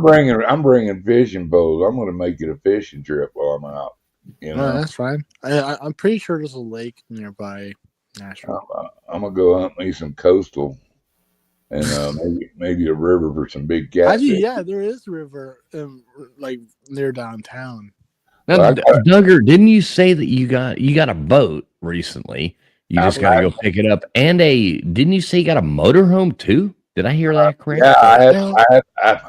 I'm bringing fishing poles. I'm going to make it a fishing trip while I'm out. You know, that's fine. I'm pretty sure there's a lake nearby Nashville. I'm gonna go hunt me some coastal, and maybe a river for some big catfish. Actually, yeah, there is a river, like near downtown. Now, Duggar, didn't you say that you got a boat recently? You just got to go pick it up, and didn't you say you got a motorhome too? Did I hear that correct? Yeah,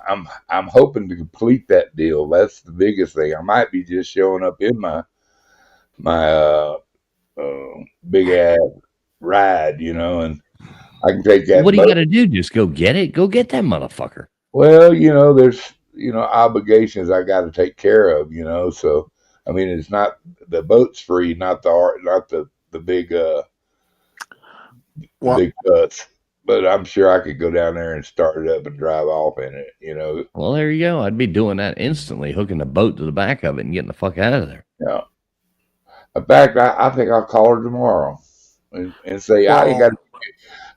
I'm hoping to complete that deal. That's the biggest thing. I might be just showing up in my big ass ride, you know, and I can take that. What do you got to do? Just go get it. Go get that motherfucker. Well, you know, there's obligations I got to take care of, you know. So I mean, it's not the boat's free, not the big big cuts. But I'm sure I could go down there and start it up and drive off in it, you know. Well, there you go. I'd be doing that instantly, hooking the boat to the back of it and getting the fuck out of there. Yeah. In fact, I think I'll call her tomorrow and say, I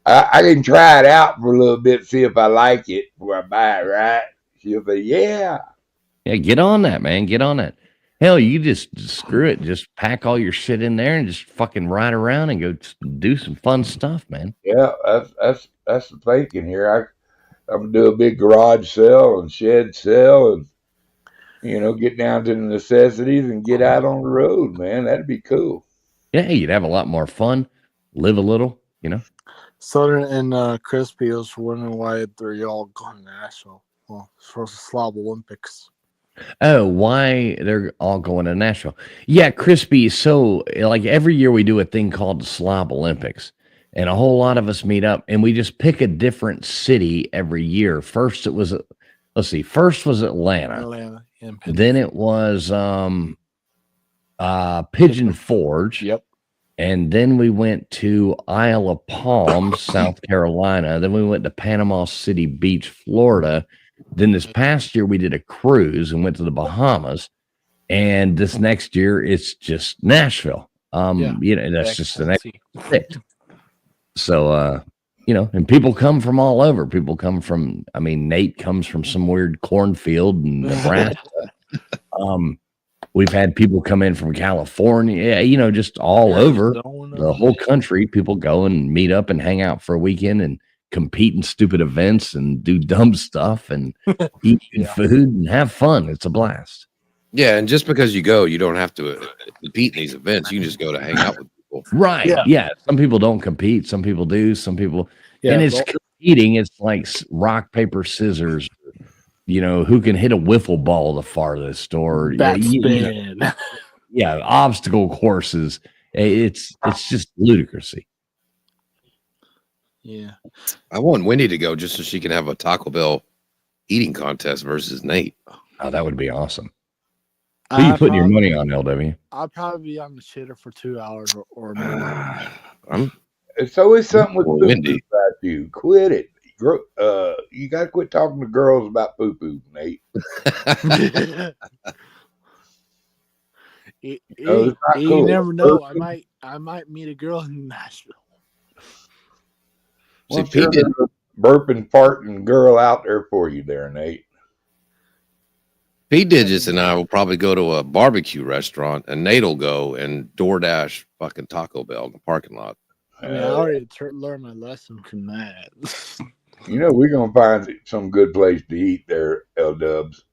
can try it out for a little bit, see if I like it before I buy it, right? She'll say, yeah. Yeah, get on that, man. Get on that. Hell, you just screw it. Just pack all your shit in there and just fucking ride around and go do some fun stuff, man. Yeah, that's the thinking here. I'm gonna do a big garage sale and shed sale, and you know, get down to the necessities and get out on the road, man. That'd be cool. Yeah, you'd have a lot more fun, live a little, you know. Southern and Crispy was wondering why they're all going to Nashville. Well, for the Slob Olympics. Oh, why they're all going to Nashville? Yeah, Crispy. So, like every year we do a thing called the Slob Olympics, and a whole lot of us meet up, and we just pick a different city every year. First, it was First was Atlanta. Then it was Pigeon Forge. Yep. And then we went to Isle of Palms, South Carolina. Then we went to Panama City Beach, Florida. Then this past year we did a cruise and went to the Bahamas. And this next year it's just Nashville. You know, that's just the next thing. So you know, and people come from all over. People come from, I mean, Nate comes from some weird cornfield in Nebraska. We've had people come in from California, you know, just all over the whole country. People go and meet up and hang out for a weekend and compete in stupid events and do dumb stuff and eat good food and have fun. It's a blast. Yeah, and just because you go, you don't have to compete in these events. You can just go to hang out with people. Right. Yeah. Some people don't compete. Some people do. Some people. And it's competing. It's like rock, paper, scissors. You know, who can hit a wiffle ball the farthest, or obstacle courses. It's just ludicrousy. Yeah, I want Wendy to go just so she can have a Taco Bell eating contest versus Nate. Oh, that would be awesome. Who are you putting your money on, LW? I'll probably be on the shitter for 2 hours or more. It's always something with Wendy. about you. Quit it. You got to quit talking to girls about poo-poo, Nate. No, it's not You cool. never know. I might meet a girl in Nashville. Well, See, sure, Pete did. there's a burping, farting girl out there for you there, Nate. Pete Digits and I will probably go to a barbecue restaurant, and Nate will go and DoorDash fucking Taco Bell in the parking lot. I mean, I already learned my lesson from that. You know, we're going to find some good place to eat there, L-Dubs.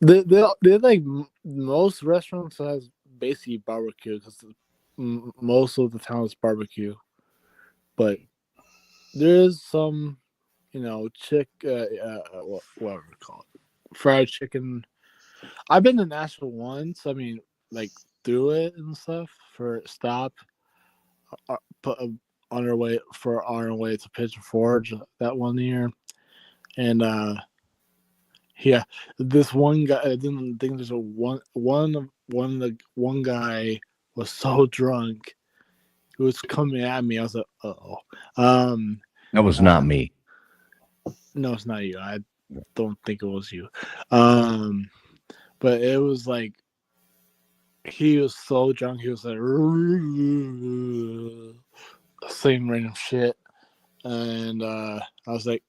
They're like most restaurants has basically barbecue because most of the town is barbecue, but there is some, whatever you call it, fried chicken. I've been to Nashville once. I mean, like through it and stuff for a stop. On our way to Pigeon Forge that one year, and yeah, this one guy. I didn't think there's one guy was so drunk, he was coming at me. I was like, oh, That was not me. no, it's not you. I don't think it was you. But it was like he was so drunk. He was like saying random shit, and I was like,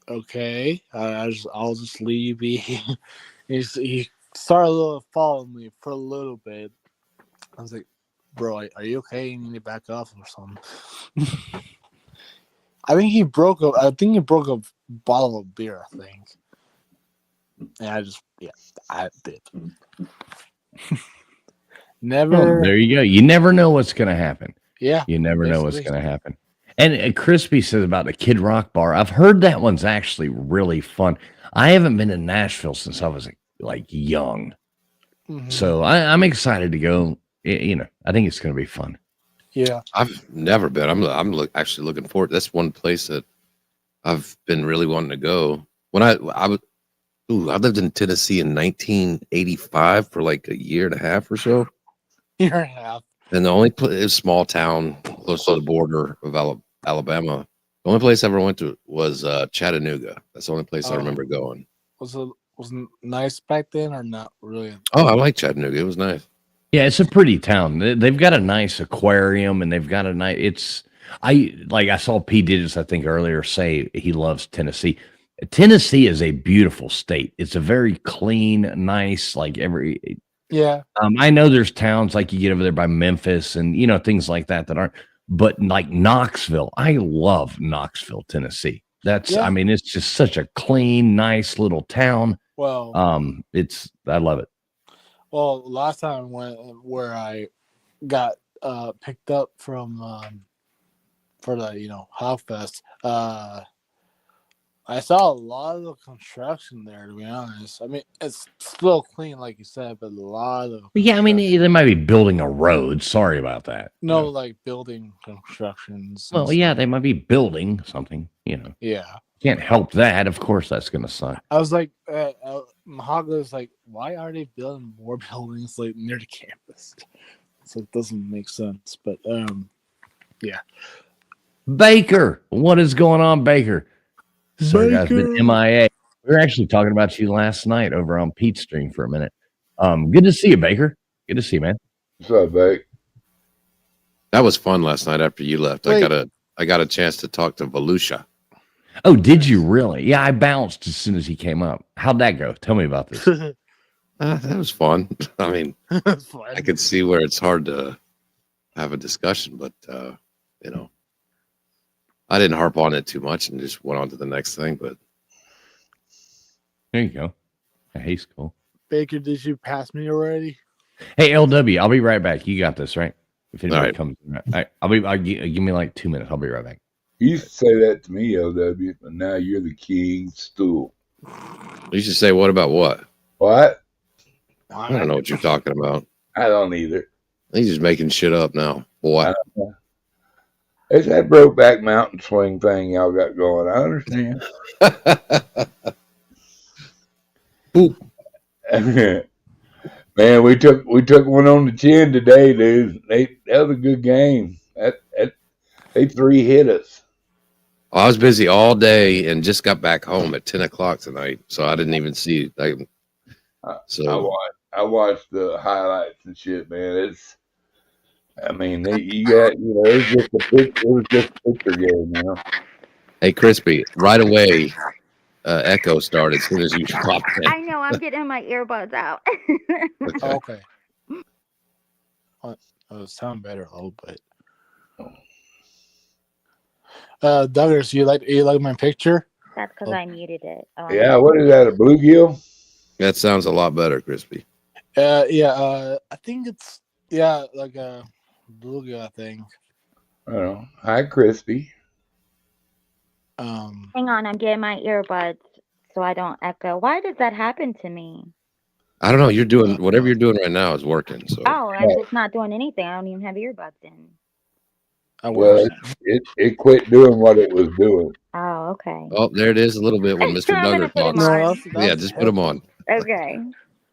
okay, I'll just leave. He started following me for a little bit. I was like, bro, are you okay? You need to back off or something. I think he broke a bottle of beer, I think. And I did. Never. Well, there you go. You never know what's going to happen. Yeah. You never know what's going to happen. And Crispy says about the Kid Rock bar. I've heard that one's actually really fun. I haven't been in Nashville since I was like young. Mhm. So I'm excited to go. I think it's going to be fun. Yeah. I've never been. I'm actually looking forward. That's one place that I've been really wanting to go. When I lived in Tennessee in 1985 for like a year and a half or so. Year and a half. And the only place, a small town close to the border of Alabama. The only place I ever went to was Chattanooga. That's the only place I remember going. Was it nice back then or not really? Oh, I like Chattanooga. It was nice. Yeah, it's a pretty town. They've got a nice aquarium, and they've got a nice. I saw P. Digits, I think earlier, say he loves Tennessee. Tennessee is a beautiful state. It's a very clean, nice, Yeah. I know there's towns like you get over there by Memphis and things like that aren't, but like Knoxville, I love Knoxville, Tennessee. I mean, it's just such a clean, nice little town. Well, I love it. Well, last time I went where I got picked up from for the Hogfest, I saw a lot of the construction there, to be honest. I mean, it's still clean, like you said, but a lot of Yeah, I mean, they might be building a road. Sorry about that. like building constructions. and Well, yeah, they might be building something. Yeah. Can't help that. Of course, that's going to suck. I was like, Mahogany was like, why are they building more buildings like near the campus? So it doesn't make sense. But yeah. Baker, what is going on, Baker? So, guys, been MIA. We were actually talking about you last night over on Pete's stream for a minute. Good to see you, Baker. Good to see you, man. What's up, Bake? That was fun last night after you left. Wait. I got a chance to talk to Volusia. Oh, did you really? Yeah, I bounced as soon as he came up. How'd that go? Tell me about this. That was fun. I mean, That's fine. I could see where it's hard to have a discussion, but I didn't harp on it too much and just went on to the next thing. But There you go. Hey, he's cool. Baker, did you pass me already? Hey, LW, I'll be right back. You got this, right? If anybody right. comes, I'll give me like 2 minutes. I'll be right back. You used to say that to me, LW, but now you're the king stool. you should say, what about what? What? I don't know what you're talking about. I don't either. He's just making shit up now. Boy. It's that Brokeback Mountain swing thing y'all got going. I understand. Man, we took one on the chin today, dude. That was a good game. They 3 hit us. I was busy all day and just got back home at 10 o'clock tonight, so I didn't even see. I I watched the highlights and shit, man. I mean, you got, it was just a picture game, Hey, Crispy, right away, echo started as soon as you popped in. I know. I'm getting my earbuds out. Okay. Sound better a little bit. Douglas, you like my picture? That's because I muted it. Yeah, what is that, a bluegill? That sounds a lot better, Crispy. I think it's like a bluegill thing. Oh, hi, Crispy. Hang on, I'm getting my earbuds so I don't echo. Why does that happen to me? I don't know. You're doing whatever you're doing right now is working. So Oh, I'm just not doing anything. I don't even have earbuds in. Well, it quit doing what it was doing. Oh, okay. Oh, there it is a little bit when Mr. I'm gonna Duggar put 'em talks. on. Yeah, just put him on. Okay.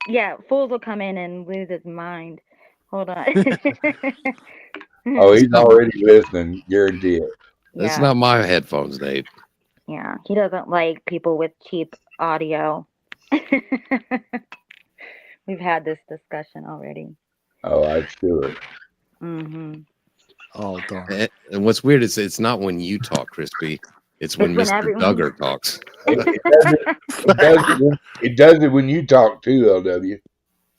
Yeah, fools will come in and lose his mind. Hold on. Oh, he's already listening, guarantee it. That's Yeah. not my headphones, Nate. Yeah, he doesn't like people with cheap audio. We've had this discussion already. Oh, I do it. Mm-hmm. Oh, darn. And what's weird is it's not when you talk, Crispy. It's when It's when Mr. everyone- Duggar talks. It does it when you talk too, LW.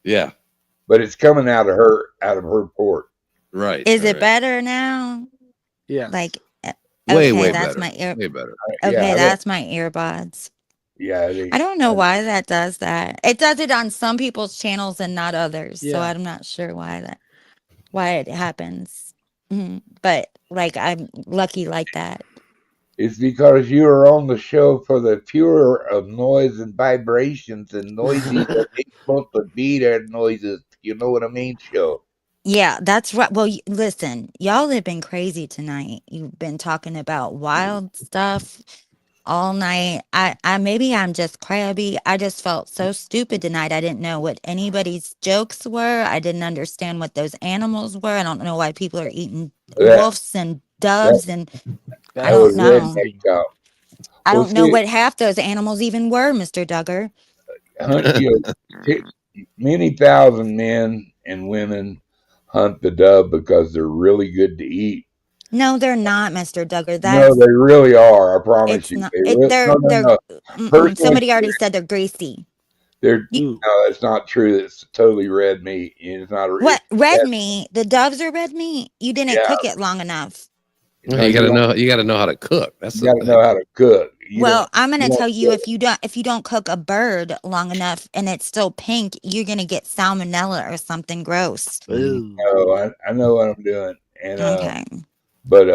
Yeah. But it's coming out of her port. Right. Is it better now? Yeah. Like, Way, okay, way that's better. my ear. Way better. Okay, Yeah, that's my earbuds. Yeah. I don't know why that does that. It does it on some people's channels and not others. So Yeah. I'm not sure why it happens. But like, I'm lucky like that. It's because you are on the show for the pure of noise and vibrations and noises that ain't supposed to be there noises. You know what I mean? Show. Yeah, that's right. Well, listen, y'all have been crazy tonight. You've been talking about wild stuff all night. I maybe I'm just crabby. I just felt so stupid tonight. I didn't know what anybody's jokes were. I didn't understand what those animals were. I don't know why people are eating wolves and doves and I don't know. redneck talk. I Well, don't know see- what half those animals even were, Mr. Duggar. Many thousand men and women hunt the dove because they're really good to eat. No, they're not, Mr. Duggar. No, That's they really are. I promise it's you. not. They They're no. Personally, somebody already said they're greasy. no, that's not true. It's totally red meat. It's not a What red meat? The doves are red meat. You didn't Yeah. cook it long enough. You gotta know. You gotta know how to cook. That's You the got to thing. know how to cook. Well, I'm gonna don't tell you cook. if you don't cook a bird long enough and it's still pink, you're gonna get salmonella or something gross. No, I know what I'm doing. And Okay. but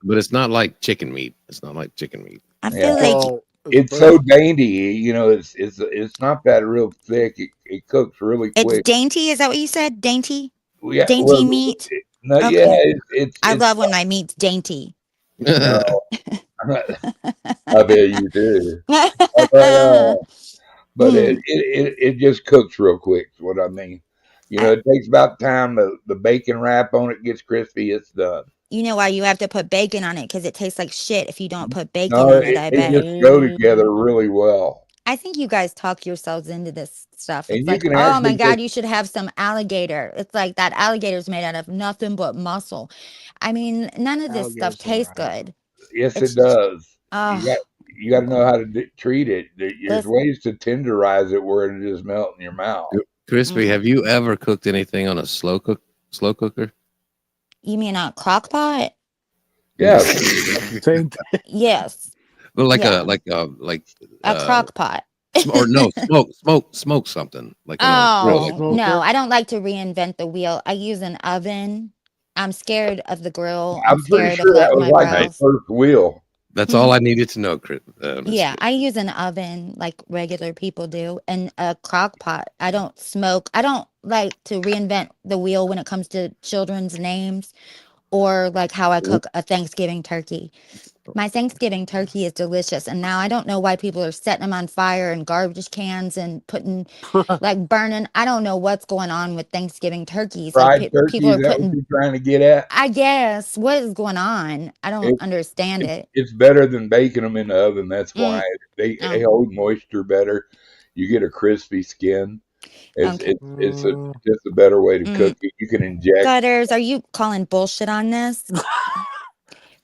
But it's not like chicken meat. It's not like chicken meat. I feel like it's so dainty. You know, it's not that real thick. It cooks really it's quick. dainty. Is that what you said? Dainty? Yeah, Dainty well, meat? No, Okay. yeah, it's I love when my meat's dainty. no. I bet you do. But it just cooks real quick. Is what I mean. You know, it takes about time. The bacon wrap on it gets crispy. It's done. You know why you have to put bacon on it? Because it tastes like shit if you don't put bacon No, on it, I they bet. just go together really well. I think you guys talk yourselves into this stuff. And It's you like, can oh my actually God, get- you should have some alligator. It's like that alligator's made out of nothing but muscle. I mean, none of this stuff tastes good. Yes, It's- it does. Ugh. You got to know how to treat it. There's Listen. ways to tenderize it where it just melt in your mouth. Crispy, have you ever cooked anything on a slow cooker? You mean a crock pot? Yeah. Yes. Well, like Yeah. a A crock pot. or no, smoke something like on a Oh, grill. no, I don't like to reinvent the wheel. I use an oven. I'm scared of the grill. I'm pretty scared sure of that letting was my like the grills. first wheel. That's all I needed to know, Chris. Yeah, I use an oven like regular people do and a crock pot. I don't smoke. I don't like to reinvent the wheel when it comes to children's names or like how I cook a Thanksgiving turkey. My Thanksgiving turkey is delicious. And now I don't know why people are setting them on fire in garbage cans and putting like burning. I don't know what's going on with Thanksgiving turkeys. Fried Like turkey, people is are that what putting, you're trying to get at? I guess, what is going on? I don't It- understand it. It's better than baking them in the oven. That's Mm. why they Oh. hold moisture better. You get a crispy skin. It's just a better way to cook it. You can inject. Gutters, are you calling bullshit on this?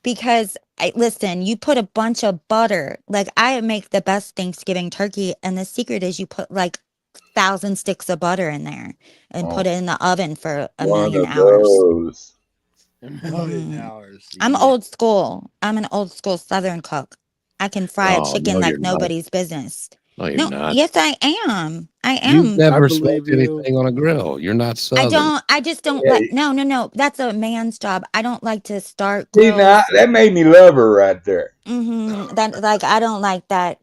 Because listen, you put a bunch of butter. Like I make the best Thanksgiving turkey, and the secret is you put like 1,000 sticks of butter in there and put it in the oven for a million hours. I'm old school. I'm an old school Southern cook. I can fry a chicken like nobody's business. No, you're not. Yes, I am. I am. You've never smoked anything on a grill. You're not Southern. I just don't like. No. That's a man's job. I don't like to start. See, now that made me love her right there. That like I don't like that.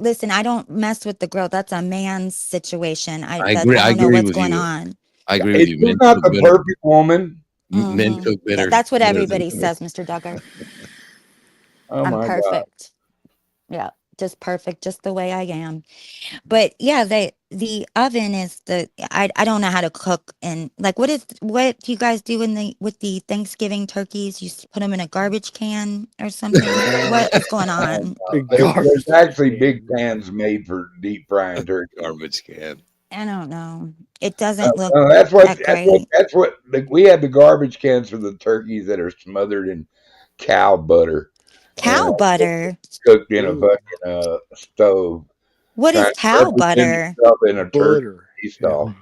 Listen, I don't mess with the grill. That's a man's situation. I agree. I I don't know agree what's with going you. on. I agree with you. You're not the perfect woman. Men cook better. That's what everybody says, Mr. Duggar. Oh I'm my perfect. Yeah, just perfect, just the way I am. But yeah, the oven is I don't know how to cook, and like what do you guys do with the Thanksgiving turkeys? You put them in a garbage can or something? What is going on? There's actually big pans made for deep frying turkey. Garbage can. I don't know. It doesn't look That's what great. we have the garbage cans for the turkeys that are smothered in cow butter. Cow butter Cooked in a fucking stove. What is cow butter? In a turkey stall.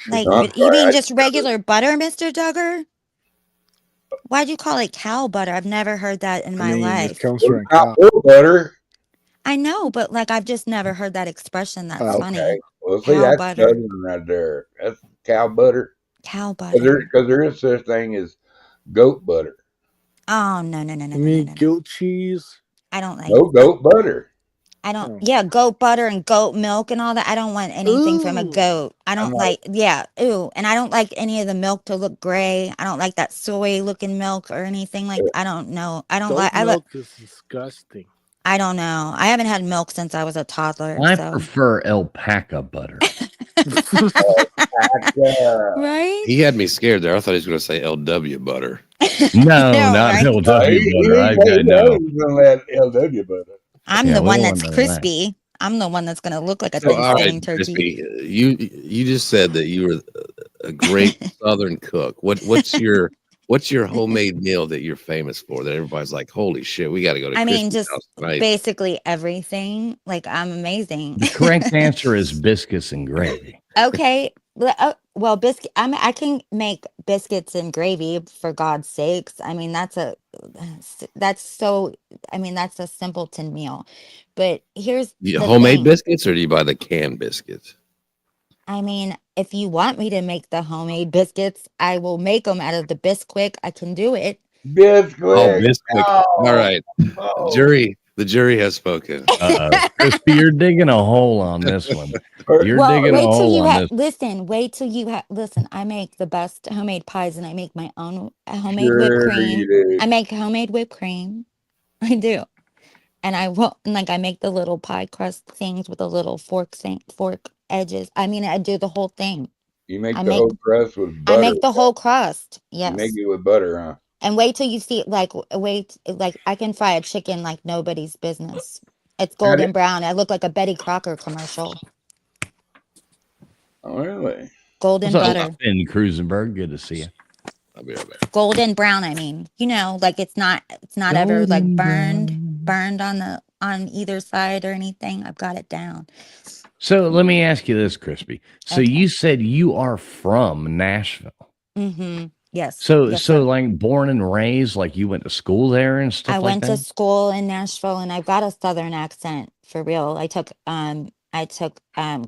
Like you mean just regular butter, Mr. Duggar? Why'd you call it cow butter? I've never heard that in my life. It comes from cow butter. I know, but like I've just never heard that expression. That's funny. Well, see, Cow that's butter. southern right there. That's cow butter. Cow butter. Because there is such thing as goat butter. Oh no. You mean goat cheese? I don't like No goat butter. I don't goat butter and goat milk and all that. I don't want anything from a goat. I don't and I don't like any of the milk to look gray. I don't like that soy looking milk or anything like I don't know. I don't Goat like milk is disgusting. I don't know. I haven't had milk since I was a toddler. I so. prefer alpaca butter. Right? He had me scared there. I thought he was going to say LW butter. No, not LW butter. I know. LW butter. I'm the one that's crispy. I'm the one that's going to look like a Thanksgiving turkey. Crispy, you just said that you were a great Southern cook. What's your homemade meal that you're famous for? That everybody's like, holy shit, we got to go to. I mean, Crispy's just house tonight. basically everything. Like I'm amazing. The correct answer is biscuits and gravy. Okay. Well, biscuit. I can make biscuits and gravy for God's sakes. I mean, that's a simpleton meal. But here's the Homemade thing. biscuits, or do you buy the canned biscuits? I mean, if you want me to make the homemade biscuits, I will make them out of the Bisquick. I can do it. Bisquick. Oh, Bisquick. All right. The jury has spoken. Crispy, you're digging a hole on this one. You're digging a hole on this. Listen, I make the best homemade pies, and I make my own homemade whipped cream. I make homemade whipped cream. I do. And I make the little pie crust things with the little fork edges. I mean, I do the whole thing. You make the whole crust with butter. I make the whole crust. Yes. You make it with butter, huh? And wait till you see it. I can fry a chicken like nobody's business. It's golden brown. I look like a Betty Crocker commercial. Oh, really? Golden What's up, butter. Ben Krusenberg, good to see you. I'll be right back. Golden brown. I mean, like it's not ever like burned on either side or anything. I've got it down. So let me ask you this, Crispy. So you said you are from Nashville. Mm-hmm. Yes. So Yes, like born and raised, like you went to school there and stuff I like went that? to school in Nashville, and I've got a Southern accent for real. I took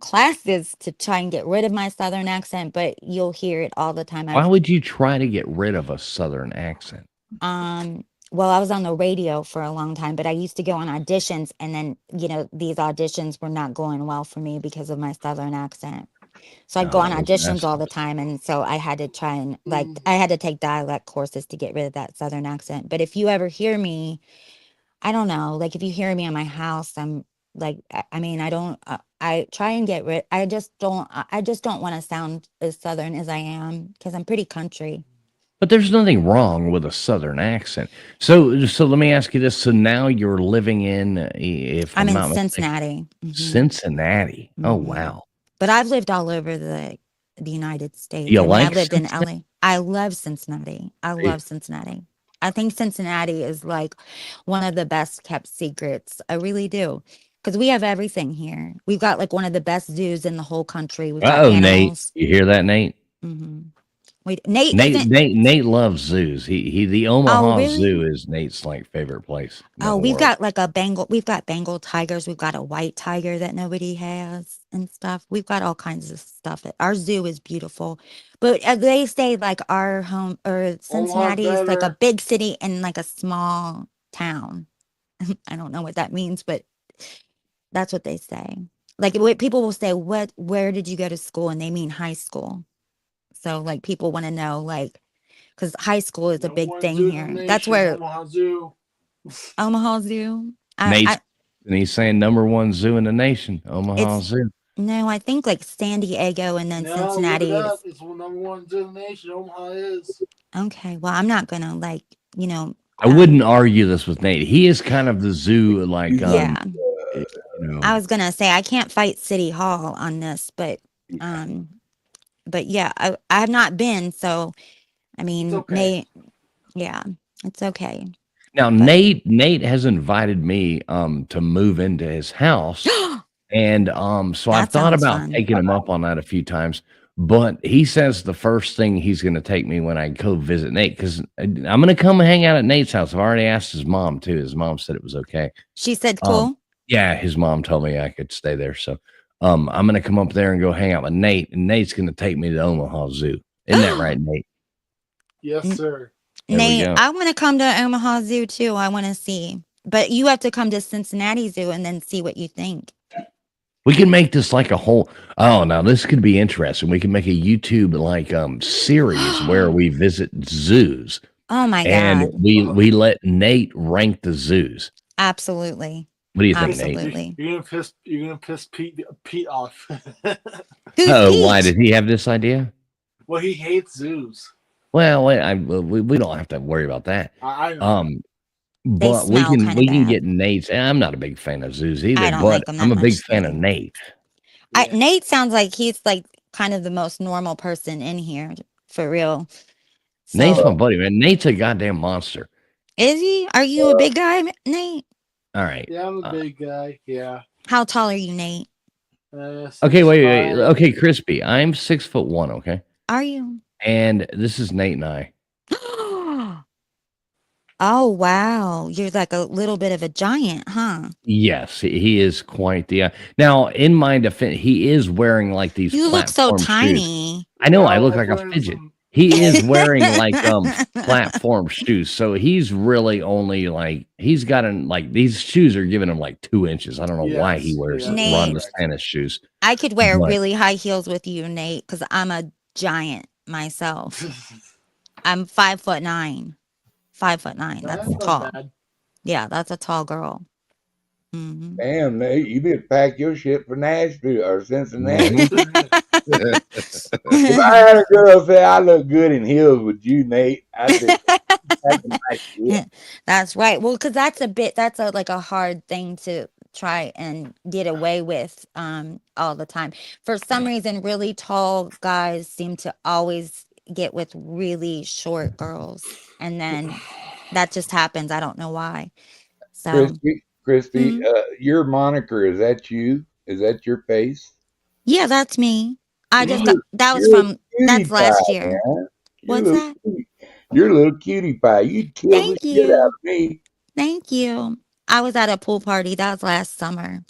classes to try and get rid of my Southern accent, but you'll hear it all the time. Why would you try to get rid of a Southern accent? Well, I was on the radio for a long time, but I used to go on auditions, and then, these auditions were not going well for me because of my Southern accent. So I'd go on auditions all the time. And so I had to try and I had to take dialect courses to get rid of that Southern accent. But if you ever hear me, I don't know, like if you hear me in my house, I'm like, I try and get rid. I just don't want to sound as Southern as I am because I'm pretty country. But there's nothing wrong with a Southern accent. So let me ask you this. So now you're living in, if I'm in not mistaken, Cincinnati. Mhm. Cincinnati. Oh, wow. But I've lived all over the United States. You I mean, like I lived in Cincinnati? LA. I love Cincinnati. I Hey, love Cincinnati. I think Cincinnati is like one of the best kept secrets. I really do. Because we have everything here. We've got like one of the best zoos in the whole country. We've got Uh-oh, Nate. animals. You hear that, Nate? Wait, Nate Nate, isn't. Nate loves zoos. The Oh, Omaha really? Zoo is Nate's like favorite place in the Oh, whole we've world. got like a Bengal. We've got Bengal tigers. We've got a white tiger that nobody has and stuff. We've got all kinds of stuff. Our zoo is beautiful, but they say like our home or Cincinnati is like a better. big city and like a small town. I don't know what that means, but that's what they say. Like people will say, where did you go to school? And they mean high school. So like people want to know like, because high school is a big One thing zoo in here. the That's nation, where Omaha Zoo. Omaha Zoo. Nate's and he's saying number one zoo in the nation, Omaha It's Zoo. no, I think like San Diego and then No, look Cincinnati it is up. It's the number one zoo in the nation. Omaha is. okay. Well, I'm not gonna like, I wouldn't argue this with Nate. He is kind of the zoo, like yeah. you know. I was gonna say I can't fight City Hall on this, but yeah, I have not been, so I mean, okay. yeah, it's okay. Now Nate has invited me to move into his house. And so I've That thought sounds about fun. taking him up on that a few times, but he says the first thing he's going to take me when I go visit Nate, because I'm going to come hang out at Nate's house. I've already asked his mom too. His mom said it was okay. She said cool. Yeah, his mom told me I could stay there. So I'm going to come up there and go hang out with Nate, and Nate's going to take me to Omaha Zoo. Isn't that right, Nate? Yes, sir. There we Nate, go. I want to come to Omaha Zoo too. I want to see, but you have to come to Cincinnati Zoo and then see what you think. We can make this like a whole. Oh, now this could be interesting. We can make a YouTube like series where we visit zoos. Oh my And God. we let Nate rank the zoos. Absolutely. What do you think, Nate? Absolutely. You're gonna piss Pete off. Oh, why did he have this idea? Well, he hates zoos. Well, we don't have to worry about that. I know. But we smell kinda can bad. get Nate's. I'm not a big fan of zoos either, I don't but like 'em that I'm a big much, fan of Nate. Nate sounds like he's like kind of the most normal person in here for real. Nate's So my buddy, man. Nate's a goddamn monster. is he? Are you a big guy, Nate? All right. Yeah, I'm a big guy. Yeah. How tall are you, Nate? Okay, wait. 6'5". Okay, Crispy. I'm 6'1", okay? Are you? And this is Nate and I. Oh wow, you're like a little bit of a giant, huh? Yes, he is quite the. Now, in my defense, he is wearing like these. You look so platform shoes. tiny. I know. I look like a fidget. He is wearing like platform shoes, so he's really only like he's got these shoes are giving him like 2 inches. I don't know why he wears Nate. Ron DeSantis shoes. I could wear But- really high heels with you, Nate, because I'm a giant myself. I'm 5'9". 5'9". That's not tall. bad. Yeah, that's a tall girl. Mm-hmm. Damn, Nate, you better pack your shit for Nashville or Cincinnati. If I had a girl say I look good in heels with you, Nate, I'd be packing my shit. That's right. Well, because that's a hard thing to try and get away with all the time. For some reason, really tall guys seem to always get with really short girls, and then that just happens. I don't know why. So Crispy, your moniker, is that you? Is that your face? yeah, that's me. I just You're- that was you're a from cutie that's last pie, year. man. You're What's a little that? cutie- You're a little cutie pie. You'd kill Thank the shit out you. of me. Thank you. I was at a pool party. That was last summer.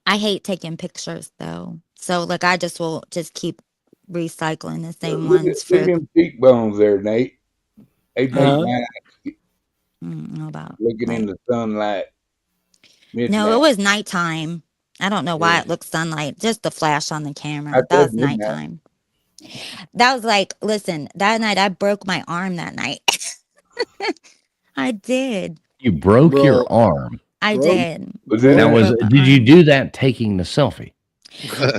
I hate taking pictures though. So like I just will just keep recycling the same Look ones at for them cheekbones there, Nate. They make nice know about looking in the sunlight. no, it Midnight. was nighttime. I don't know why it looked sunlight, just the flash on the I camera. That said was midnight. nighttime. That was like, listen, that night I broke my arm that night. I did. You broke your arm. I did. Did you do that taking the selfie?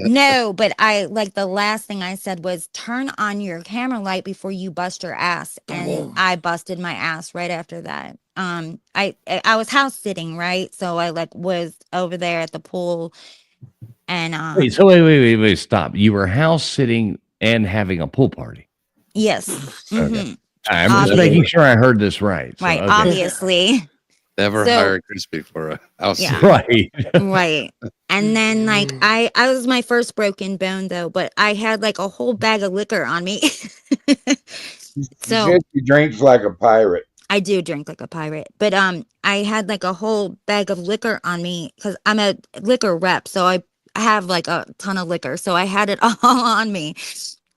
No, but I like the last thing I said was turn on your camera light before you bust your ass, and I busted my ass right after that. I was house sitting, right? So I like was over there at the pool And wait, stop. You were house sitting and having a pool party. yes. Okay. I'm just making sure I heard this right. So, Right, okay. obviously. Never So- hire Crispy for a house. Yeah. sit. Right. Right. And then like I was my first broken bone though, but I had like a whole bag of liquor on me. So Said she drinks like a pirate. I do drink like a pirate, but I had like a whole bag of liquor on me because I'm a liquor rep, so I have like a ton of liquor, so I had it all on me,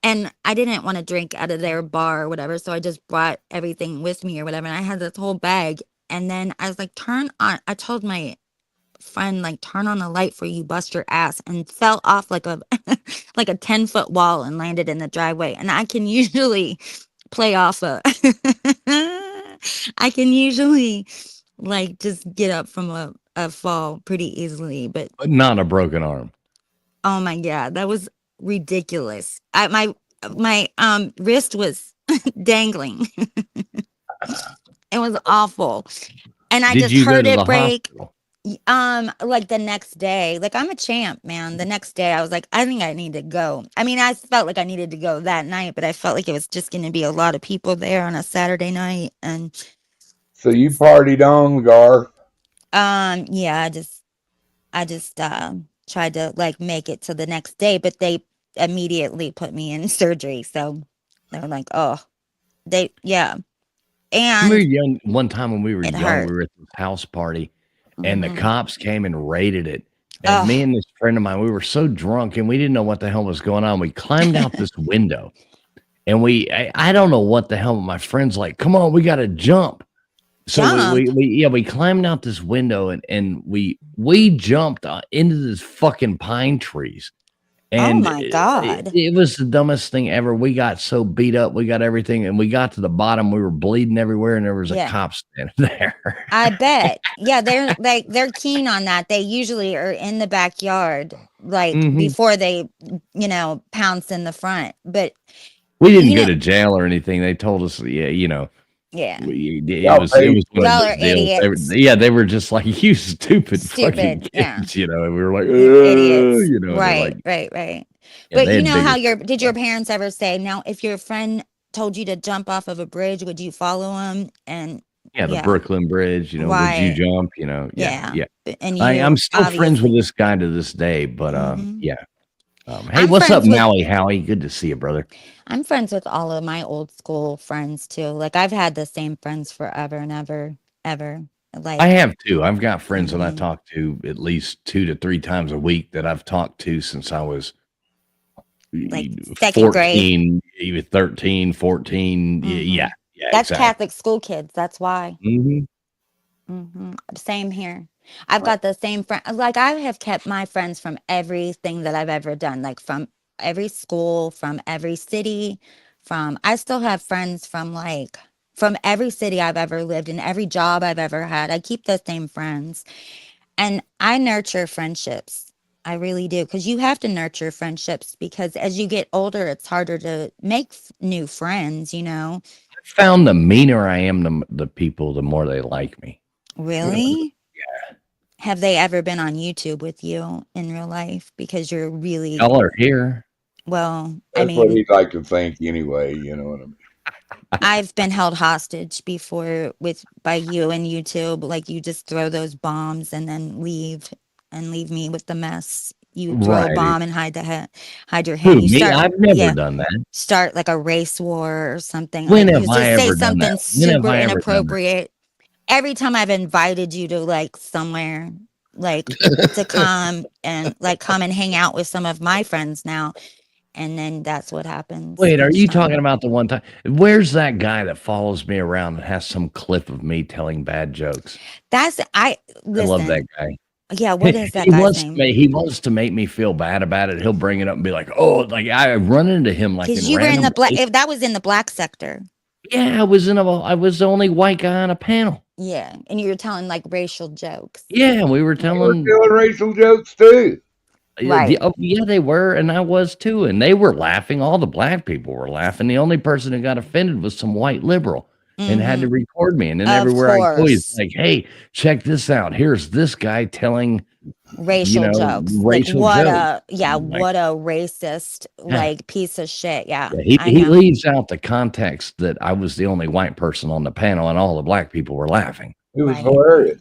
and I didn't want to drink out of their bar or whatever, so I just brought everything with me or whatever, and I had this whole bag, and then I was like, I told my friend like, turn on the light for you bust your ass, and fell off like a like a 10-foot wall and landed in the driveway, and I can usually play off I can usually like just get up from a fall pretty easily, but But not a broken arm. oh my god, that was ridiculous. My wrist was dangling. It was awful, and I Did just you go heard to it the break. hospital? Like the next day, like I'm a champ, man. The next day I was like, I think I need to go. I mean, I felt like I needed to go that night, but I felt like it was just going to be a lot of people there on a Saturday night. And So you partied on, Gar. yeah, I just tried to like make it to the next day, but they immediately put me in surgery. So they were like, oh, yeah. And we were young one time when we were It young, hurt. we were at this house party and the Mhm. cops came and raided it. And me and this friend of mine, we were so drunk and we didn't know what the hell was going on. We climbed out this window and I don't know what the hell, but my friend's like, come on, we got to jump. So we climbed out this window and we jumped into this fucking pine trees. And my God. it was the dumbest thing ever. We got so beat up, we got everything, and we got to the bottom. We were bleeding everywhere, and there was a Yeah. cop standing there. I bet. Yeah, they're keen on that. They usually are in the backyard, like Mhm. before they, pounce in the front. But We didn't You go know- to jail or anything. They told us, yeah, yeah, it was one of Y'all those are deals. idiots. They were just like, you stupid fucking Stupid, yeah. kids, and we were like, idiots. they're Right, like, right. Yeah, But they you had know how bigger- did your parents ever say, now if your friend told you to jump off of a bridge, would you follow him? And yeah, the Brooklyn Bridge, would Right. you jump? Yeah. Yeah. And I'm still friends with obviously- this guy to this day, but yeah. Hey, I'm what's up, friends with- Maui Howie? Good to see you, brother. I'm friends with all of my old school friends too. Like I've had the same friends forever and ever. Like I have too. I've got friends that I Mm-hmm. talk to at least 2 to 3 times a week that I've talked to since I was Like second grade. 14, even 13, 14. Yeah. That's exactly. Catholic school kids. That's why. Mhm. Same here. I've got the same friend. Like I have kept my friends from everything that I've ever done, like from every school, from every city, I still have friends from every city I've ever lived in, every job I've ever had. I keep the same friends, and I nurture friendships. I really do, because you have to nurture friendships, because as you get older, it's harder to make new friends. I found the meaner I am, the people, the more they like me. Really? Yeah. Have they ever been on YouTube with you in real life? Because you're really Y'all are here. well. That's what he'd like to think anyway. You know what I mean? I've been held hostage before by you and YouTube. Like you just throw those bombs and then leave me with the mess. You throw a Right. bomb and hide your head. Who, You me? I've never done that. Start like a race war or something. When like, have you I just say ever done something that? When have super I ever done that? inappropriate. Every time I've invited you to like somewhere, like to come and hang out with some of my friends now, and then that's what happens. Wait, are each you time. talking about the one time? Where's that guy that follows me around and has some clip of me telling bad jokes? Listen, I love that guy. Yeah, what is that he guy's wants name? he wants to make me feel bad about it. He'll bring it up and be like, "Oh, like I run into him like Because in you were in the random black. places." If that was in the black sector. Yeah, I was the only white guy on a panel. Yeah, and you were telling like racial jokes. Yeah, we were We're telling telling racial jokes too. Right. Yeah, they were, and I was too, and they were laughing. All the black people were laughing. The only person who got offended was some white liberal. And had to record me. And then Of everywhere I go, he's course. like, hey, check this out. Here's this guy telling racial jokes. Like racial what jokes. what a racist like piece of shit. Yeah, He I know. leaves out the context that I was the only white person on the panel and all the black people were laughing. It was Right. hilarious.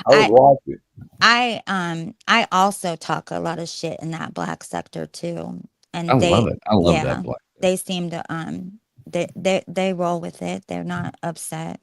I was watching. I also talk a lot of shit in that black sector too, and I they love it. I love yeah that black. they seem to they roll with it. They're not upset.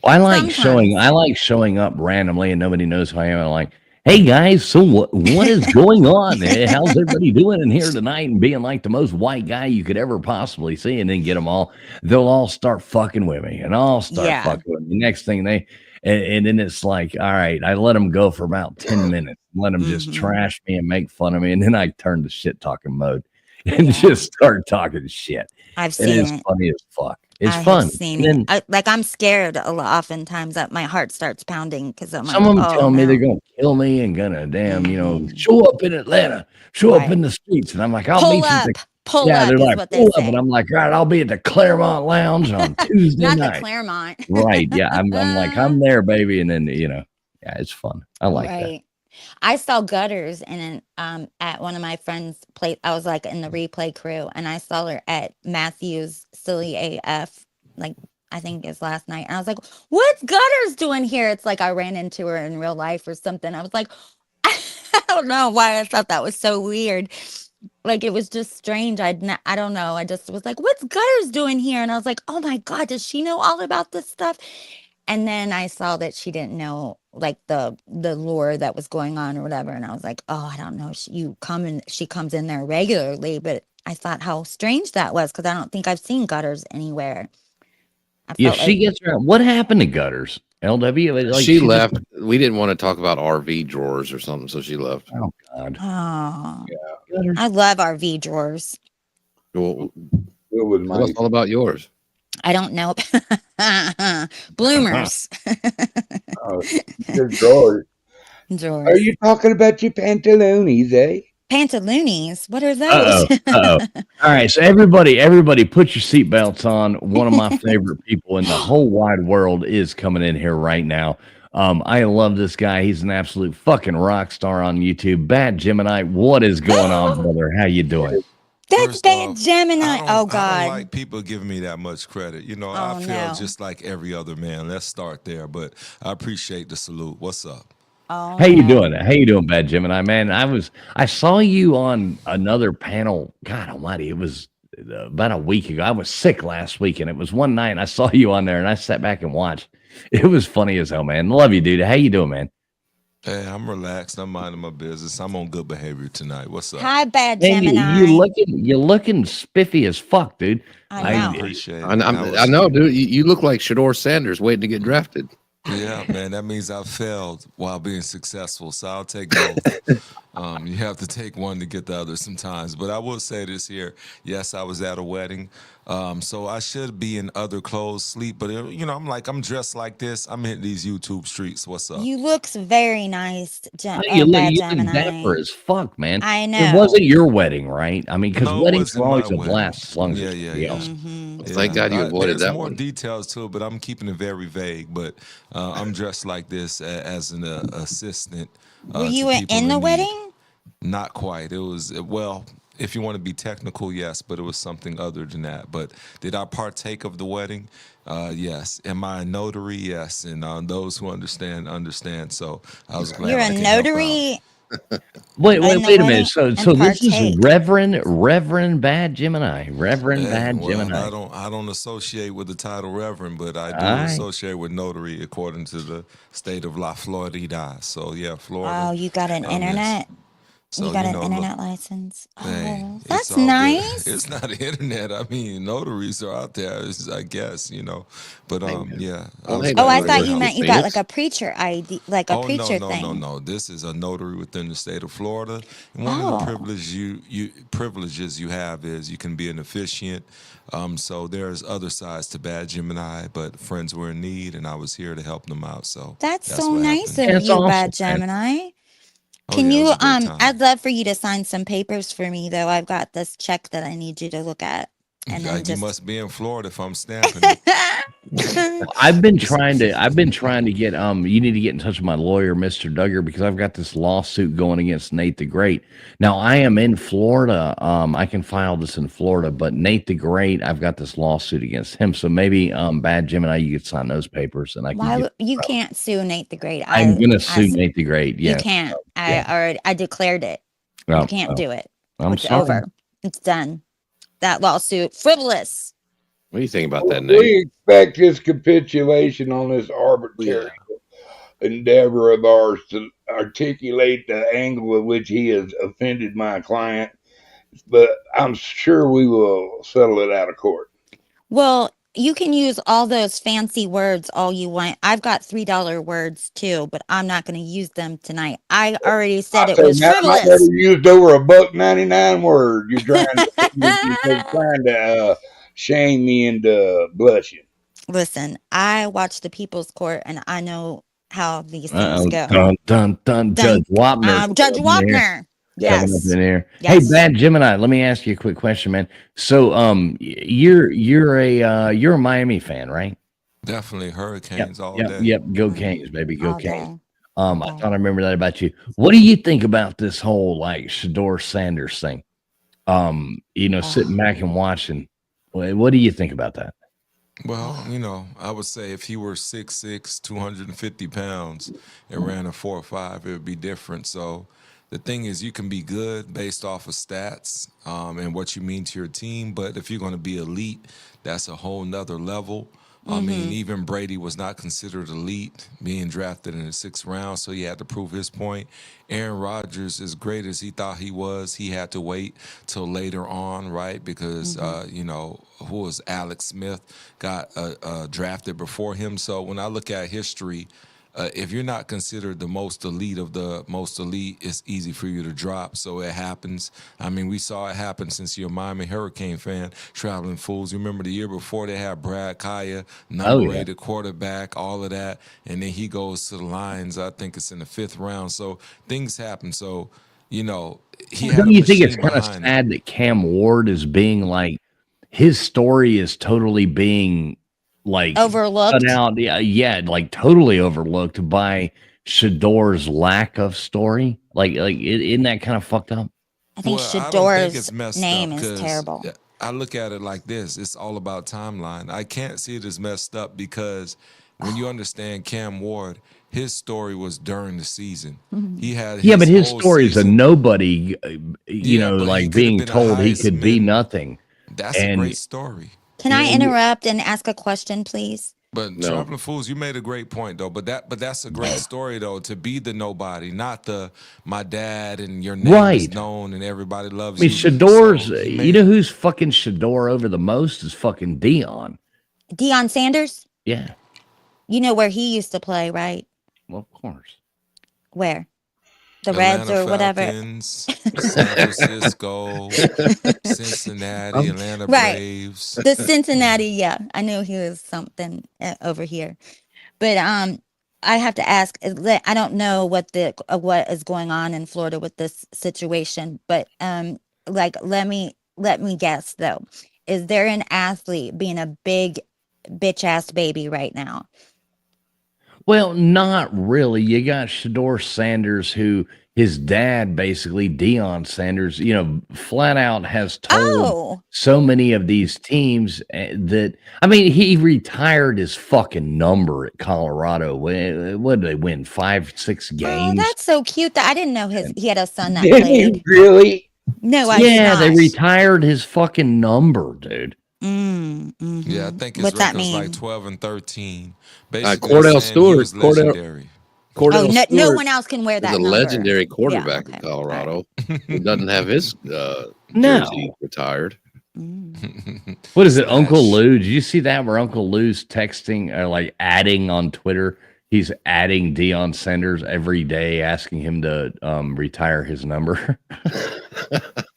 I like Sometimes. showing up randomly and nobody knows who I am. I'm like, hey guys, so what is going on? How's everybody doing in here tonight? And being like the most white guy you could ever possibly see, and then get them all. They'll all start fucking with me, and I'll start Yeah. fucking with me. Next thing and then it's like, all right, I let them go for about 10 minutes, let them just trash me and make fun of me, and then I turn to shit talking mode and just start talking shit. I've And seen it's it. funny as fuck. It's I fun. have seen And it. then Like I'm scared oftentimes that my heart starts pounding because I'm some like, of them oh tell me they're no. gonna kill me and gonna show up in Atlanta, show up in the streets, and I'm like, I'll Pull meet you. up, pull Yeah, up they're is like, what they pull up, and say. I'm like, all right, I'll be at the Claremont Lounge on Tuesday Not the night. Claremont. Right? Yeah, I'm like, I'm there, baby, and then yeah, it's fun. I like that. Right. I saw Gutters and at one of my friends' place. I was like in the replay crew, and I saw her at Matthew's Silly AF. Like I think it's last night, and I was like, "What's Gutters doing here?" It's like I ran into her in real life or something. I was like, I don't know why I thought that was so weird. Like it was just strange. I don't know. I just was like, "What's Gutters doing here?" And I was like, "Oh my god, does she know all about this stuff?" And then I saw that she didn't know like the lore that was going on or whatever. And I was like, oh, I don't know. She comes in there regularly, but I thought how strange that was because I don't think I've seen Gutters anywhere. I Yeah, felt she like gets around. What happened to Gutters? LW? Like She just- left. We didn't want to talk about RV drawers or something, so she left. Oh God. oh, Yeah. I love RV drawers. Well, It was tell us all about yours. I don't know. Bloomers. Oh, your drawers. Drawers. Are you talking about your pantaloonies, eh? Pantaloonies. What are those? Uh-oh. All right, so everybody put your seatbelts on. One of my favorite people in the whole wide world is coming in here right now. I love this guy. He's an absolute fucking rock star on YouTube. Bad Gemini, what is going on, brother? How you doing? That's Bad Gemini. I Oh don't God. like people giving me that much credit. You know, I Oh, feel no. just like every other man. Let's start there. But I appreciate the salute. What's up? Oh, How you no. doing? How you doing, Bad Gemini? Man, I saw you on another panel. God Almighty, it was about a week ago. I was sick last week, and it was one night. And I saw you on there, and I sat back and watched. It was funny as hell, man. Love you, dude. How you doing, man? Hey, I'm relaxed. I'm minding my business. I'm on good behavior tonight. What's up? Hi, Bad Man, Gemini. you're looking spiffy as fuck, dude. I know. Appreciate it. I know, dude. You look like Shador Sanders waiting to get drafted. Yeah, man, that means I failed while being successful. So I'll take both. You have to take one to get the other sometimes. But I will say this here. Yes, I was at a wedding. So I should be in other clothes, sleep. But, I'm dressed like this. I'm hitting these YouTube streets. What's up? You looks very nice, You look Bad dapper Gemini. as fuck, man. I It know. wasn't your wedding, right? I mean, because No, it weddings wasn't are always my a wedding. blast as long as Yeah, it's yeah, somebody yeah. else. Thank God you avoided there's that more one. details to it, but I'm keeping it very vague. But I'm dressed like this as an assistant. Were to you people in the need. wedding? Not quite. It was, well, if you want to be technical, yes, but it was something other than that. But did I partake of the wedding? Yes. Am I a notary? Yes. And those who understand. So I was glad You're I a could help out. notary. Wait in the a wedding minute. So and this is partake. Reverend Bad Gemini. Reverend Hey, Bad well, Gemini. I don't associate with the title Reverend, but I do All right. associate with notary according to the state of La Florida. So yeah, Florida. Oh, you got an Yes. internet? So You got an look, internet license? hey, Oh, it's that's all good. nice. It's not internet. I mean, notaries are out there, I guess, But yeah. Well, was hey, Oh, I glad thought to you help. meant you got like a preacher ID, like a Oh preacher no, thing. no. This is a notary within the state of Florida. And one Oh. of the privileges you have is you can be an officiant. So there's other sides to Bad Gemini, but friends were in need, and I was here to help them out. So That's so what nice happened. of That's you, awesome, Bad man. Gemini. Oh, Can yeah, it you was a great time. I'd love for you to sign some papers for me though. I've got this check that I need you to look at. And God, then you just must be in Florida if I'm snapping it. I've been trying to get you need to get in touch with my lawyer, Mr. Duggar, because I've got this lawsuit going against Nate the Great. Now I am in Florida. I can file this in Florida, but Nate the Great, I've got this lawsuit against him. So maybe Bad Gemini, you could sign those papers and I can why get you can't sue Nate the Great? I'm gonna I sue Nate the Great. You Yeah. can't. Yeah. I declared it. Oh, You can't oh. do it. I'm It's sorry. over. It's done. That lawsuit frivolous. What do you think about that, Nate? We expect his capitulation on this arbitrary endeavor of ours to articulate the angle of which he has offended my client, but I'm sure we will settle it out of court. Well, you can use all those fancy words all you want. I've got $3 words too, but I'm not going to use them tonight. I already said it was I frivolous. never used over $1.99 word. You're trying to shame me into blushing. Listen, I watch the People's Court and I know how these things go. Dun, dun, dun, Judge Wapner. Judge coming in here. Wapner. Coming up Yes. in here. Yes. Hey, Bad Gemini, let me ask you a quick question, man. So, you're a Miami fan, right? Definitely Hurricanes all Yep, day. yep. Go Canes, baby. Go All Canes. day. I thought I remember that about you. What do you think about this whole like Shador Sanders thing? Sitting back and watching. What do you think about that? Well, I would say if he were 6'6", 250 pounds and ran a 4.5, it would be different. So the thing is, you can be good based off of stats and what you mean to your team. But if you're going to be elite, that's a whole nother level. I mean, even Brady was not considered elite, being drafted in the 6th round, so he had to prove his point. Aaron Rodgers, as great as he thought he was, he had to wait till later on, right? Because, who was Alex Smith got drafted before him. So when I look at history, if you're not considered the most elite of the most elite, it's easy for you to drop. So it happens. I mean, we saw it happen since you're a Miami Hurricane fan, Traveling Fools. You remember the year before they had Brad Kaya, number 8 quarterback, all of that. And then he goes to the Lions. I think it's in the 5th round. So things happen. So, he had Don't you think it's machine kind of behind him. sad that Cam Ward is being like, his story is totally being like Overlooked. cut out, like totally overlooked by Shador's lack of story. Isn't that kind of fucked up? I think Well, I don't think Shador's it's messed name up is 'cause terrible. I look at it like this. It's all about timeline. I can't see it as messed up because when you understand Cam Ward, his story was during the season. He had But his whole story is a season. nobody, But he like could being have been a told he Heisman. could be nothing. That's a And great story. Can I interrupt and ask a question, please? But Traveling Fools, you made a great point though. But that's a great story though, to be the nobody, not the my dad and your name is Right. known and everybody loves I mean, you. Shador's, So he you made- know who's fucking Shador over the most is fucking Dion. Deion Sanders? Yeah. You know where he used to play, right? Well, of course. Where? The Reds Atlanta or whatever. Falcons, San Francisco, Cincinnati, Atlanta Right. Braves. The Cincinnati, yeah. I knew he was something over here. But I have to ask, I don't know what is going on in Florida with this situation, but let me guess though. Is there an athlete being a big bitch ass baby right now? Well, not really. You got Shador Sanders, who his dad, basically Deion Sanders, flat out has told so many of these teams that, I mean, he retired his fucking number at Colorado. What did they win? 5-6 Oh, games? that's so cute. I didn't know he had a son that Did he played. Really? No, I did Yeah, not. they retired his fucking number, dude. Yeah, I think his What's that record's like mean? 12 and 13. Basically, Cordell saying he Stewart. was legendary. Oh, no one else can wear is that a number. legendary Yeah, quarterback okay. in Colorado who doesn't have his No. jersey retired. What is it, Uncle Lou? Did you see that where Uncle Lou's texting or like adding on Twitter? He's adding Deion Sanders every day, asking him to retire his number.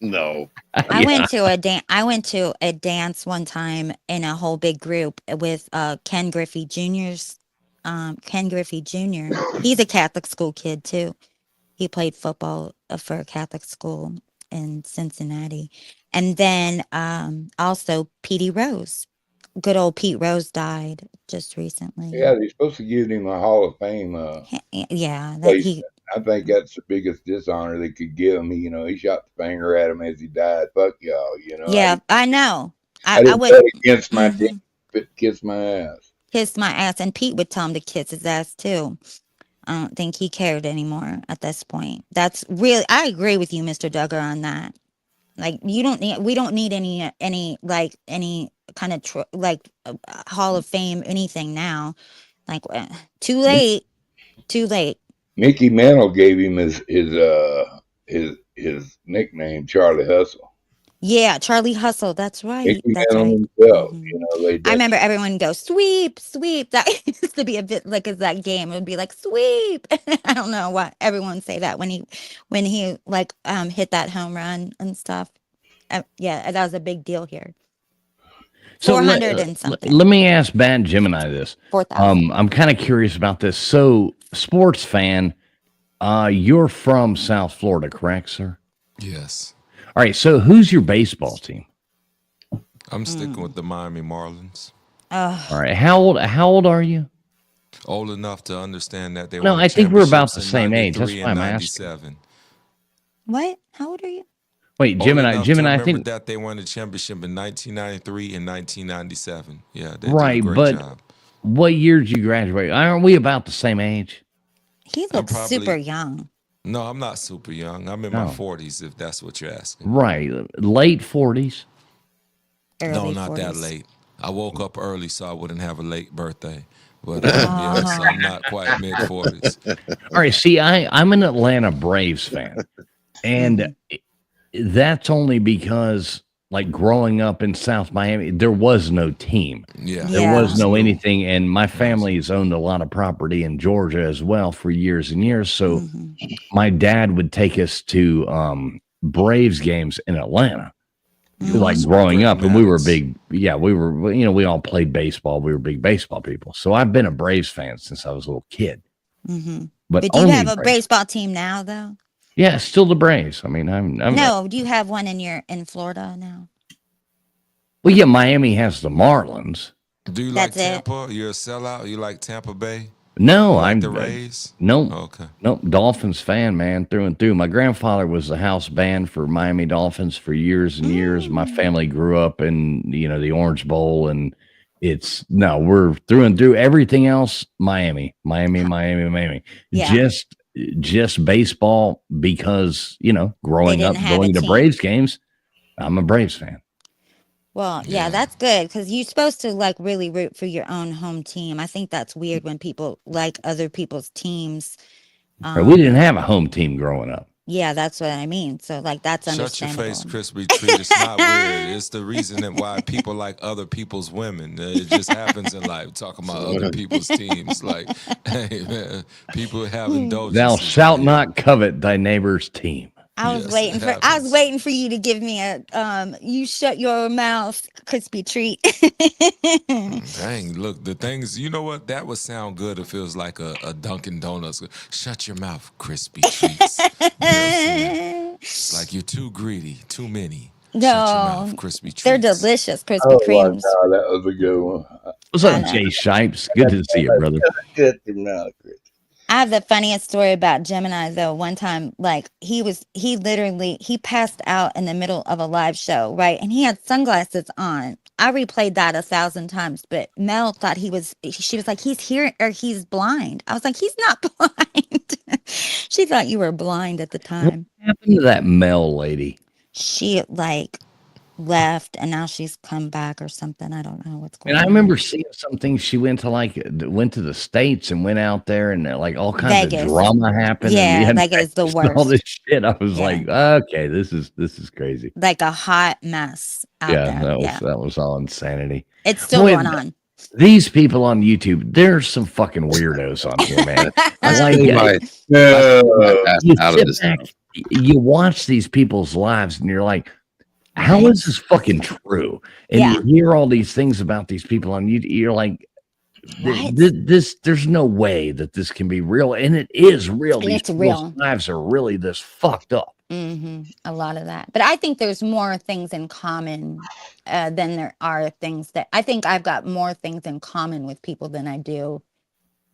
No. I went to a dance one time in a whole big group with Ken Griffey Jr.'s Ken Griffey Jr. He's a Catholic school kid too. He played football for a Catholic school. in Cincinnati. And then also Petey Rose. Good old Pete Rose died just recently. Yeah, they're supposed to give him a Hall of Fame Yeah, that placement. he I think that's the biggest dishonor they could give him. He shot the finger at him as he died. Fuck y'all, yeah, I know. I I didn't would bet against my team, but kiss my ass. kiss my ass, and Pete would tell him to kiss his ass too. I don't think he cared anymore at this point. That's really, I agree with you, Mr. Duggar, on that. Like, we don't need any kind of Hall of Fame anything now. Like, too late. Mickey Mantle gave him his nickname, Charlie Hustle. Yeah, Charlie Hustle. That's right. Mickey That's Mantle right. himself. I remember everyone go sweep. That used to be a bit like as that game. It would be like sweep. I don't know why everyone would say that when he like hit that home run and stuff. Yeah, that was a big deal here. So 400 and something. Let me ask Bad Gemini this. 4,000. I'm kind of curious about this. So, sports fan, you're from South Florida, correct, sir? Yes. All right. So, who's your baseball team? I'm sticking with the Miami Marlins. All right. How old are you? Old enough to understand that they No, won I think we're about the championships in same age. That's 93 why I'm and asking. 97. What? How old are you? Wait, Old Gemini, enough to I remember think that they won the championship in 1993 and 1997. Yeah, they did right, a great but job. what year did you graduate? Aren't we about the same age? He looks super young. No, I'm not super young. I'm in my 40s, if that's what you're asking. Right, late 40s. No, not that late. I woke up early so I wouldn't have a late birthday. But yeah, so I'm not quite mid 40s. All right, see, I'm an Atlanta Braves fan, and that's only because, like, growing up in South Miami, there was no team. Yeah. There was no anything, and my family's owned a lot of property in Georgia as well for years and years. So my dad would take us to Braves games in Atlanta. Like growing up, and we were we all played baseball. We were big baseball people. So I've been a Braves fan since I was a little kid. But do you only have a Braves. baseball team now, though? Yeah, still the Braves. I mean, I'm No, do you have one in Florida now? well, yeah, Miami has the Marlins. Do you like Tampa? You're a sellout? You like Tampa Bay? No, You like I'm the Rays? No, Okay. no, Dolphins fan, man, through and through. My grandfather was the house band for Miami Dolphins for years and years. My family grew up in the Orange Bowl, and we're through and through. Everything else, Miami. Yeah. Just baseball because growing didn't up have a going to team. Braves games, I'm a Braves fan. Well, yeah, that's good because you're supposed to like really root for your own home team. I think that's weird when people like other people's teams. We didn't have a home team growing up. Yeah, that's what I mean. So like that's Shut your understandable. face, Crispy Treat. It's not weird. It's the reason that why people like other people's women. It just happens in life. Talking about other people's teams. Like, hey, man, people have indulgences. Thou shalt not covet thy neighbor's team. I was waiting for you to give me a you shut your mouth, Crispy Treat. Dang, look, the things, you know what? That would sound good if it was like a Dunkin' Donuts. Shut your mouth, Crispy Treats. It's like you're too greedy, too many. Shut your mouth, Crispy Treats. They're delicious, Krispy Kremes. Wow, that was a good one. What's up, Jay Shipes? Good to see you, brother. Good to know, Chris. I have the funniest story about Gemini though. One time, like he passed out in the middle of a live show, right? And he had sunglasses on. I replayed that 1,000 times, but Mel thought she was like, he's blind. I was like, he's not blind. She thought you were blind at the time. What happened to that Mel lady? She like left and now she's come back or something. I don't know what's going And on. I remember seeing something. She went to the States and went out there, and like all kinds Vegas. of drama happened. Yeah, and Vegas is the and all worst. this shit. I was like, okay, this is crazy. Like a hot mess out Yeah, there. that was all insanity. It's still Boy, going on. These people on YouTube, there's some fucking weirdos on here, man. I like you out of sit this back, you watch these people's lives, and you're like, how is this fucking true? And you hear all these things about these people on YouTube. You're like, there's no way that this can be real, and it is real. And These it's people's real. lives are really this fucked up. A lot of that. But I think there's more things in common than there are things that I think I've got more things in common with people than I do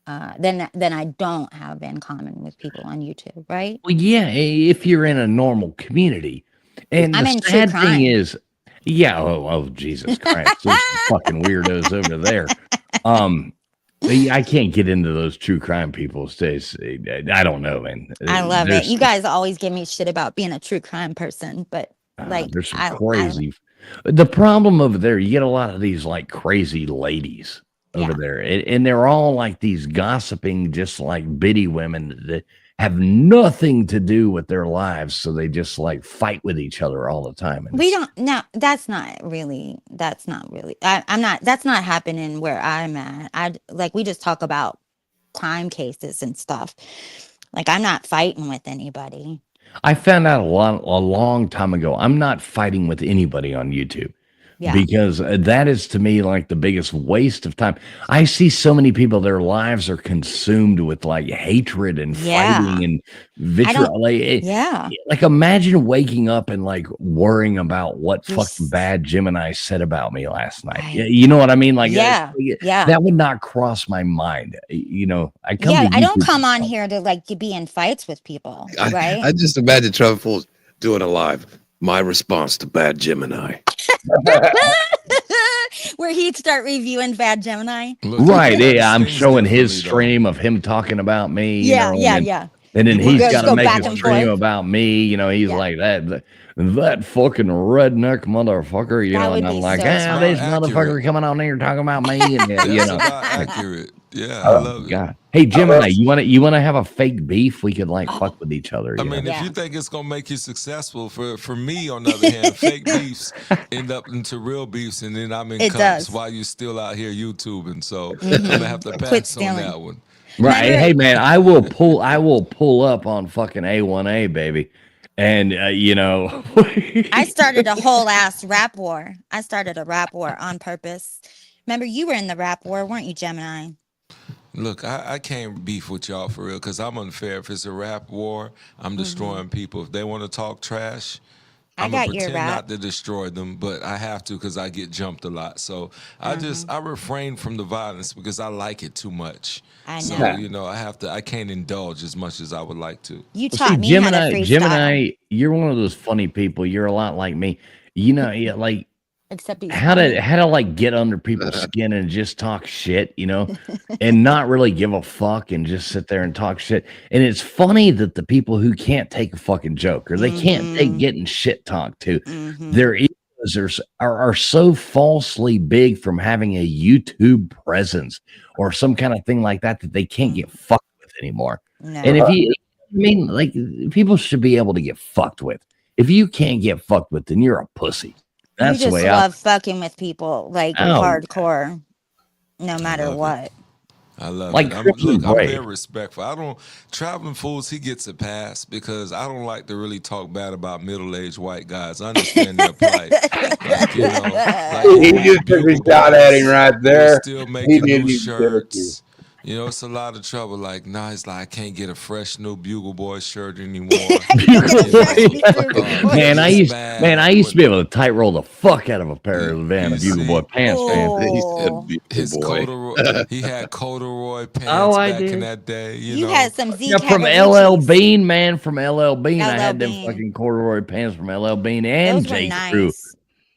than I don't have in common with people on YouTube, right? Well, yeah, if you're in a normal community. And I'm the in true sad crime. thing is, yeah, oh Jesus Christ, there's some fucking weirdos over there. I can't get into those true crime people. I don't know, man. I love it. There's You guys always give me shit about being a true crime person, but like there's some I crazy. The problem over there, you get a lot of these like crazy ladies over there, and they're all like these gossiping, just like biddy women that have nothing to do with their lives, so they just like fight with each other all the time. And we don't no that's not really I'm not that's not happening where I'm at. We just talk about crime cases and stuff. Like I'm not fighting with anybody. I found out a long time ago, I'm not fighting with anybody on YouTube. Yeah. Because that is to me like the biggest waste of time. I see so many people, their lives are consumed with like hatred and fighting and vitriol. Like imagine waking up and like worrying about what fucking bad Gemini said about me last night. You know what I mean? Like that would not cross my mind. You know, I don't come on here to like be in fights with people, right? I just imagine Trevor Fools doing a live. My response to Bad Gemini. Where he'd start reviewing Bad Gemini. Right. Yeah. I'm showing his stream of him talking about me. Yeah. And then he's got to make back a and stream forth. about me. You know, he's like that fucking redneck motherfucker. You That know, would and I'm be like, so this motherfucker coming on here talking about me. And you That's know, about accurate. Yeah, I love it. God. Hey, Gemini, you want to have a fake beef? We could like fuck with each other. I you mean, know? if you think it's gonna make you successful, for me, on the other hand, fake beefs end up into real beefs, and then I'm in It cups does. while you're still out here YouTubing. So I'm gonna have to Quit pass on stealing. that one. Right. Hey man, I will pull up on fucking A1A, baby. And you know, I started a whole ass rap war. I started a rap war on purpose. Remember, you were in the rap war, weren't you, Gemini? Look, I can't beef with y'all for real because I'm unfair. If it's a rap war, I'm destroying people. If they want to talk trash, I I'm gonna got your pretend rap. not to destroy them, but I have to because I get jumped a lot. So I refrain from the violence because I like it too much. I So know. you know, I can't indulge as much as I would like to. You Well, taught see, me how to freestyle. Gemini, you're one of those funny people. You're a lot like me. You know, like Except he's how funny. to like get under people's skin and just talk shit, you know, and not really give a fuck and just sit there and talk shit. And it's funny that the people who can't take a fucking joke or they can't take getting shit talked to, their egos are so falsely big from having a YouTube presence or some kind of thing like that that they can't get fucked with anymore. No. And if you, I mean, like people should be able to get fucked with. If you can't get fucked with, then you're a pussy. That's you the just way I. love fucking with people like Oh. hardcore, no matter love it. what. I love Like it. I'm Christian Grey. very respectful. I don't Traveling Fools. He gets a pass because I don't like to really talk bad about middle-aged white guys. I understand their plight. Like, you know, like He just took a shot at him right there. Still He making didn't new even get it to you. shirts. You know, it's a lot of trouble. Like, nah, it's like I can't get a fresh new Bugle Boy shirt anymore. Man, I used to be able to tight roll the fuck out of a pair of Van Bugle Boy pants, man. His corduroy, he had corduroy pants I back in did. that day. You You know, had some Z Yeah, from LL Bean, man. From LL Bean, I had them Bean. fucking corduroy pants from LL Bean and Those were J. nice. Crew.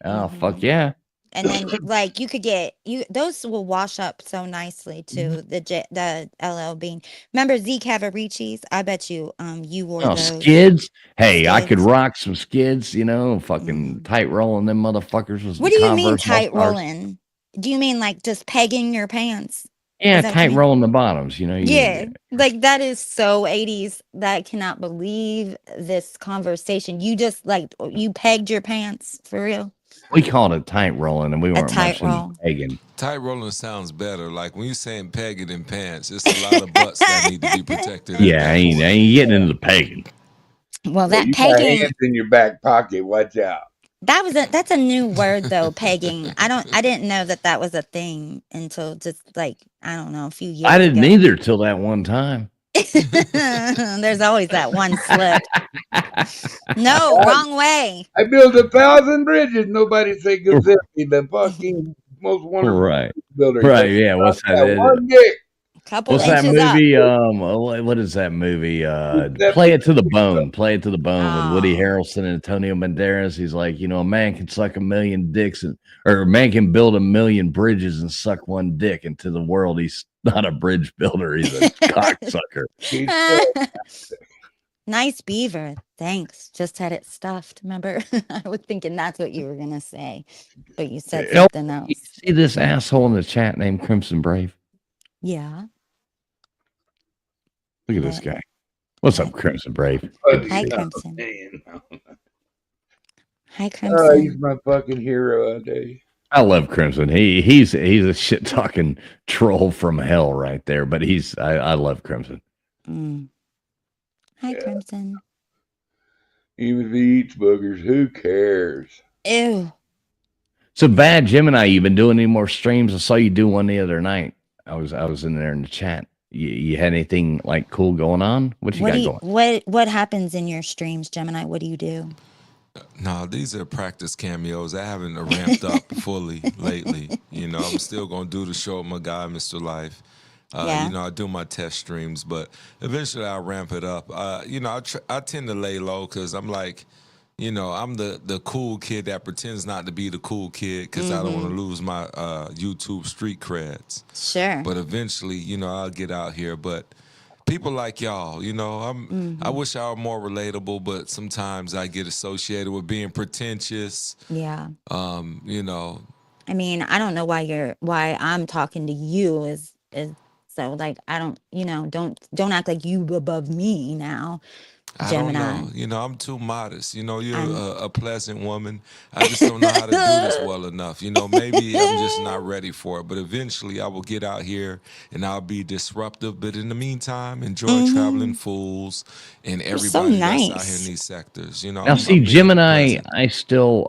Oh fuck yeah! And then like you could get those will wash up so nicely too. The LL Bean. Remember Z Cavaricis? I bet you you wore Oh, those. skids. Hey, I could rock some skids. You know, fucking tight rolling them motherfuckers. Was What the do you mean Converse tight All-Stars. rolling? Do you mean like just pegging your pants? Yeah, Is that what tight you mean? rolling the bottoms. You know. Yeah, like that is so 80s. That I cannot believe this conversation. You just like you pegged your pants for real. We called it tight rolling, and we weren't tight much into roll. pegging. tight rolling sounds better. Like when you're saying pegging in pants, it's a lot of butts that need to be protected. at Yeah, that I ain't getting into the pegging. Well, that you got pegging hands in your back pocket. Watch out. that's a new word though, pegging. I didn't know that was a thing until just like I don't know a few years I didn't ago. either till that one time. There's always that one slip. No, wrong way. I built 1,000 bridges. Nobody say Giuseppe, the fucking most wonderful Right. builder. Right. Yeah. What's that? One dick. Couple What's that inches up. movie? What is that movie? Play It to the Bone. Play It to the Bone with Woody Harrelson and Antonio Banderas. He's like, a man can suck a million dicks, or a man can build a million bridges and suck one dick. And to the world, he's not a bridge builder. He's a cocksucker. Nice beaver. Thanks. Just had it stuffed. Remember? I was thinking that's what you were gonna say, but you said something else. You see this asshole in the chat named Crimson Brave? Yeah. Look at this guy. What's up, Crimson Brave? Hi, Crimson. Hi, He's Crimson. my fucking hero today. I love Crimson. He's a shit talking troll from hell right there. But I love Crimson. Hi, Crimson. Even if he eats boogers, who cares? Ew. So Bad Gemini, you been doing any more streams? I saw you do one the other night. I was in there in the chat. You had anything like cool going on? What you got going? What happens in your streams, Gemini? What do you do? No, these are practice cameos. I haven't ramped up fully lately. I'm still gonna do the show with my guy, Mr. Life. I do my test streams, but eventually I'll ramp it up. I tend to lay low because I'm like, I'm the cool kid that pretends not to be the cool kid because I don't want to lose my YouTube street creds. Sure. But eventually, I'll get out here. But people like y'all, I wish I were more relatable, but sometimes I get associated with being pretentious. Yeah. I mean, I don't know why I'm talking to you is so like I don't don't act like you above me now. Gemini. I don't know. I'm too modest. You're a pleasant woman. I just don't know how to do this well enough. Maybe I'm just not ready for it. But eventually I will get out here and I'll be disruptive. But in the meantime, enjoy Traveling Fools and everybody that's out here in these sectors. Now, see, Gemini, I still,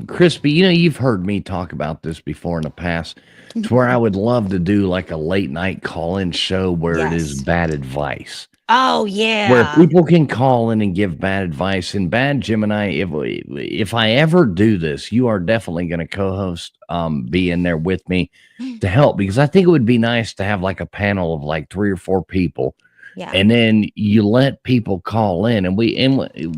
Crispy, you've heard me talk about this before in the past. To where I would love to do like a late night call-in show where it is bad advice. Oh yeah, where people can call in and give bad advice. And Bad Gemini, if I ever do this, you are definitely going to co-host, be in there with me to help, because I think it would be nice to have like a panel of like 3 or 4 people. Yeah. And then you let people call in, and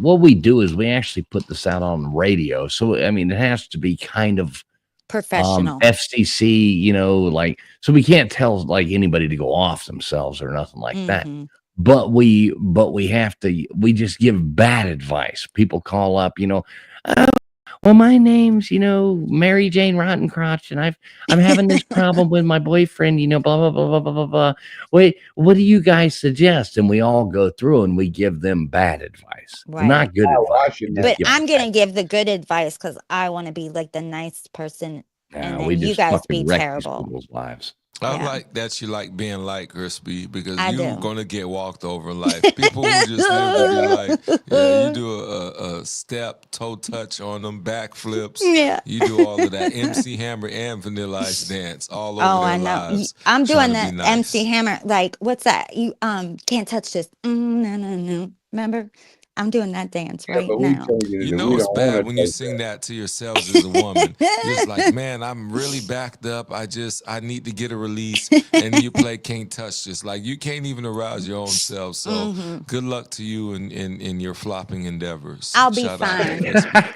what we do is we actually put this out on the radio. So I mean, it has to be kind of professional, FCC, so we can't tell like anybody to go off themselves or nothing like that. But we just give bad advice. People call up, oh, well, my name's, Mary Jane Rottencrotch, and I'm having this problem with my boyfriend, blah, blah, blah, blah, blah, blah, blah. Wait, what do you guys suggest? And we all go through and we give them bad advice, not good advice. But I'm going to give the good advice because I want to be like the nice person, and then you guys be terrible. People's lives. I like that you like being like Crispy, because you're gonna get walked over in life. People who just live to be like, you do a step, toe touch on them, backflips. Yeah. You do all of that. MC Hammer and Vanilla Ice dance all over their lives. I'm doing that MC Hammer. Like, what's that? You can't touch this. No. Remember? I'm doing that dance right now. It's bad when you sing that to yourselves as a woman. It's like, man, I'm really backed up. I need to get a release. And you play Can't Touch This. Like, you can't even arouse your own self. So good luck to you in your flopping endeavors. I'll be fine.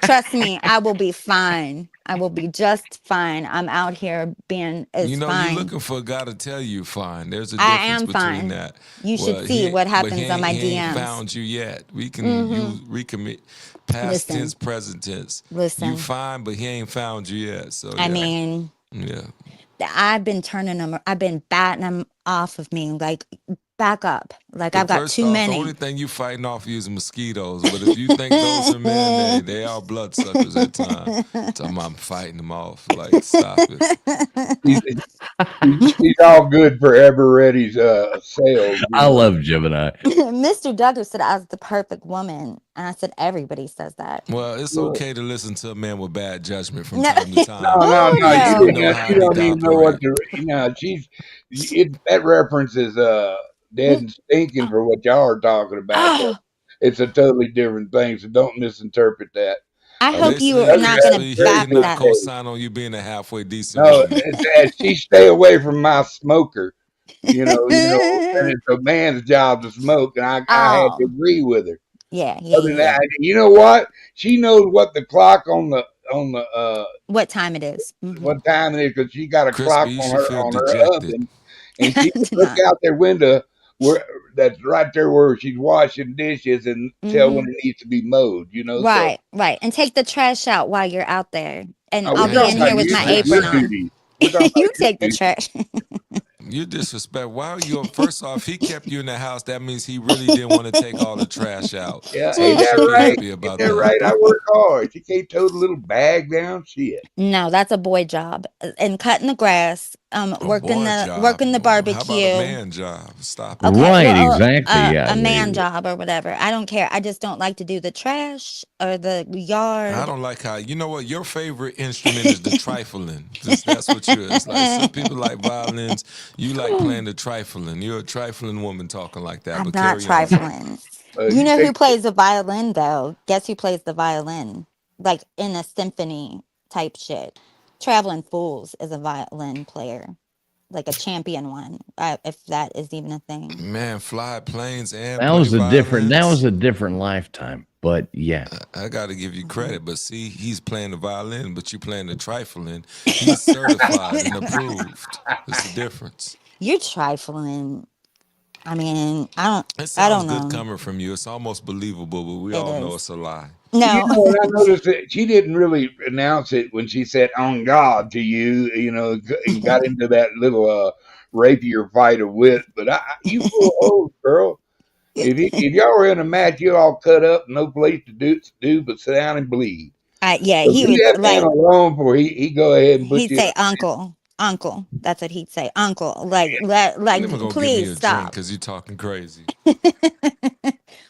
Trust me, I will be fine. I will be just fine. I'm out here being fine. You're looking for a guy to tell you fine. There's a difference between that. You should see what happens on my DMs. He ain't found you yet. We can recommit past tense, present tense. Listen. You fine, but he ain't found you yet. So I mean, I've been batting them off of me. Like, back up. Like, I've got too many. The only thing you fighting off is mosquitoes. But if you think those are men, they are bloodsuckers at times. I'm fighting them off. Like, stop it. He's all good for Ever Ready's sales. I love Gemini. Mr. Douglas said I was the perfect woman. And I said, everybody says that. Well, it's okay to listen to a man with bad judgment from time to time. No. You don't even know what that reference is dead and stinking for what y'all are talking about. it's a totally different thing. So don't misinterpret that. I hope They you say are not going Crispy, to he back cannot that. co-sign on you being a halfway decent No, woman. she stay away from my smoker. And it's a man's job to smoke, and I had to Oh, agree with her. yeah, yeah, Other yeah, than yeah. that, you know what? She knows what the clock on the What time it is? Mhm. what time it is because she got a clock Crispy, you on should feel her dejected. oven, and she I can do look not. out their window where that's right there where she's washing dishes and tell when Hmm. it needs to be mowed. So Right, right. And take the trash out while you're out there. And we're I'll be talking in about here with my your apron on. duties. We're talking about You your take the duties. trash. You disrespect. Why are you? First off, he kept you in the house. That means he really didn't want to take all the trash out. Yeah, So ain't you that should be right? happy Ain't about that that. right? I work hard. She can't tote a little bag down. Shit. No, that's a boy job. And cutting the grass, A working boy the job. working the How about a barbecue. man job? Stop it. Okay, Right, well, exactly. Yeah, a man yeah. job or whatever. I don't care. I just don't like to do the trash or the I yard. don't like how you know what your favorite instrument is the trifling. That's what you. It's like some people like violins. You like playing the trifling. You're a trifling woman talking like that. I'm But not carry on. trifling. You You know who take plays the violin though? Guess who plays the violin? Like in a symphony type shit. Traveling Fools is a violin player, like a champion one, if that is even a thing. Man, fly planes and That play was a different. That violins. was a different lifetime. But yeah, I got to give you credit, but see, he's playing the violin, but you playing the trifling. He's certified and approved. It's the difference. You're trifling. I mean, It I sounds don't good know. coming from you. It's almost believable, but we It all know is. it's a lie. You No. know what I noticed that she didn't really announce it when she said "on God" to you, and got into that little rapier fight of wit. But you full old girl. If y'all were in a match, you all cut up, no place to do but sit down and bleed. Yeah, So he leave would that man like alone before he go ahead and put he'd you. say uncle. Uncle. That's what he'd say. Uncle. Like Let me go give me please a drink stop. because you're talking crazy.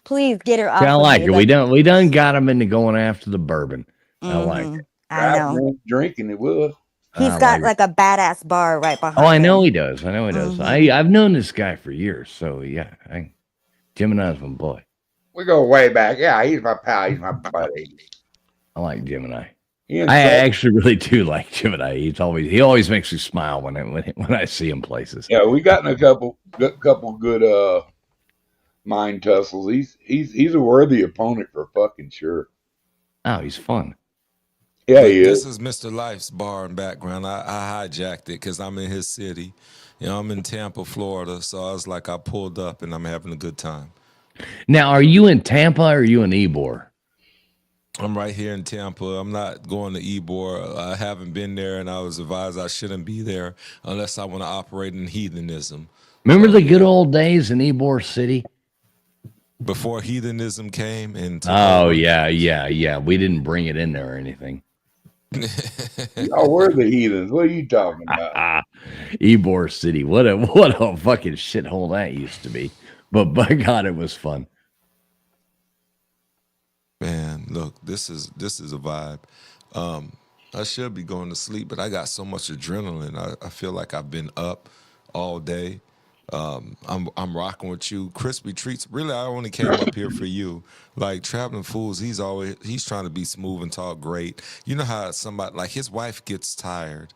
Please get her I off of like me. it. We done got him into going after the bourbon. I like it. I know. Drinking it was. He's I got like like a badass bar right Oh, behind I know him. he does. I know he does. Mhm. I've known this guy for years. So yeah, Gemini's my boy. We go way back. Yeah, he's my pal. He's my buddy. I like Gemini. He and I Salt- actually really do like Gemini. He always makes me smile when I see him places. Yeah, we got in a couple good mind tussles. He's a worthy opponent for fucking sure. Oh, he's fun. Yeah, But he this is. is Mr. Life's bar and background. I hijacked it because I'm in his city. I'm in Tampa, Florida. So I was like, I pulled up and I'm having a good time. Now, are you in Tampa or are you in Ybor? I'm right here in Tampa. I'm not going to Ybor. I haven't been there, and I was advised I shouldn't be there unless I want to operate in heathenism. Remember the good old days in Ybor City? Before heathenism came and Oh yeah. We didn't bring it in there or anything. Oh, we're the heathens. What are you talking about? Ybor City. What a fucking shithole that used to be. But by God, it was fun. Man, look, this is a vibe. I should be going to sleep, but I got so much adrenaline. I feel like I've been up all day. I'm rocking with you. Crispy Treats. Really, I only came up here for you. Like Traveling Fools, he's trying to be smooth and talk great. You know how somebody like his wife gets tired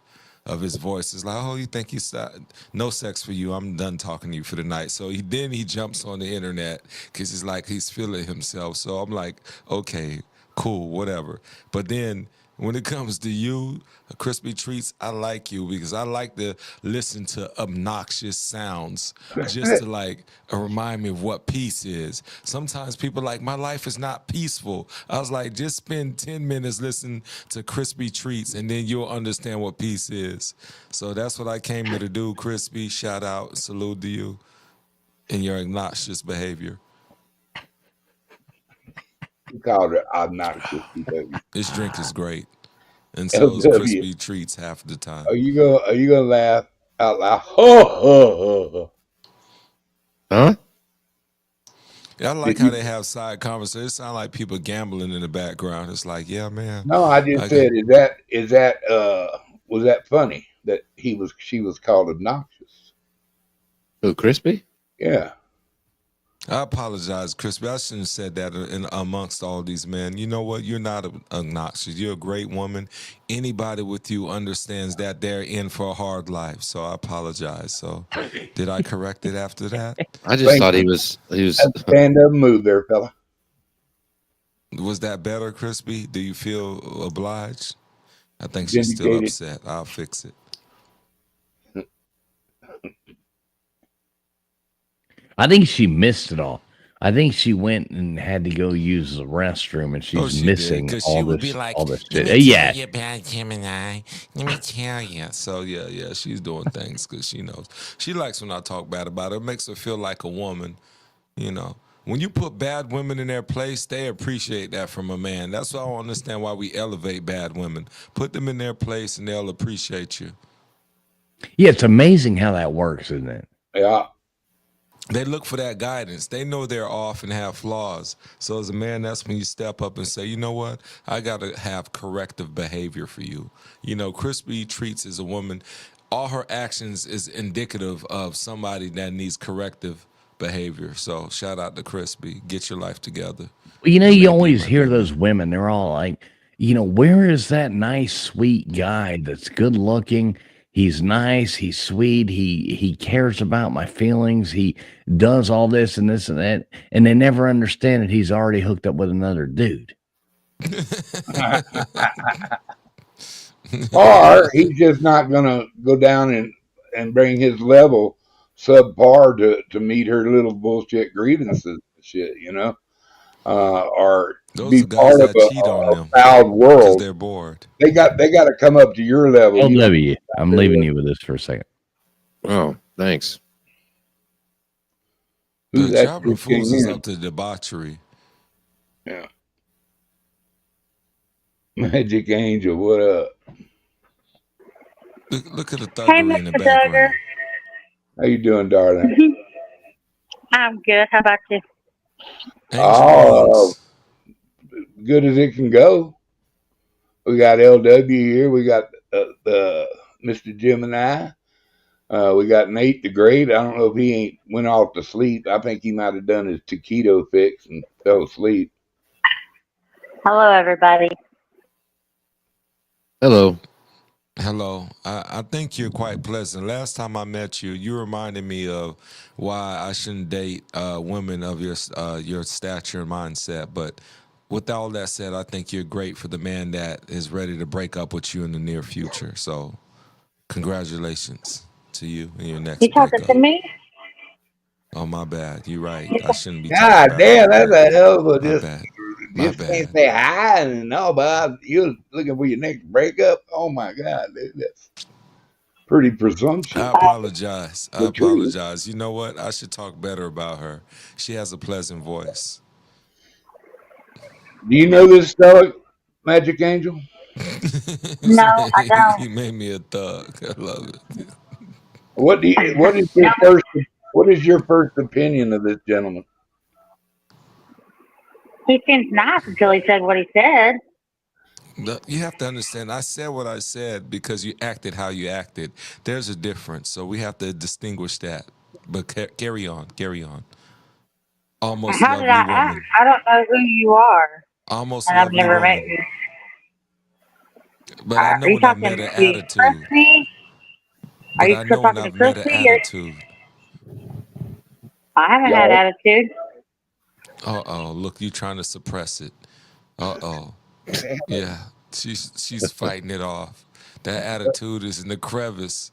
of his voice. It's like, oh, you think he's no sex for you? I'm done talking to you for the night. So he jumps on the internet because he's feeling himself. So I'm like, okay, cool, whatever. But then when it comes to you, Crispy Treats, I like you because I like to listen to obnoxious sounds just to remind me of what peace is. Sometimes people like, my life is not peaceful. I was like, just spend 10 minutes listening to Crispy Treats and then you'll understand what peace is. So that's what I came here to do, Crispy. Shout out, salute to you in your obnoxious behavior. We called it obnoxious. This drink is great. And so is Crispy Treats half the time. Are you gonna laugh out loud? Huh? Yeah, I like how they have side conversations. It sounds like people gambling in the background. It's like, yeah, man. No, I just said, was that funny that she was called obnoxious? Who, Crispy? Yeah. I apologize, Crispy. I shouldn't have said that in amongst all these men. You know what? You're not obnoxious. You're a great woman. Anybody with you understands that they're in for a hard life. So I apologize. So did I correct it after that? I just thought he was stand up and move there, fella. Was that better, Crispy? Do you feel obliged? I think she's still Vindicated. upset. I'll fix it. I think she missed it all. I think she went and had to go use the restroom, and she's she missing did, 'cause all she would this, be like, all this "Let shit. me Yeah, tell you about Gemini. Let me tell you." So yeah, she's doing things because she knows. She likes when I talk bad about her. It makes her feel like a woman. You know, when you put bad women in their place, they appreciate that from a man. That's why I don't understand why we elevate bad women. Put them in their place, and they'll appreciate you. yeah. It's amazing how that works, isn't it? Yeah. They look for that guidance. They know they're off and have flaws. So as a man, that's when you step up and say, you know what? I got to have corrective behavior for you. You know, Crispy treats as a woman, all her actions is indicative of somebody that needs corrective behavior. So shout out to Crispy. Get your life together. Well, you know, you always hear those women. They're all like, you know, where is that nice, sweet guy that's good looking? He's nice. He's sweet. He cares about my feelings. He does all this and this and that, and they never understand that he's already hooked up with another dude. Or he's just not gonna go down and bring his level subpar to meet her little bullshit grievances and shit, you know, or Those be are guys part of that cheat on a them foul because world. they're bored. They got to come up to your level. You know? LW, I'm leaving you with this for a second. Oh, thanks. Who's The that job of just came fools is in? up to debauchery. Yeah. Magic Angel, what up? Look at the Hey, thuggery in the Mr. Duggar. background. How you doing, darling? I'm good. How about you? Oh, good as it can go. We got LW here. We got Mr. Gemini. We got Nate the Great. I don't know if he ain't went off to sleep. I think he might have done his taquito fix and fell asleep. Hello, everybody. Hello. Hello. I think you're quite pleasant. Last time I met you, you reminded me of why I shouldn't date women of your stature and mindset. But with all that said, I think you're great for the man that is ready to break up with you in the near future. So congratulations to you and your next You talking to breakup. me? Oh, my bad. You're right. I shouldn't be talking God about damn, you. that's a hell of a My just bad. My can't bad. say hi and all, but you're looking for your next breakup. Oh my God, dude, that's pretty presumptuous. I apologize. I The truth. apologize. You know what? I should talk better about her. She has a pleasant voice. Do you know this stoic Magic Angel? No, I don't. You made me a thug. I love it. What is your first opinion of this gentleman? He seems nice until he said what he said. You have to understand, I said what I said because you acted how you acted. There's a difference. So we have to distinguish that. But carry on. Carry on. Almost How did I lovely act? woman. I don't know who you are, Almost and I've lovely never met woman. you. But I know Are you when I talking met an to attitude. Chrissy? Are But you I still know when talking to I've met an Chrissy? Or attitude. I haven't had attitude. Uh-oh. Look, you trying to suppress it. Uh-oh. Yeah. She's fighting it off. That attitude is in the crevice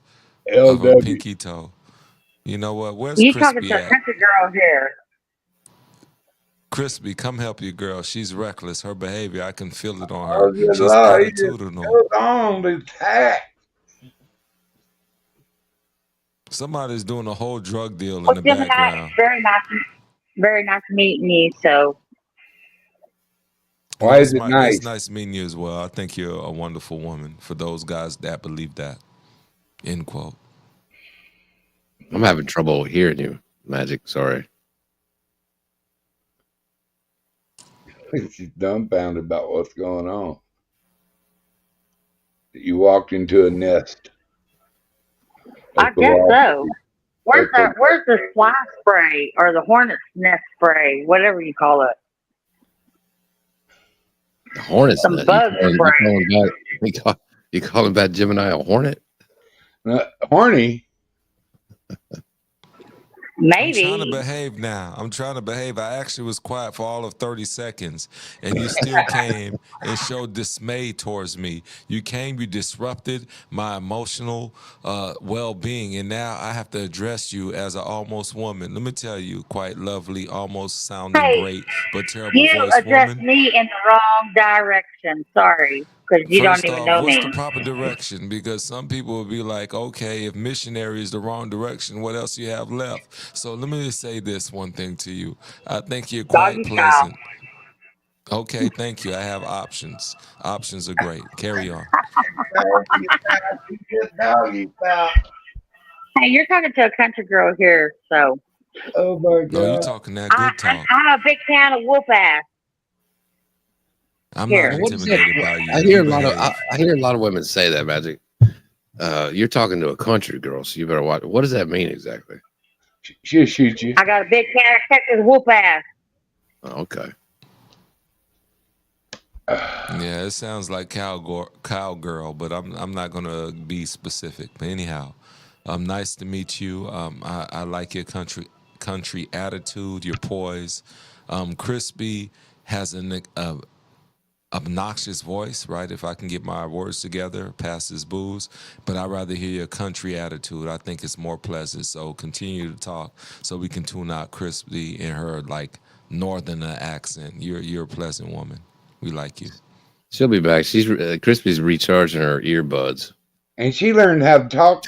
of her LW. pinky toe. You know what? Where's You talking Crispy to a at? country girl here? Crispy, come help your girl. She's reckless. Her behavior, I can feel it on Oh, her. good She's Lord, he just attitudinal. goes on the attack. Somebody's doing a whole drug deal in Well, the Gemini, background. very nice meeting you. So Why is it nice? It's nice meeting you as well. I think you're a wonderful woman for those guys that believe that. End quote. I'm having trouble hearing you, Magic. Sorry. She's dumbfounded about what's going on. You walked into a nest. I guess so. Where's the fly spray or the hornet's nest spray, whatever you call it? The hornet's Some nest. bug You calling Bad Gemini a hornet? Horny? Maybe. I'm trying to behave now. I'm trying to behave. I actually was quiet for all of 30 seconds, and you still came and showed dismay towards me. You came, you disrupted my emotional well-being, and now I have to address you as an almost woman. Let me tell you, quite lovely, almost sounding great, but terrible You voice addressed woman. me in the wrong direction. Sorry, because you First don't even off, know what's me. the proper direction? Because some people will be like, okay, if missionary is the wrong direction, what else you have left? So let me just say this one thing to you. I think you're quite Doggy style. pleasant. Okay, thank you. I have options. Options are great. Carry on. Hey, you're talking to a country girl here, so. Oh my No, you're talking that good talk. I'm a big fan of whoop ass. I'm Here. not What is that? intimidated by you. I hear You a lot of behave. I hear a lot of women say that, Magic. You're talking to a country girl, so you better watch. What does that mean exactly? She'll shoot you. I got a big can of Texas whoop ass. Oh, okay. Yeah, it sounds like cowgirl, but I'm not gonna be specific. But anyhow, nice to meet you. I like your country attitude, your poise. Crispy has an obnoxious voice, right? If I can get my words together, past his booze. But I'd rather hear your country attitude. I think it's more pleasant. So continue to talk so we can tune out Crispy and her like northerner accent. You're a pleasant woman. We like you. She'll be back. She's Crispy's recharging her earbuds. And she learned how to talk.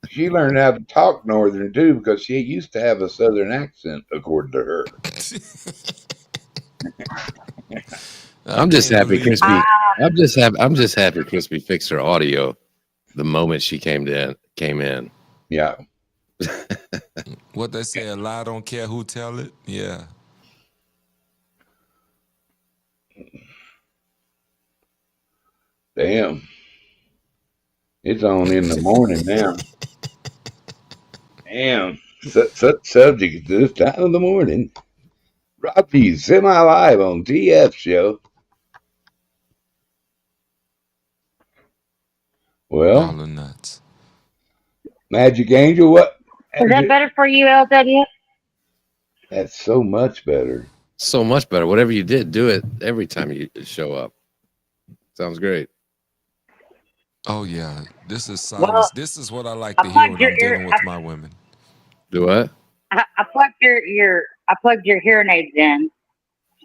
She learned how to talk Northern too, because she used to have a Southern accent, according to her. I'm just happy Crispy. I'm just happy Crispy fixed her audio the moment she came in. Yeah. What they say, a lie don't care who tell it. Yeah. Damn. It's on in the morning now. Damn. Such subject at this time of the morning. Rob P. Semi-live on TF show. Well, All the nuts. Magic Angel, what? Is that better for you, LW? That's so much better. So much better. Whatever you did, do it every time you show up. Sounds great. Oh yeah, this is silence. Well, This is what I like I to hear when plugged your I'm dealing ear- with my women. Do what? I plugged your hearing aids in,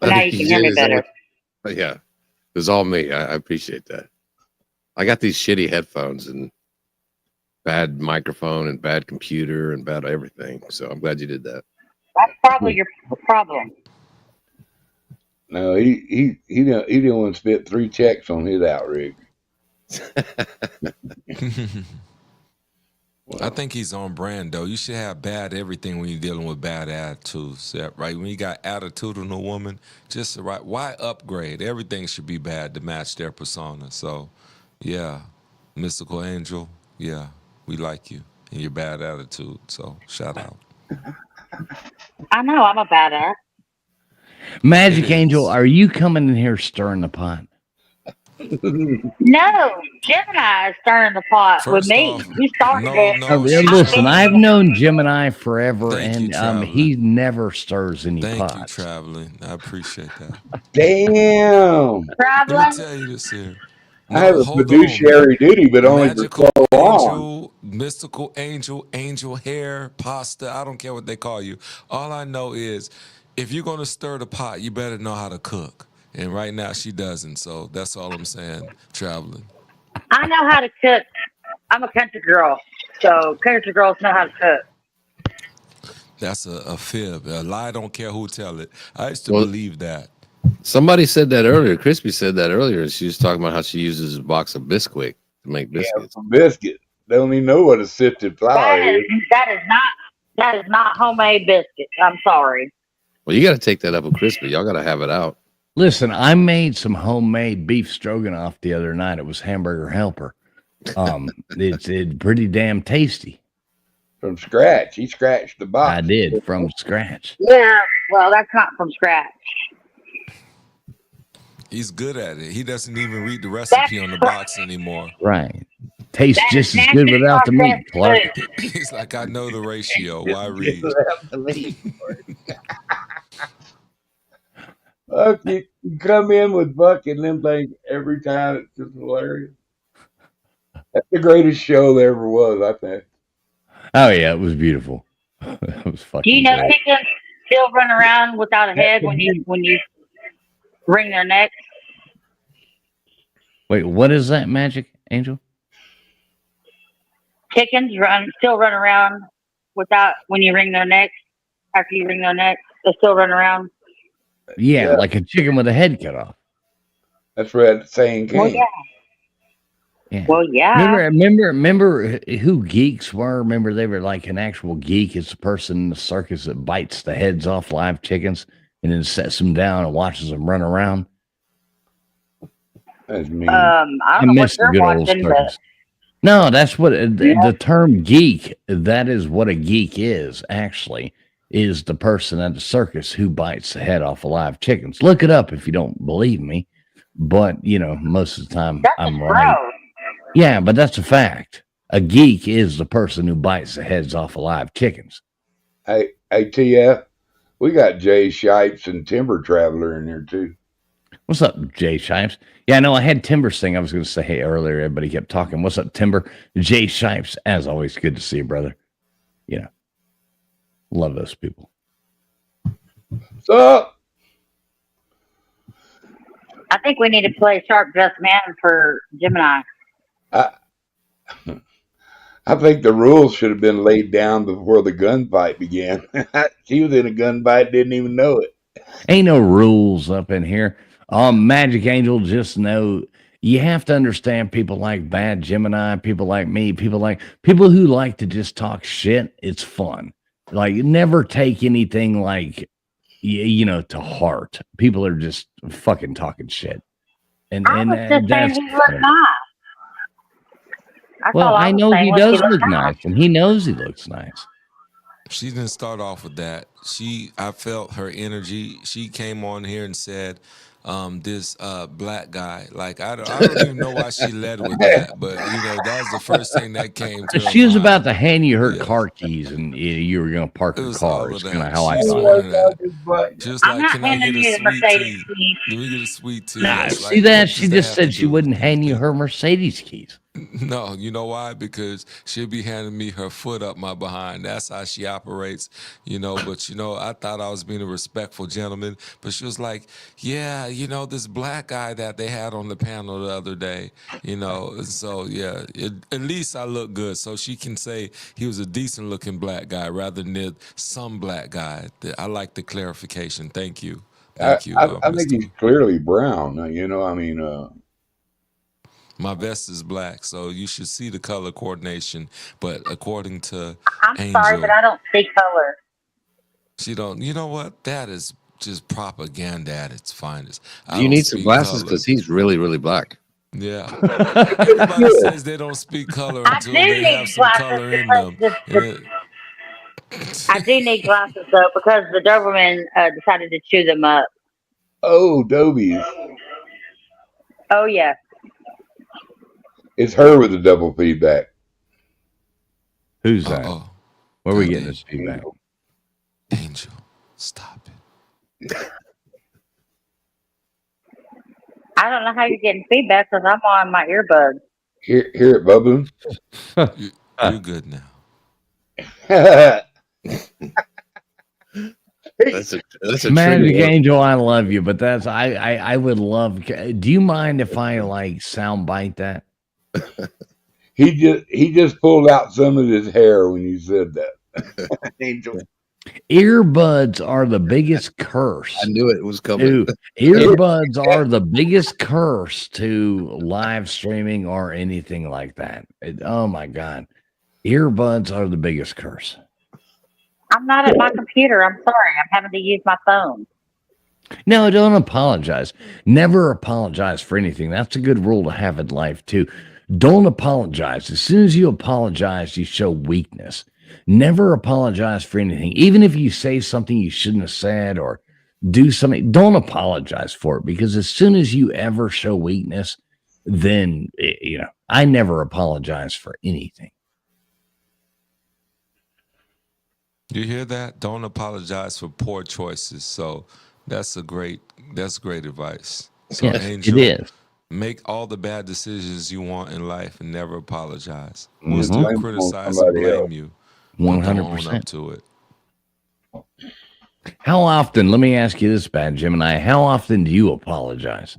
so now you can hear me Is that better. what- yeah, it was all me. I appreciate that. I got these shitty headphones and bad microphone and bad computer and bad everything. So I'm glad you did that. That's probably your problem. No, he didn't want to spit 3 checks on his outrig. I think he's on brand though. You should have bad everything when you're dealing with bad attitudes, yeah, right? When you got attitude in a woman, just right. Why upgrade? Everything should be bad to match their persona. So, yeah, mystical angel, yeah, we like you and your bad attitude. So, shout out. I know I'm a badass. Magic Angel, are you coming in here stirring the pot? No, Gemini is stirring the pot with me. He started it. Listen, I've known Gemini forever, Thank you, and Traveler. he never stirs any Thank you, pots. traveling. I appreciate that. Damn. Let Traveling. me tell you this here. I have a hold on. fiduciary duty, but only for Magical so long. angel, mystical angel, angel hair, pasta. I don't care what they call you. All I know is if you're going to stir the pot, you better know how to cook. And right now she doesn't. So that's all I'm saying, traveling. I know how to cook. I'm a country girl, so country girls know how to cook. That's a fib. A lie don't care who tell it. I used to Well, believe that. Somebody said that earlier. Crispy said that earlier. She was talking about how she uses a box of Bisquick to make Yeah, biscuits. for biscuit. They don't even know what a sifted flour is. That is not homemade biscuits. I'm sorry. Well, you got to take that up with Crispy. Y'all got to have it out. Listen, I made some homemade beef stroganoff the other night. It was Hamburger Helper. It's pretty damn tasty. From scratch. He scratched the box. I did from scratch. Yeah, well, that's not from scratch. He's good at it. He doesn't even read the recipe on the box anymore. Right. Tastes That just is as good natural without the meat, processed Clark. food. He's like, I know the ratio. Why read? Fuck, you come in with Buck and them things every time. It's just hilarious. That's the greatest show there ever was, I think. Oh yeah, it was beautiful. It was fucking Do you know great. chickens still run around without a head when you wring their necks? Wait, what is that, Magic Angel? Chickens still run around without when you wring their necks. After you wring their necks, they still run around. Yeah, like a chicken with a head cut off. That's where that saying came. Well, yeah. Yeah. Well, yeah. Remember who geeks were? Remember they were like an actual geek is the person in the circus that bites the heads off live chickens and then sets them down and watches them run around. That's mean. I don't know what miss the you're good old watching, circus. but No, that's what the term geek, that is what a geek is, actually, is the person at the circus who bites the head off of live chickens. Look it up if you don't believe me. But, you know, most of the time I'm right. gross. Yeah, but that's a fact. A geek is the person who bites the heads off of live chickens. Hey, TF, we got Jay Shipes and Timber Traveler in here too. What's up, Jay Shipes? Yeah, I know I had Timber sing. I was going to say hey earlier. Everybody kept talking. What's up, Timber? Jay Shipes, as always, good to see you, brother. You know, love those people. What's up? I think we need to play Sharp Dressed Man for Gemini. I think the rules should have been laid down before the gunfight began. She was in a gunfight, didn't even know it. Ain't no rules up in here. Magic Angel, just know you have to understand people like Bad Gemini, people like me, people who like to just talk shit. It's fun. Like, never take anything like, you know, to heart. People are just fucking talking shit. And I was just saying that's he looked nice. That's well, all I was know saying he was does looked look nice, and he knows he looks nice. She didn't start off with that. I felt her energy. She came on here and said, this black guy. Like, I don't even know why she led with that, but you know, that was the first thing that came to her She was mind. about to hand you her car keys, and you were going to park her car. It's kind of how I thought. She was like, "Can I get a sweet tea? Let me get a sweet tea." Nah, I was see like, that? "What She does that just have to said she do?" wouldn't hand you her Mercedes keys. No, you know why? Because she'll be handing me her foot up my behind. That's how she operates, you know. But, you know, I thought I was being a respectful gentleman. But she was like, yeah, you know, this black guy that they had on the panel the other day, you know. So, yeah, at least I look good. So she can say he was a decent looking black guy rather than some black guy. I like the clarification. Thank you. Thank you. I think he's clearly brown. You know, I mean, my vest is black, so you should see the color coordination. But according to I'm Angel, sorry, but I don't see color. she don't. You know what? That is just propaganda at its finest. I You don't need some speak glasses color. because he's really, really black. Yeah. Everybody says they don't speak color until do they need have some glasses color in because them. I do need glasses though because the Doberman decided to chew them up. oh, Dobies. Oh yeah. It's her with the double feedback. Who's that? Where are we getting this feedback? Angel, stop it. I don't know how you're getting feedback because I'm on my earbuds. Hear it, Bubba. You're good now. That's a Magic trigger word. Angel, I love you, but that's I would love. Do you mind if I like sound bite that? He just pulled out some of his hair when you said that. Angel. Earbuds are the biggest curse. I knew it was coming. Dude, earbuds are the biggest curse to live streaming or anything like that. Oh my God. Earbuds are the biggest curse. I'm not at my computer. I'm sorry. I'm having to use my phone. No, don't apologize. Never apologize for anything. That's a good rule to have in life, too. Don't apologize. As soon as you apologize, you show weakness. Never apologize for anything. Even if you say something you shouldn't have said or do something, don't apologize for it, because as soon as you ever show weakness, then, I never apologize for anything. You hear that? Don't apologize for poor choices. So that's great advice. So Yes, Angel, it is. make all the bad decisions you want in life and never apologize. Mhm. We'll still Blame it on criticize and somebody blame else. you, but don't own 100%. up to it. How often, let me ask you this, Bad Gemini, how often do you apologize?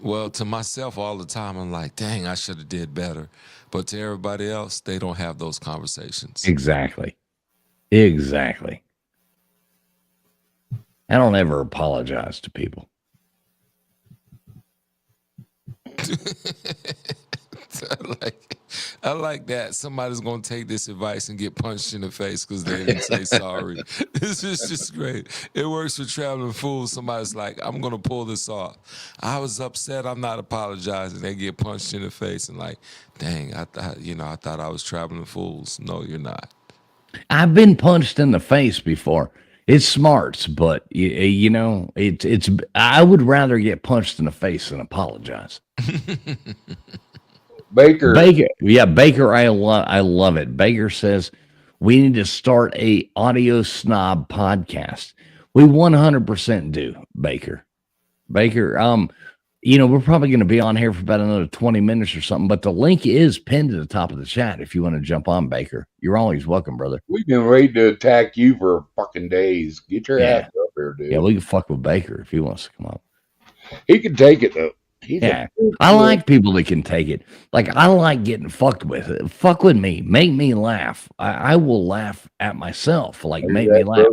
Well, to myself all the time, I'm like, dang, I should have did better. But to everybody else, they don't have those conversations. Exactly. I don't ever apologize to people. I like that. Somebody's going to take this advice and get punched in the face because they didn't say sorry. This is just great. It works for traveling fools. Somebody's like, I'm going to pull this off. I was upset. I'm not apologizing. They get punched in the face and like, dang, I thought I was traveling fools. No, you're not. I've been punched in the face before. It's smarts, but it's. I would rather get punched in the face than apologize. Baker. Baker, I love it. Baker says we need to start a audio snob podcast. We 100% do, Baker. We're probably going to be on here for about another 20 minutes or something, but the link is pinned at the top of the chat if you want to jump on, Baker. You're always welcome, brother. We've been ready to attack you for fucking days. Get your ass up here, dude. Yeah, we can fuck with Baker if he wants to come up. He can take it, though. I like people that can take it. Like, I like getting fucked with. Fuck with me. Make me laugh. I will laugh at myself. Like, make me laugh.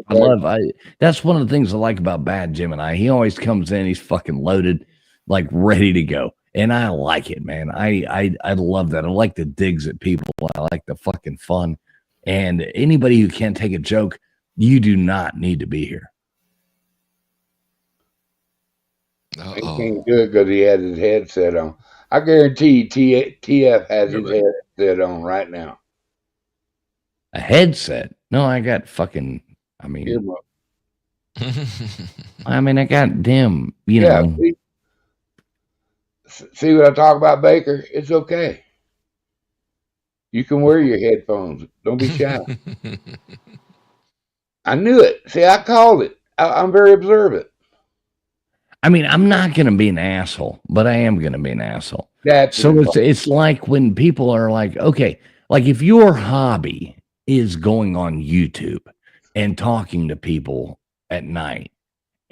That's one of the things I like about Bad Gemini. He always comes in, he's fucking loaded, like ready to go. And I like it, man. I love that. I like the digs at people. I like the fucking fun. And anybody who can't take a joke, you do not need to be here. He can't do it because he had his headset on. I guarantee TF has his headset on right now. A headset? No, I got fucking. I got them. Know. See what I talk about, Baker? It's okay. You can wear your headphones. Don't be shy. I knew it. See, I called it. I'm very observant. I'm not going to be an asshole, but I am going to be an asshole. It's like when people are like, okay, like if your hobby is going on YouTube and talking to people at night,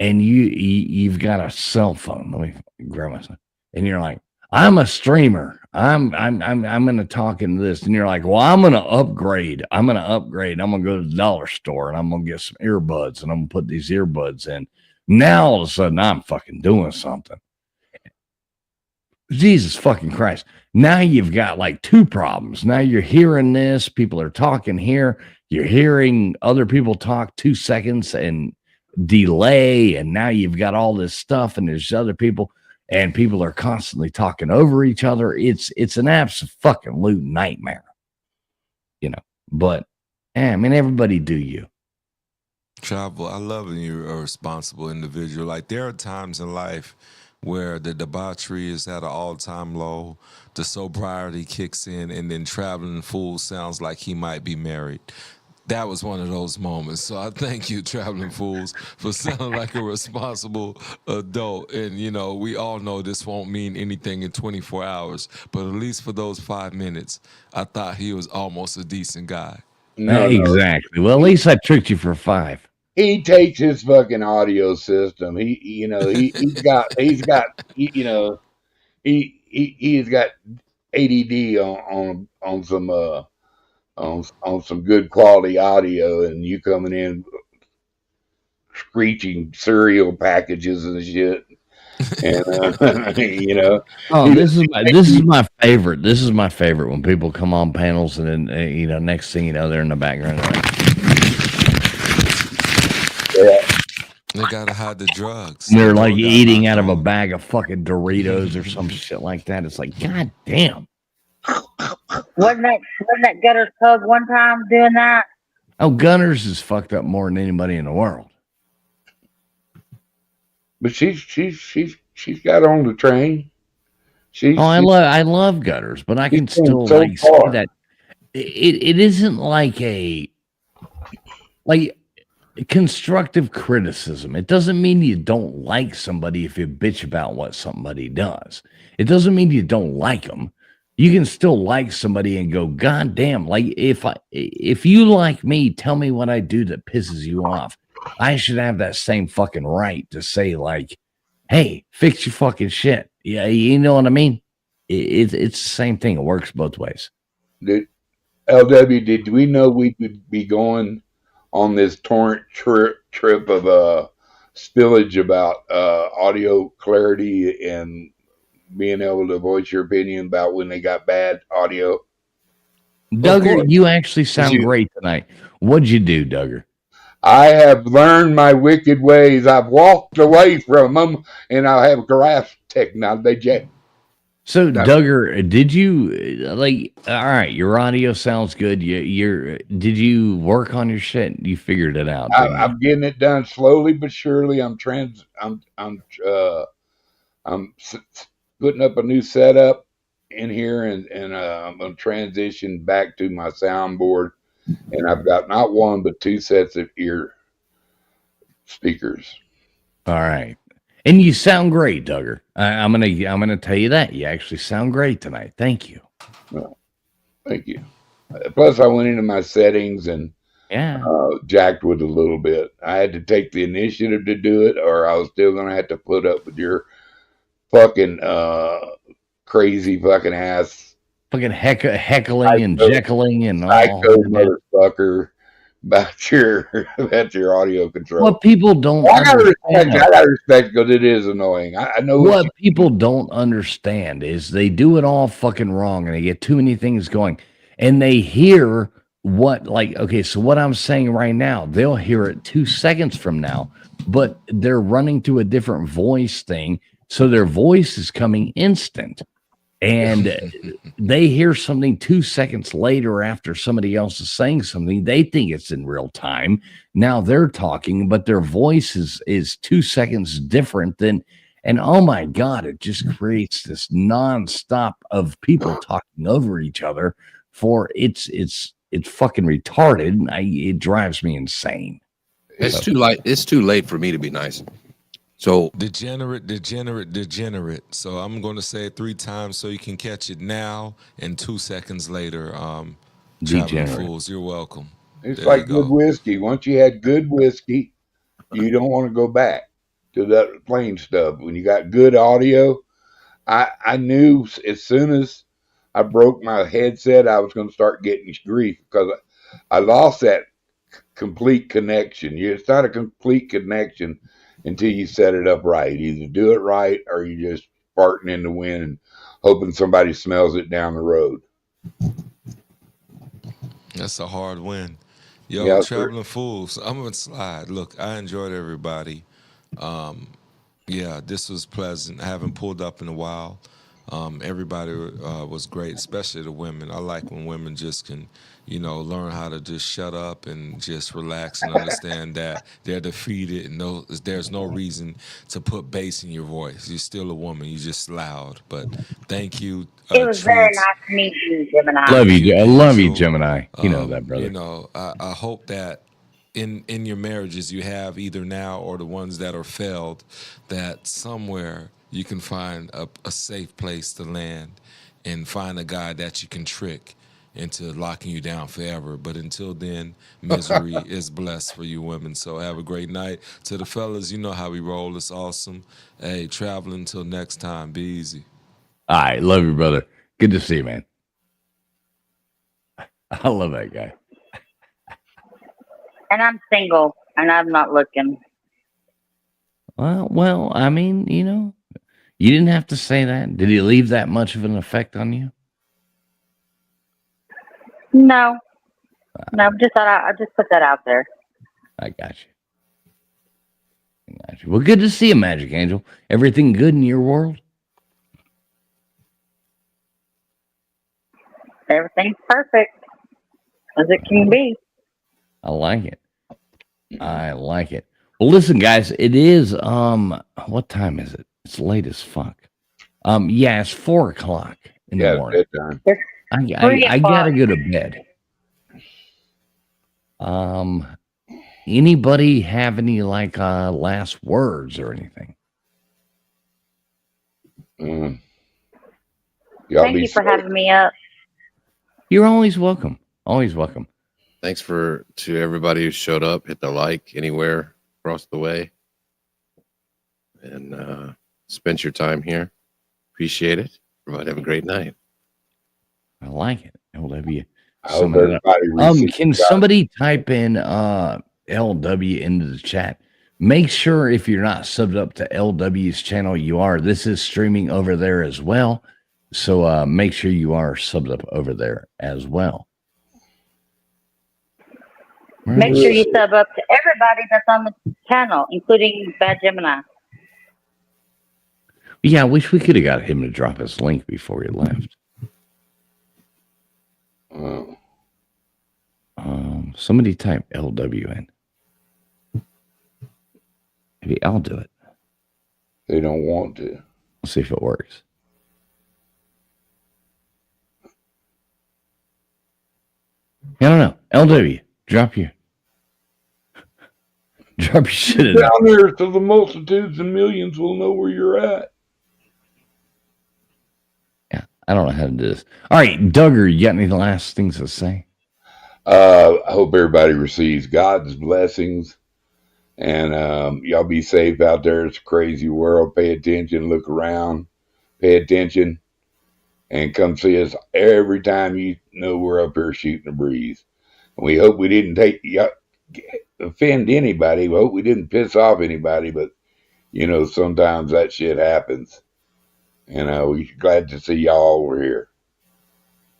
and you've got a cell phone. Let me grab myself, and you're like, I'm a streamer. I'm going to talk into this, and you're like, well, I'm going to upgrade. I'm going to go to the dollar store, and I'm going to get some earbuds, and I'm going to put these earbuds in. Now all of a sudden I'm fucking doing something. Jesus fucking Christ. Now you've got like two problems. Now you're hearing this, people are talking here, you're hearing other people talk 2 seconds and delay, and now you've got all this stuff, and there's other people, and people are constantly talking over each other. It's an absolute nightmare. But everybody do you. Travel, I love when you're a responsible individual. Like, there are times in life where the debauchery is at an all-time low, the sobriety kicks in, and then Traveling Fool sounds like he might be married. That was one of those moments. So I thank you, Traveling Fools, for sounding like a responsible adult. And, we all know this won't mean anything in 24 hours, but at least for those 5 minutes, I thought he was almost a decent guy. No, exactly. Well, at least I tricked you for 5. He takes his fucking audio system. He's got ADD on some good quality audio, and you coming in screeching cereal packages and shit. And Oh, this is my favorite. This is my favorite when people come on panels and then next thing you know, they're in the background. They gotta hide the drugs. They're like eating out of a bag of fucking Doritos or some shit like that. It's like, God damn. Wasn't that Gutters Pub one time doing that? Oh, Gunners is fucked up more than anybody in the world. But she's got on the train. I love Gutters, but I can still so like say far. that it isn't like constructive criticism. It doesn't mean you don't like somebody if you bitch about what somebody does. It doesn't mean you don't like them. You can still like somebody and go, God damn, like if you like me, tell me what I do that pisses you off. I should have that same fucking right to say, like, hey, fix your fucking shit. Yeah, you know what I mean? It's the same thing. It works both ways. LW, did we know we would be going on this torrent trip of spillage about audio clarity and being able to voice your opinion about when they got bad audio? Duggar, you actually sound great tonight. What'd you do, Duggar? I have learned my wicked ways. I've walked away from them, and I have grasped technology. So, Duggar, did you all right, your audio sounds good. Did you work on your shit? You figured it out. I'm getting it done slowly but surely. I'm putting up a new setup in here, and I'm going to transition back to my soundboard. And I've got not one but two sets of ear speakers. All right. And you sound great, Duggar. I'm gonna tell you that. You actually sound great tonight. Thank you. Well, thank you. Plus, I went into my settings and jacked with a little bit. I had to take the initiative to do it, or I was still gonna have to put up with your fucking crazy fucking ass, fucking heckling and jeckling and all. Psycho motherfucker about your audio control. What people don't I gotta understand, respect because it is annoying. I know what people don't understand is they do it all fucking wrong and they get too many things going and they hear what, like, okay, so what I'm saying right now, they'll hear it 2 seconds from now, but they're running to a different voice thing. So their voice is coming instant. And they hear something 2 seconds later after somebody else is saying something. They think it's in real time. Now they're talking, but their voice is 2 seconds different than, and oh my God, it just creates this nonstop of people talking over each other for it's fucking retarded. It drives me insane. It's too late. It's too late for me to be nice. So degenerate. So I'm going to say it 3 times so you can catch it now and 2 seconds later. Traveling Fools, you're welcome. It's There like you go. good whiskey. Once you had good whiskey, you don't want to go back to that plain stuff. When you got good audio, I knew as soon as I broke my headset, I was going to start getting grief because I lost that complete connection. It's not a complete connection until you set it up right. Either do it right or you just farting in the wind and hoping somebody smells it down the road. That's a hard win. Yo, Yeah, Traveling Fools, I'm going to slide. Look, I enjoyed everybody. Yeah, this was pleasant. I haven't pulled up in a while. Everybody was great, especially the women. I like when women just can, learn how to just shut up and just relax and understand that they're defeated and there's no reason to put bass in your voice. You're still a woman. You're just loud. But thank you. It was very Treats. nice to meet you, Gemini. I love you, Gemini. You know that, brother. I hope that in your marriages you have either now or the ones that are failed, that somewhere you can find a safe place to land and find a guy that you can trick into locking you down forever. But until then, misery is blessed for you women. So have a great night. To the fellas, you know how we roll. It's awesome. Hey, traveling until next time. Be easy. All right. Love you, brother. Good to see you, man. I love that guy. And I'm single, and I'm not looking. Well, I mean, you didn't have to say that. Did he leave that much of an effect on you? No, just thought I just put that out there. I got you. Well, good to see you, Magic Angel. Everything good in your world? Everything's perfect as it can be. I like it. I like it. Well, listen, guys, it is what time is it? It's late as fuck. Yeah, it's 4 o'clock in the morning. Bedtime. I gotta go to bed. Anybody have any like last words or anything? Y'all Thank be you for safe. having me up. You're always welcome. Always welcome. Thanks to everybody who showed up, hit the like anywhere across the way, and spent your time here. Appreciate it. Everybody have a great night. I like it. LW. I hope everybody receives Can God. somebody type in LW into the chat? Make sure if you're not subbed up to LW's channel, you are. This is streaming over there as well. So make sure you are subbed up over there as well. Make sure you sub up to everybody that's on the channel, including Bad Gemini. Yeah, I wish we could have got him to drop his link before he left. Somebody type LW in. Maybe I'll do it. They don't want to. Let's see if it works. I don't know. LW, drop your shit in there. Down there so the multitudes and millions will know where you're at. Yeah, I don't know how to do this. All right, Duggar, you got any last things to say? I hope everybody receives God's blessings, and y'all be safe out there. It's a crazy world. Pay attention, look around, pay attention, and come see us every time you know we're up here shooting a breeze. And we hope we didn't offend anybody. We hope we didn't piss off anybody, but you know, sometimes that shit happens. And we're glad to see y'all over here.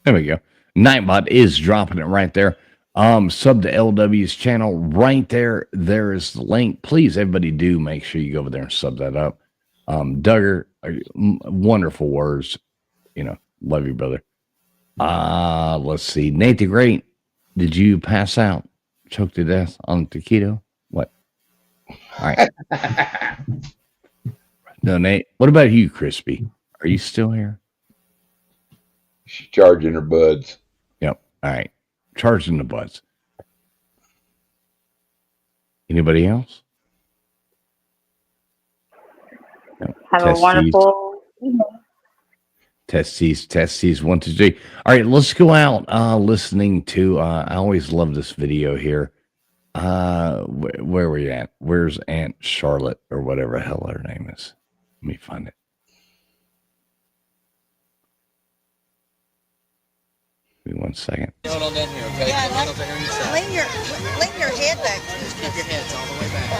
There we go. Nightbot is dropping it right there. Sub to LW's channel right there. There is the link. Please, everybody, do make sure you go over there and sub that up. Duggar, wonderful words. You know, love you, brother. Let's see. Nate the Great, did you pass out? Choke to death on taquito? What? All right. No, Nate. What about you, Crispy? Are you still here? She's charging her buds. Yep. All right. Charging the buds. Anybody else? No. Have a wonderful evening. Testes, 1, 2, 3. All right, let's go out listening to I always love this video here. Where were you at? Where's Aunt Charlotte or whatever the hell her name is? Let me find it. Give me 1 second. Hold on down here, okay? Yeah, lean your head back. Just keep your heads all the way back.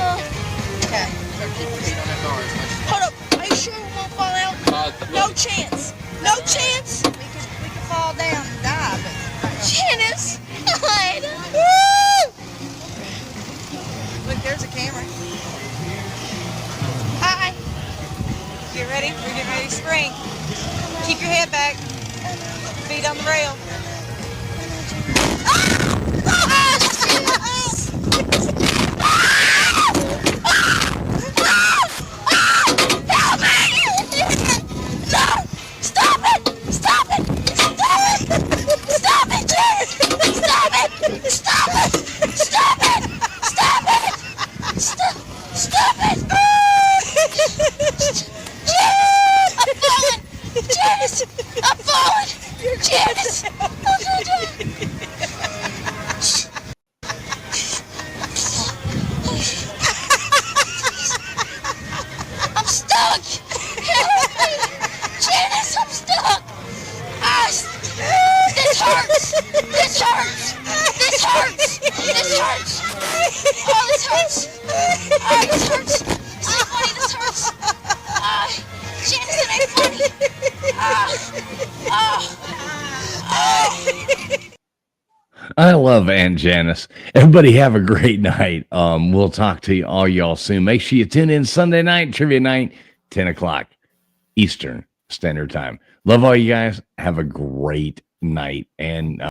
Okay. So keep your feet on that bar as much as Hold up. Are you sure we won't fall out? No chance. No chance. We could fall down and die, but Janice. God. Woo! Look, there's a camera. Hi. Get ready. We're getting ready to spring. Keep your head back. Feet on the rail. Stop it! Stop it! Stop it, Jared! Stop it! Stop it! Stop it! Stop it! Stop it! Janice! I'm falling! Janice! I'm stuck! Janice, I'm stuck! This hurts! This hurts! This hurts! This hurts! Oh, this hurts! Oh, this hurts! So funny, this hurts! Janice, it ain't funny! I love Aunt Janice. Everybody have a great night. We'll talk to all y'all soon. Make sure you tune in Sunday night, trivia night, 10 o'clock Eastern Standard Time. Love all you guys. Have a great night, and